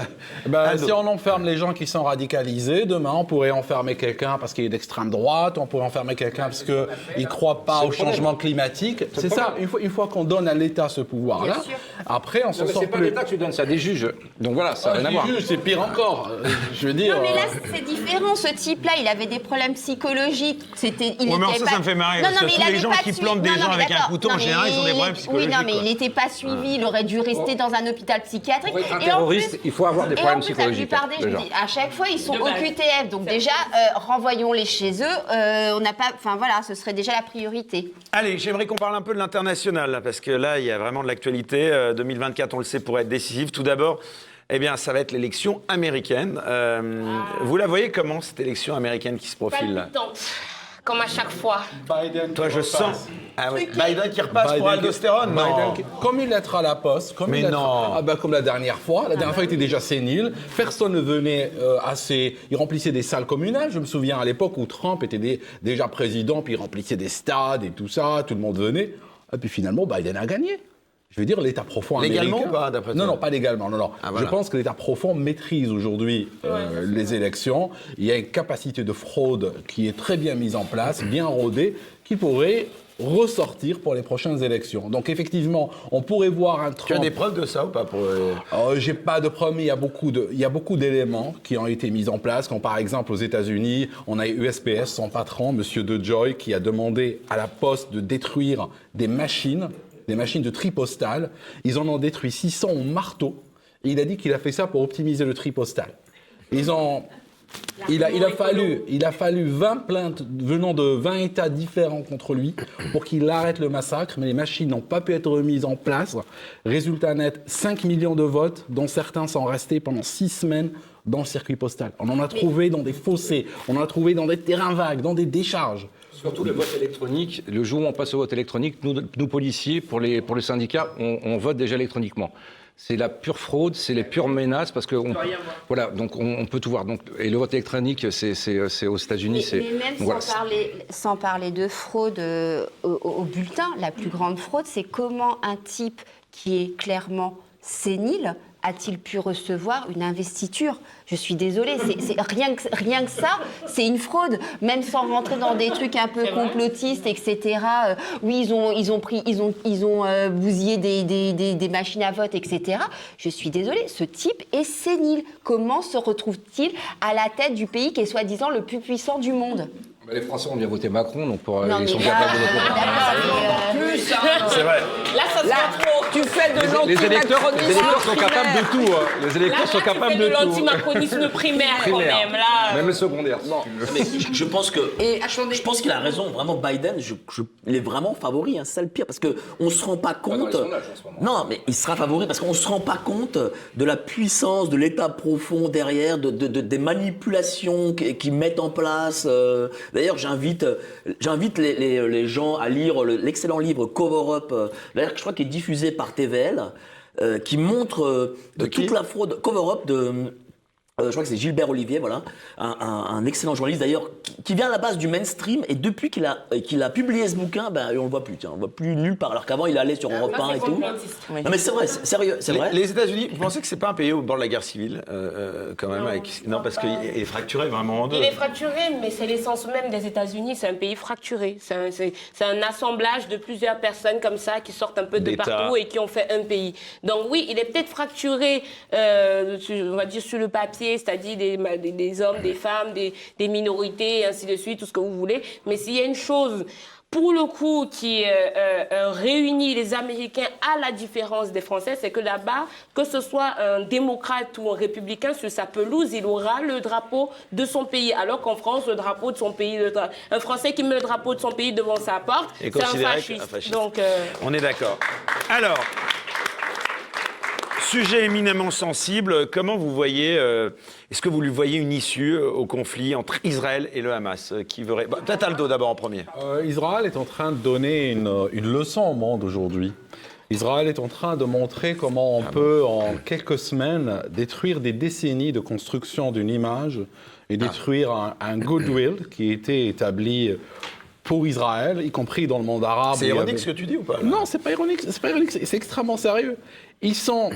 Si on enferme les gens qui sont radicalisés, demain, on pourrait enfermer quelqu'un parce qu'il est d'extrême droite, on pourrait enfermer quelqu'un parce qu'il ne croit pas au changement climatique. C'est ça, une fois qu'on donne à l'État ce pouvoir-là, après, on s'en sort plus. C'est pas l'État que tu donnes, ça, des juges. Donc voilà, ça n'a rien à voir. Les juges, c'est pire encore. Je veux dire... Non, mais là, c'est différent. Ce type-là, il avait des problèmes psychologiques. Ça me fait marrer. Parce que tous les gens qui plantent des gens avec un couteau, en général, ils ont des problèmes psychologiques. Oui, non, mais il n'était pas suivi. Il aurait dû rester dans un hôpital psychiatrique. Pour être un terroriste, il faut avoir des problèmes psychologiques. La plupart des gens, à chaque fois, ils sont au QTF. Donc déjà, renvoyons-les chez eux. On n'a pas... Enfin voilà, ce serait déjà la priorité. Allez, j'aimerais qu'on parle un peu de l'international, parce que là, il y a vraiment de l'actualité. 2024, on le sait, pourrait être décisif. Tout d'abord, ça va être l'élection américaine. Vous la voyez comment, cette élection américaine qui se profile là? Comme à chaque fois. Biden, toi, je sens. Biden qui repasse pour aldostérone. Non. Comme une lettre à la poste. Comme la dernière fois. La dernière fois, il était déjà sénile. Personne ne venait Il remplissait des salles communales. Je me souviens à l'époque où Trump était déjà président, puis il remplissait des stades et tout ça. Tout le monde venait. Et puis finalement, Biden a gagné. Je veux dire, l'État profond américain... Légalement ou pas, d'après toi? Non, pas légalement, non. Voilà. Je pense que l'État profond maîtrise aujourd'hui les élections. Il y a une capacité de fraude qui est très bien mise en place, bien rodée, qui pourrait ressortir pour les prochaines élections. Donc effectivement, on pourrait voir un Trump... Tu as des preuves de ça ou pas J'ai pas de preuves, mais il y a beaucoup d'éléments qui ont été mis en place, comme par exemple aux États-Unis, on a USPS, son patron, M. DeJoy, qui a demandé à la Poste de détruire des machines de tri postal. Ils en ont détruit 600 au marteau. Et il a dit qu'il a fait ça pour optimiser le tri postal. Il a fallu 20 plaintes venant de 20 États différents contre lui pour qu'il arrête le massacre, mais les machines n'ont pas pu être remises en place. Résultat net, 5 millions de votes, dont certains sont restés pendant 6 semaines dans le circuit postal. On en a trouvé dans des fossés, on en a trouvé dans des terrains vagues, dans des décharges. Surtout le vote électronique. Le jour où on passe au vote électronique, nous policiers, pour les syndicats, on vote déjà électroniquement. C'est la pure fraude, c'est les pures menaces, parce que on peut tout voir. Donc, et le vote électronique, c'est aux États-Unis. Mais même sans parler de fraude au bulletin, la plus grande fraude, c'est comment un type qui est clairement sénile a-t-il pu recevoir une investiture? Je suis désolée, c'est rien que ça, c'est une fraude. Même sans rentrer dans des trucs un peu complotistes, etc. Oui, ils ont bousillé des machines à vote, etc. Je suis désolée, ce type est sénile. Comment se retrouve-t-il à la tête du pays qui est soi-disant le plus puissant du monde? Les Français ont bien voté Macron, donc ils sont mais capables de voter. C'est vrai. Là, ça se fait trop. Tu fais de Les électeurs l'antimacronisme sont capables de tout. Les électeurs sont capables de de tout. l'antimacronisme primaire quand même. Là, Même le secondaire. Mais je pense que je pense qu'il a raison. Vraiment, Biden, il est vraiment favori. Hein, c'est ça le pire, parce que on se rend pas compte. Non, mais il sera favori parce qu'on se rend pas compte de la puissance, de l'état profond derrière, des manipulations qui mettent en place. D'ailleurs, j'invite les gens à lire l'excellent livre Cover Up. D'ailleurs, je crois qu'il est diffusé par TVL, qui montre toute la fraude. Cover Up de je crois que c'est Gilbert Olivier, voilà, un excellent journaliste d'ailleurs, qui vient à la base du mainstream, et depuis qu'il a publié ce bouquin, on le voit plus, on le voit plus nulle part, alors qu'avant il allait sur Europe 1 et tout. Oui. Non mais c'est vrai, c'est sérieux, c'est vrai. Les États-Unis, vous pensez que c'est pas un pays au bord de la guerre civile, quand même, non, parce qu'il est fracturé vraiment en deux. il est fracturé, mais c'est l'essence même des États-Unis. C'est un pays fracturé. C'est un assemblage de plusieurs personnes comme ça qui sortent un peu de partout et qui ont fait un pays. Donc oui, il est peut-être fracturé, on va dire sur le papier, c'est-à-dire des hommes, des femmes, des minorités, et ainsi de suite, tout ce que vous voulez. Mais s'il y a une chose, pour le coup, qui réunit les Américains à la différence des Français, c'est que là-bas, que ce soit un démocrate ou un républicain, sur sa pelouse, il aura le drapeau de son pays. Alors qu'en France, le drapeau de son pays, un Français qui met le drapeau de son pays devant sa porte, c'est un fasciste. Donc, on est d'accord. Alors... Sujet éminemment sensible, comment vous voyez, est-ce que vous lui voyez une issue au conflit entre Israël et le Hamas qui veut... Peut-être Aldo d'abord en premier. Israël est en train de donner une leçon au monde aujourd'hui. Israël est en train de montrer comment on peut, en quelques semaines, détruire des décennies de construction d'une image et détruire un goodwill qui était établi pour Israël, y compris dans le monde arabe. C'est ironique ce que tu dis ou pas là? Non, c'est pas ironique, c'est extrêmement sérieux. Ils sont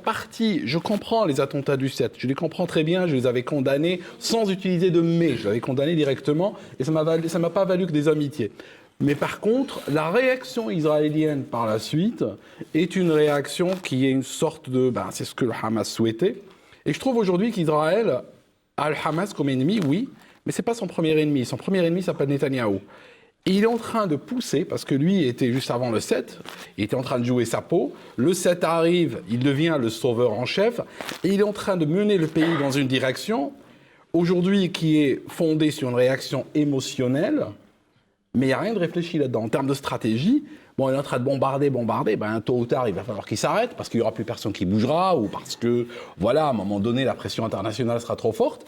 partis, je comprends les attentats du 7, je les comprends très bien, je les avais condamnés sans utiliser de mais, je les avais condamnés directement et ça m'a pas valu que des amitiés. Mais par contre, la réaction israélienne par la suite est une réaction qui est une sorte de... c'est ce que le Hamas souhaitait. Et je trouve aujourd'hui qu'Israël a le Hamas comme ennemi, oui, mais c'est pas son premier ennemi. Son premier ennemi s'appelle Netanyahou. Et il est en train de pousser, parce que lui était juste avant le 7, il était en train de jouer sa peau. Le 7 arrive, il devient le sauveur en chef, et il est en train de mener le pays dans une direction, aujourd'hui, qui est fondée sur une réaction émotionnelle, mais il n'y a rien de réfléchi là-dedans. En termes de stratégie, il est en train de bombarder, tôt ou tard, il va falloir qu'il s'arrête, parce qu'il n'y aura plus personne qui bougera, ou parce que, à un moment donné, la pression internationale sera trop forte.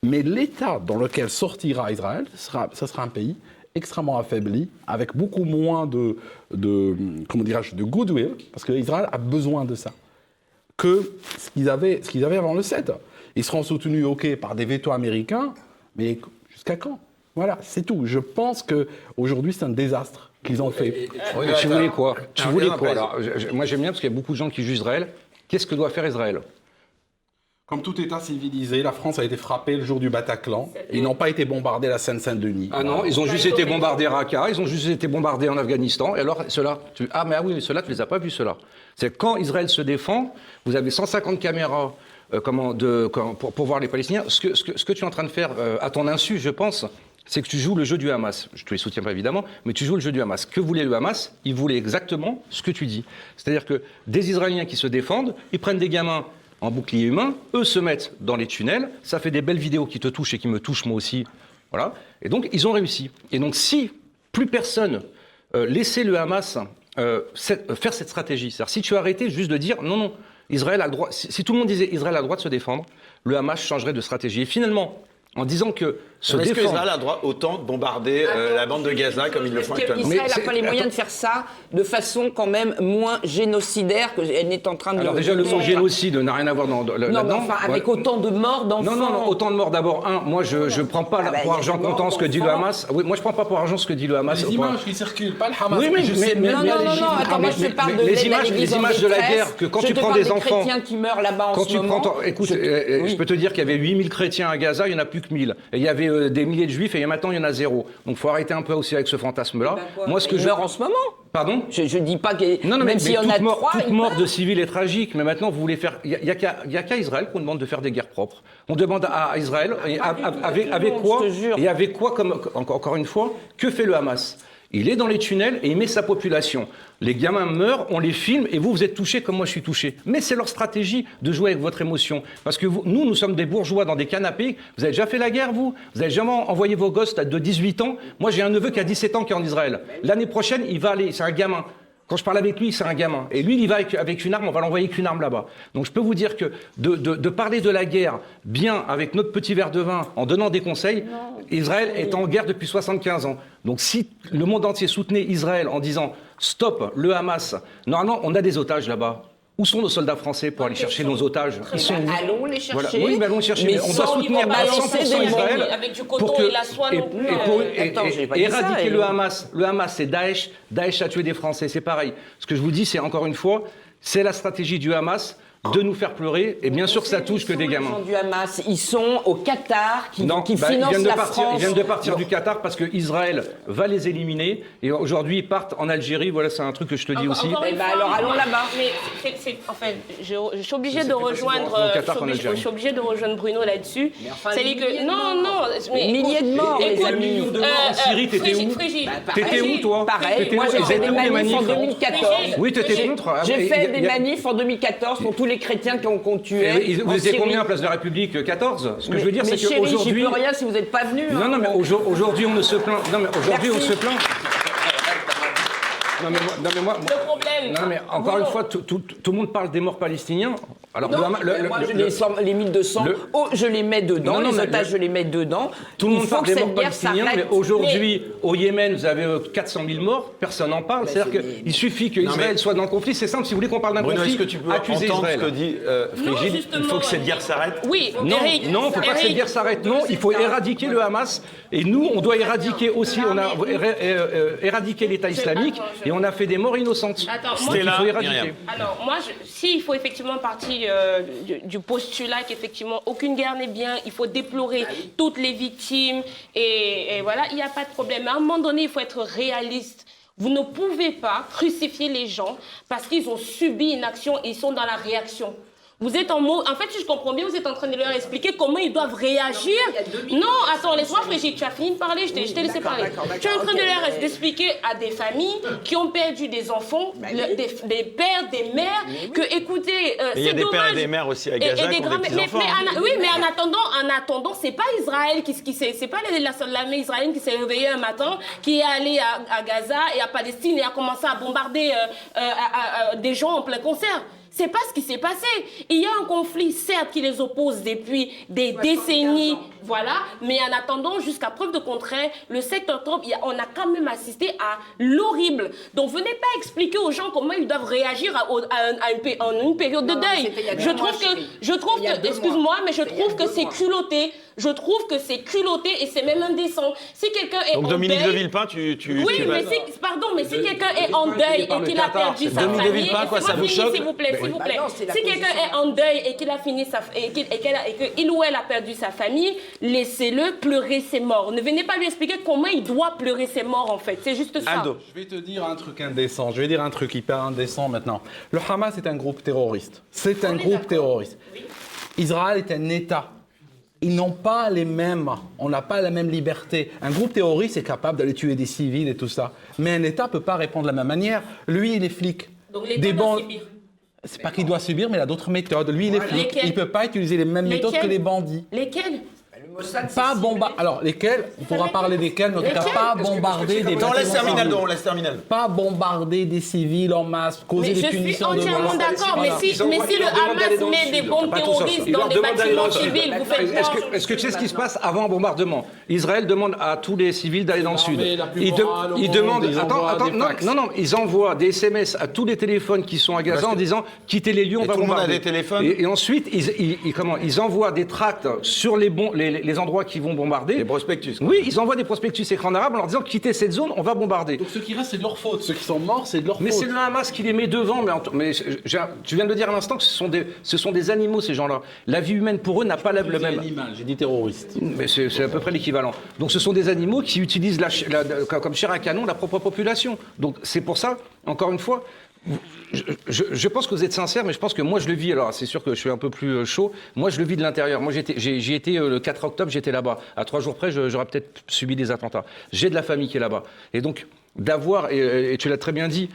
Mais l'état dans lequel sortira Israël, ce sera un pays extrêmement affaibli, avec beaucoup moins de goodwill, parce que Israël a besoin de ça, que ce qu'ils avaient avant le 7. Ils seront soutenus, par des vétos américains, mais jusqu'à quand? Voilà, c'est tout. Je pense qu'aujourd'hui, c'est un désastre qu'ils ont fait. Tu voulais quoi alors, moi, j'aime bien, parce qu'il y a beaucoup de gens qui jugent Israël. Qu'est-ce que doit faire Israël? Comme tout État civilisé, la France a été frappée le jour du Bataclan. Ils n'ont pas été bombardés à la Seine-Saint-Denis. Ah non, ils ont juste été bombardés à Raqqa, ils ont juste été bombardés en Afghanistan. Et alors, ceux-là, mais ceux-là, tu les as pas vus, ceux-là. C'est quand Israël se défend, vous avez 150 caméras pour voir les Palestiniens. Ce que tu es en train de faire, à ton insu, je pense, c'est que tu joues le jeu du Hamas. Je ne te les soutiens pas évidemment, mais tu joues le jeu du Hamas. Que voulait le Hamas? Il voulait exactement ce que tu dis. C'est-à-dire que des Israéliens qui se défendent, ils prennent des gamins en bouclier humain, eux se mettent dans les tunnels, ça fait des belles vidéos qui te touchent et qui me touchent moi aussi, voilà. Et donc ils ont réussi. Et donc si plus personne laissait le Hamas faire cette stratégie, c'est-à-dire si tu arrêtais juste de dire non, Israël a le droit, si tout le monde disait Israël a le droit de se défendre, le Hamas changerait de stratégie. Et finalement, en disant que Est-ce qu'Israël a droit autant de bombarder la bande de Gaza comme ils le font actuellement? Israël n'a pas les moyens de faire ça de façon quand même moins génocidaire qu'elle n'est en train de... Alors déjà, le mot génocide n'a rien à voir là-dedans. Non, mais enfin, avec autant de morts d'enfants... Non, autant de morts d'abord. Moi, je ne prends pas pour argent comptant ce que dit le Hamas. Oui, moi, je ne prends pas pour argent ce que dit le Hamas. Les images qui circulent, pas le Hamas. Oui, mais attends, moi je te parle de les images de la guerre, que quand tu prends des enfants... chrétiens qui meurent là-bas en ce moment... Écoute, je peux te dire qu'il y avait 8000 chrétiens à Gaza, il n'y en a plus que 1000. Et il y avait des milliers de juifs, et maintenant, il y en a 0. Donc, il faut arrêter un peu aussi avec ce fantasme-là. Moi, ce que je... meurent en ce moment. Pardon? Je dis pas que... Non, même s'il y en a 3... Toute mort de civils est tragique, mais maintenant, vous voulez faire... Il n'y a qu'à Israël qu'on demande de faire des guerres propres. On demande à Israël, avec quoi, comme encore une fois, que fait le Hamas? Il est dans les tunnels et il met sa population. Les gamins meurent, on les filme et vous êtes touchés comme moi je suis touché. Mais c'est leur stratégie de jouer avec votre émotion. Parce que nous sommes des bourgeois dans des canapés. Vous avez déjà fait la guerre, vous? Vous avez jamais envoyé vos gosses de 18 ans? Moi, j'ai un neveu qui a 17 ans qui est en Israël. L'année prochaine, il va aller, c'est un gamin. Quand je parle avec lui, c'est un gamin. Et lui, il va avec une arme, on va l'envoyer avec une arme là-bas. Donc je peux vous dire que de parler de la guerre bien avec notre petit verre de vin, en donnant des conseils, Israël est en guerre depuis 75 ans. Donc si le monde entier soutenait Israël en disant « Stop, le Hamas », normalement, on a des otages là-bas. Où sont nos soldats français pour aller chercher nos otages? Ils sont où? Allons les chercher. Voilà. Oui, mais allons les chercher. Mais on doit soutenir à 100% Israël avec du coton et la soie non plus. Et éradiquer le Hamas. Le Hamas, c'est Daesh. Daesh a tué des Français. C'est pareil. Ce que je vous dis, c'est encore une fois, c'est la stratégie du Hamas de nous faire pleurer. Et bien sûr que ça touche que des gamins. Les gens du Hamas, ils sont au Qatar qui financent la France. Ils viennent de partir du Qatar parce que Israël va les éliminer. Et aujourd'hui, ils partent en Algérie. Voilà, c'est un truc que je te dis aussi. Alors allons là-bas. Mais enfin, je suis obligée de rejoindre. Je suis obligée de rejoindre Bruno là-dessus. C'est-à-dire que non. Milliers de morts, les amis. En Syrie, t'étais où? T'étais où, toi? Pareil. Moi, j'ai fait des manifs en 2014. Oui, t'étais contre. J'ai fait des manifs en 2014 pour tous les chrétiens qu'on tuait. Vous étiez combien à Place de la République? 14. Ce que je veux dire, c'est qu'aujourd'hui... j'y peux rien si vous n'êtes pas venu. Non, mais aujourd'hui, on ne se plaint. Non, mais aujourd'hui, on se plaint. Le problème. Non, mais encore une fois, tout le monde parle des morts palestiniens. Alors, moi, les 1200, je les mets dedans. Les otages, je les mets dedans. Tout le monde parle des morts palestiniens, mais aujourd'hui, au Yémen, vous avez 400 000 morts. Personne n'en parle. C'est-à-dire qu'il suffit qu'Israël soit dans le conflit. C'est simple. Si vous voulez qu'on parle d'un conflit, est-ce que tu peux entendre ce que dit Frigide? Il faut que cette guerre s'arrête. Oui. Non, il ne faut pas que cette guerre s'arrête. Non, il faut éradiquer le Hamas. Et nous, on doit éradiquer aussi. On a éradiqué l'État islamique et on a fait des morts innocentes. Il faut éradiquer. Alors moi, s'il faut effectivement partir du postulat qu'effectivement aucune guerre n'est bien, il faut déplorer toutes les victimes et voilà, il n'y a pas de problème. À un moment donné, il faut être réaliste. Vous ne pouvez pas crucifier les gens parce qu'ils ont subi une action et ils sont dans la réaction. Vous êtes en fait, si je comprends bien, vous êtes en train de leur expliquer comment ils doivent réagir. Non, attends, laisse-moi Frigide, tu as fini de parler, je t'ai laissé parler. Tu es en train de leur expliquer à des familles qui ont perdu des enfants, des pères, des mères, que écoutez, c'est dommage. Il y a des pères et des mères aussi à Gaza qui ont des petits-enfants. Oui, mais en attendant, c'est pas Israël c'est pas l'armée israélienne qui s'est réveillée un matin, qui est allée à Gaza et à Palestine et a commencé à bombarder des gens en plein concert. C'est pas ce qui s'est passé. Il y a un conflit, certes, qui les oppose depuis des décennies, voilà, mais en attendant, jusqu'à preuve de contraire, le 7 octobre, on a quand même assisté à l'horrible. Donc, venez pas expliquer aux gens comment ils doivent réagir en une période de deuil. Je trouve que, excuse-moi, mais je trouve que c'est culotté. Je trouve que c'est culotté et c'est même indécent. Si quelqu'un est donc, en Dominique deuil... de Villepin, Oui, mais si quelqu'un est en deuil et qu'il a perdu sa famille... Dominique de Villepin, quoi, ça vous choque? S'il vous plaît. Si quelqu'un est en deuil et qu'il a fini qu'il ou elle a perdu sa famille, laissez-le pleurer ses morts. Ne venez pas lui expliquer comment il doit pleurer ses morts, en fait. C'est juste ça. Aldo. Je vais te dire un truc indécent. Je vais dire un truc hyper indécent maintenant. Le Hamas est un groupe terroriste. C'est un groupe terroriste. Israël est un État. Ils n'ont pas les mêmes, on n'a pas la même liberté. Un groupe terroriste est capable d'aller tuer des civils et tout ça. Mais un État ne peut pas répondre de la même manière. Lui, il est flic. Donc l'État doit subir. C'est pas qu'il doit subir, mais il a d'autres méthodes. Lui, il est flic. Il ne peut pas utiliser les mêmes méthodes que les bandits. Lesquelles? Pas bombarder. Alors, lesquels? On pourra parler desquels, mais en tout cas, pas bombarder des On laisse bâtiments terminer, civils. on laisse terminer. Pas bombarder des civils en masse, causer Mais des je suis punitions de entièrement mort. d'accord, mais si le Hamas met des bombes terroristes dans des bâtiments civils, vous faites quoi? Est-ce que tu sais ce qui se passe avant un bombardement? Israël demande à tous les civils d'aller dans le sud. Ils demandent. Attends, non, ils envoient des SMS à tous les téléphones qui sont à Gaza en disant quittez les lieux, on va tout le monde a bombarder. des téléphones. Et ensuite, ils envoient des tracts sur les endroits qui vont bombarder. Des prospectus. Oui, ils envoient des prospectus écran arabe en leur disant quittez cette zone, on va bombarder. Donc, ceux qui restent, c'est de leur faute. Ceux qui sont morts, c'est de leur faute. Mais c'est le Hamas qui les met devant. Tu viens de le dire à l'instant que ce sont des animaux, ces gens-là. La vie humaine, pour eux, n'a pas le même. J'ai dit terroriste. Mais c'est à peu près l'équivalent. Donc ce sont des animaux qui utilisent comme chair à canon la propre population. Donc c'est pour ça, encore une fois, je pense que vous êtes sincère, mais je pense que moi je le vis. Alors c'est sûr que je suis un peu plus chaud. Moi je le vis de l'intérieur. Moi j'y étais le 4 octobre, j'étais là-bas. À 3 jours près, j'aurais peut-être subi des attentats. J'ai de la famille qui est là-bas. Et donc d'avoir, et tu l'as très bien dit,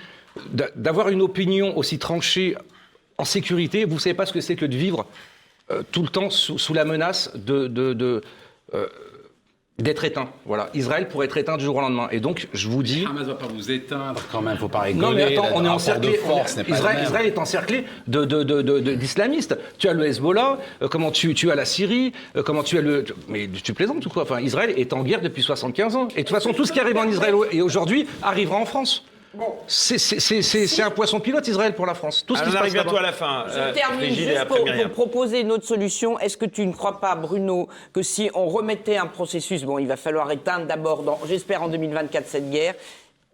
d'avoir une opinion aussi tranchée en sécurité, vous ne savez pas ce que c'est que de vivre tout le temps sous la menace d'être éteint. Voilà. Israël pourrait être éteint du jour au lendemain. Et donc, je vous dis... Hamas ne va pas vous éteindre quand même, il ne faut pas rigoler. Non, mais attends, on est encerclé. Israël est encerclé d'islamistes. Tu as le Hezbollah, comment tu as la Syrie, comment tu as le... Mais tu plaisantes ou quoi? Enfin, Israël est en guerre depuis 75 ans. Et de toute façon, tout ce qui arrive en Israël et aujourd'hui arrivera en France. C'est un poisson pilote, Israël, pour la France. Tout ce qui se On arrive passe bientôt à la fin. Je termine Brigitte et juste après pour Myriam. proposer une autre solution. Est-ce que tu ne crois pas, Bruno, que si on remettait un processus, bon, il va falloir éteindre d'abord, j'espère en 2024, cette guerre,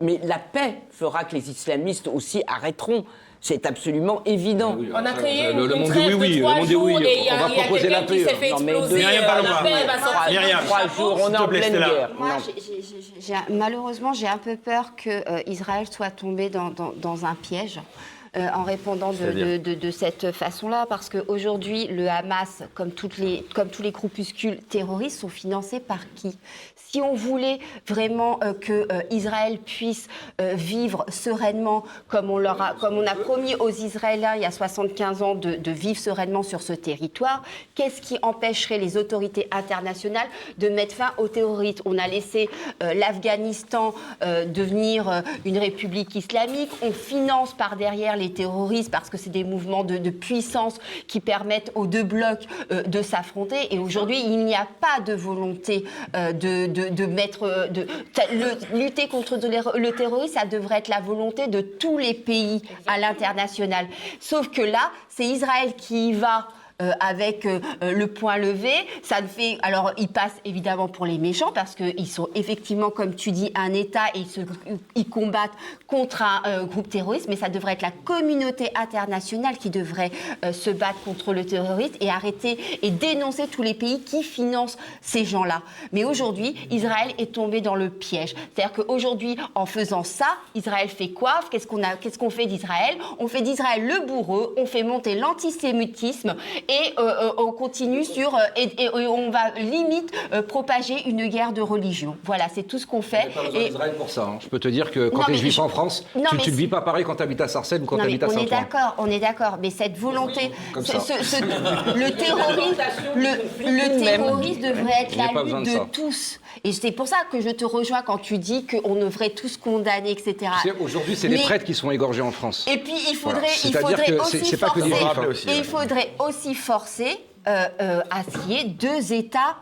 mais la paix fera que les islamistes aussi arrêteront. C'est absolument évident. On a créé une monde trêve oui, de 3 le monde jours oui. et il y On va a proposer quelqu'un la qui paix. s'est fait Non, mais exploser. Myriam, La parle-moi. paix va sortir. Myriam. 3 jours, on est en plaît, pleine Stella. guerre. Moi, Non. malheureusement, j'ai un peu peur que Israël soit tombé dans un piège. En répondant de cette façon-là, parce qu'aujourd'hui, le Hamas, comme tous les groupuscules terroristes, sont financés par qui? Si on voulait vraiment que Israël puisse vivre sereinement, comme on a promis aux Israéliens il y a 75 ans de vivre sereinement sur ce territoire, qu'est-ce qui empêcherait les autorités internationales de mettre fin aux terroristes? On a laissé l'Afghanistan devenir une république islamique, on finance par derrière les terroristes parce que c'est des mouvements de puissance qui permettent aux deux blocs de s'affronter. Et aujourd'hui, il n'y a pas de volonté lutter contre le terrorisme. Ça devrait être la volonté de tous les pays à l'international. Sauf que là, c'est Israël qui y va. Avec le poing levé, ça ne fait... Alors, ils passent évidemment pour les méchants parce qu'ils sont effectivement, comme tu dis, un État et ils combattent contre un groupe terroriste, mais ça devrait être la communauté internationale qui devrait se battre contre le terrorisme et arrêter et dénoncer tous les pays qui financent ces gens-là. Mais aujourd'hui, Israël est tombé dans le piège. C'est-à-dire qu'aujourd'hui, en faisant ça, Israël fait quoi? Qu'est-ce qu'on fait d'Israël? On fait d'Israël le bourreau, on fait monter l'antisémitisme et on continue et on va limite propager une guerre de religion. Voilà, c'est tout ce qu'on fait. On n'a pas besoin d'Israël pour ça. Je peux te dire que quand tu es juif en France, tu ne le vis pas pareil quand tu habites à Sarcelles ou quand tu habites à Saint-Ouen. On est d'accord, mais cette volonté, le terrorisme devrait être la lutte de tous. Et c'est pour ça que je te rejoins quand tu dis qu'on devrait tous condamner, etc. Aujourd'hui, c'est les prêtres qui sont égorgés en France. Et puis, il faudrait aussi forcer à ce qu'il y ait 2 États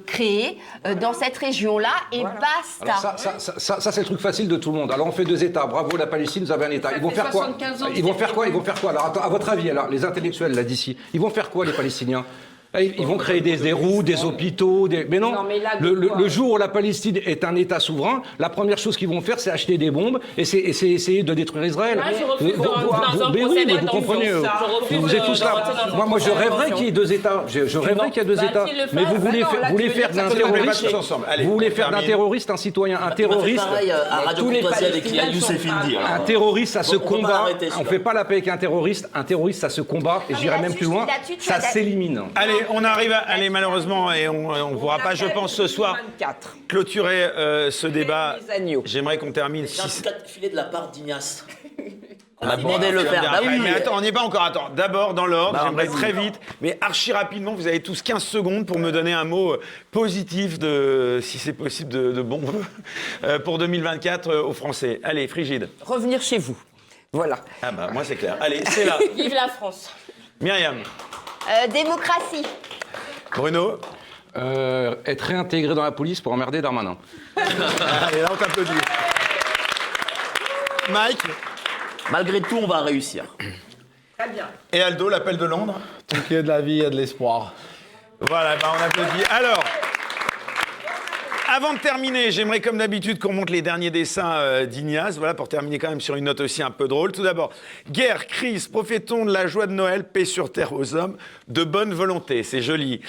créés dans cette région-là et basta. Alors ça c'est le truc facile de tout le monde. Alors on fait 2 États. Bravo, la Palestine, vous avez un État. Ils vont faire quoi? Ils vont faire quoi? Alors attends, à votre avis, alors les intellectuels là d'ici, ils vont faire quoi les Palestiniens? Ils vont créer des routes, des hôpitaux, mais non. Le jour où la Palestine est un État souverain, la première chose qu'ils vont faire, c'est acheter des bombes et c'est essayer de détruire Israël. Mais oui, mais vous comprenez. Vous êtes tous là. Moi, je rêverais qu'il y ait 2 États. Je rêverais qu'il y ait 2 États. Mais vous voulez faire d'un terroriste, vous voulez faire d'un terroriste un citoyen, un terroriste. Un terroriste, ça se combat. On fait pas la paix avec un terroriste. Un terroriste, ça se combat. Et j'irai même plus loin. Ça s'élimine. Allez, on arrive malheureusement, et on ne pourra pas, je pense, ce soir, clôturer ce débat. J'aimerais qu'on termine. J'ai un filets de la part d'Ignace. On m'a demandé de le faire. Bah oui, mais attends, on n'y est pas encore. Attends, d'abord, dans l'ordre, Bah, j'aimerais vas-y. très vite, mais archi rapidement, vous avez tous 15 secondes pour me donner un mot positif, de, si c'est possible, de bon vœu, pour 2024 aux Français. Allez, Frigide. Revenir chez vous. Voilà. Ah bah, moi, c'est clair. Allez, c'est là. Vive la France. Myriam. Démocratie. Bruno. Être réintégré dans la police pour emmerder Darmanin. Allez, là, on t'applaudit. Mike. Malgré tout, on va réussir. Très bien. Et Aldo, l'appel de Londres. Tant qu'il y a de la vie, il y a de l'espoir. Voilà, bah, on applaudit. Alors, avant de terminer, j'aimerais comme d'habitude qu'on montre les derniers dessins d'Ignace, voilà, pour terminer quand même sur une note aussi un peu drôle. Tout d'abord, guerre, crise, prophétons de la joie de Noël, paix sur terre aux hommes, de bonne volonté, c'est joli.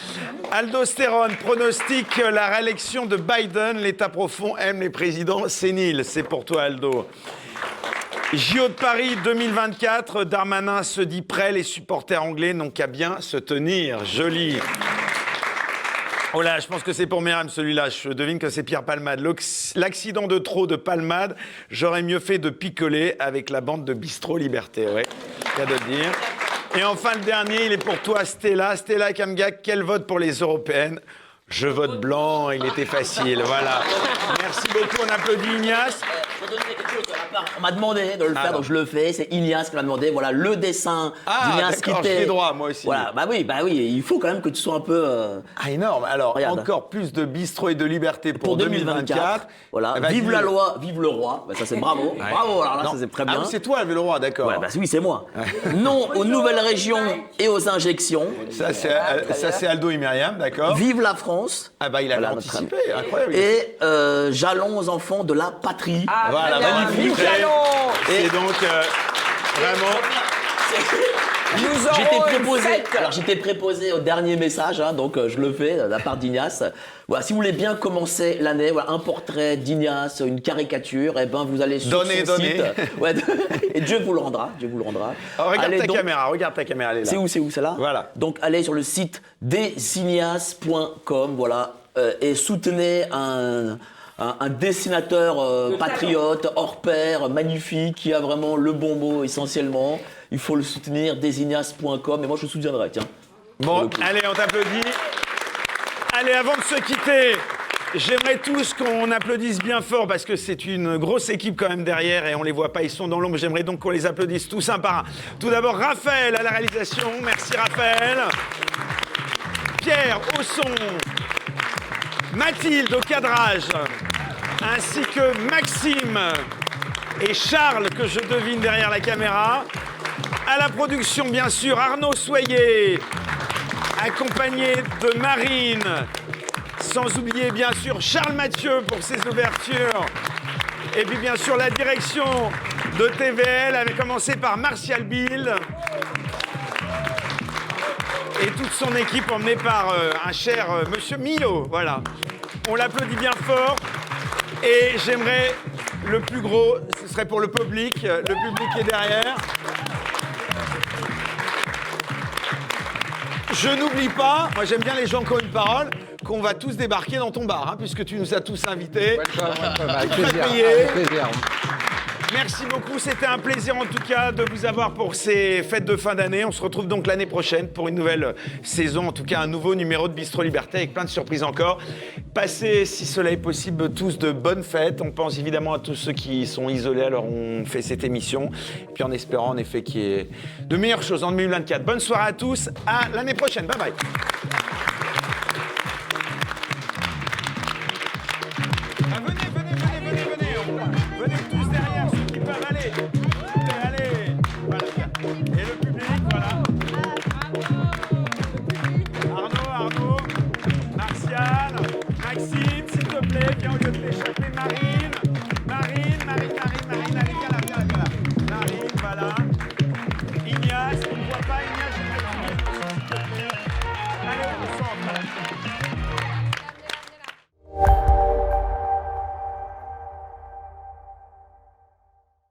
Aldostérone pronostique la réélection de Biden, l'État profond aime les présidents séniles, c'est pour toi Aldo. JO de Paris 2024, Darmanin se dit prêt, les supporters anglais n'ont qu'à bien se tenir, joli. Oh là, je pense que c'est pour Myriam celui-là. Je devine que c'est Pierre Palmade. L'accident de trop de Palmade, j'aurais mieux fait de picoler avec la bande de Bistrot Liberté. Ouais, cas de le dire. Et enfin, le dernier, il est pour toi, Stella. Stella Kamgak, quel vote pour les européennes? Je vote blanc, il était facile. Voilà. Merci beaucoup, on applaudit Ignace. Je peux donner quelque chose à part. On m'a demandé de le faire, donc je le fais. C'est Ignace qui m'a demandé. Voilà, le dessin d'Ignace qui d'accord, était. j'ai droit, moi aussi. Voilà, bah oui, il faut quand même que tu sois un peu. Ah, énorme. Alors, Regarde. encore plus de bistrot et de liberté pour 2024. Voilà, Eh ben, vive dis-le. la loi, vive le roi. Bah, ça, c'est bravo. Ouais. Bravo, alors là, Non. ça, c'est très Ah bien. oui, c'est toi, le roi, d'accord. Ouais, bah oui, c'est moi. Non aux nouvelles régions et aux injections. Ça, c'est Aldo et Myriam, d'accord. Vive la France. Ah bah, il avait Voilà, anticipé, incroyable. Et jalons aux enfants de la patrie. Voilà, très bien. magnifique. Vive Jalon. C'est donc vraiment... Nous aurons J'étais préposé au dernier message, hein, donc je le fais de la part d'Ignace. Voilà, si vous voulez bien commencer l'année, voilà, un portrait d'Ignace, une caricature, et ben vous allez sur son site. Ouais, et Dieu vous le rendra, Dieu vous le rendra. Oh, regarde Allez ta donc- caméra, elle est là. C'est où, celle-là? Voilà. Donc allez sur le site designas.com, voilà, et soutenez un dessinateur patriote, hors pair, magnifique, qui a vraiment le bon mot essentiellement. Il faut le soutenir, designas.com, et moi je le soutiendrai, tiens. Bon, allez, on t'applaudit. Allez, avant de se quitter, j'aimerais tous qu'on applaudisse bien fort parce que c'est une grosse équipe quand même derrière et on les voit pas, ils sont dans l'ombre. J'aimerais donc qu'on les applaudisse tous un par un. Tout d'abord, Raphaël à la réalisation. Merci Raphaël. Pierre au son. Mathilde au cadrage. Ainsi que Maxime et Charles que je devine derrière la caméra. À la production, bien sûr, Arnaud Soyer, accompagné de Marine, sans oublier, bien sûr, Charles Mathieu pour ses ouvertures. Et puis, bien sûr, la direction de TVL avait commencé par Martial Bill. Et toute son équipe emmenée par un cher monsieur Millot. Voilà. On l'applaudit bien fort. Et j'aimerais le plus gros, ce serait pour le public qui est derrière. Je n'oublie pas, moi j'aime bien les gens qui ont une parole, qu'on va tous débarquer dans ton bar, hein, puisque tu nous as tous invités. Avec Tu vas plaisir. payer. Avec plaisir. Merci beaucoup, c'était un plaisir en tout cas de vous avoir pour ces fêtes de fin d'année. On se retrouve donc l'année prochaine pour une nouvelle saison, en tout cas un nouveau numéro de Bistrot Liberté avec plein de surprises encore. Passez, si cela est possible, tous de bonnes fêtes. On pense évidemment à tous ceux qui sont isolés alors on fait cette émission. Et puis en espérant en effet qu'il y ait de meilleures choses en 2024. Bonne soirée à tous, à l'année prochaine. Bye bye. Venez tous derrière, ceux qui peuvent aller. Allez, voilà. Et le public, voilà. Arnaud, Martial, Maxime, s'il te plaît, viens au lieu de t'échapper, Marine, allez, viens là. Marine, voilà. Ignace, on ne voit pas, Ignace, je vais te filmer, s'il te plaît. Allez, au centre.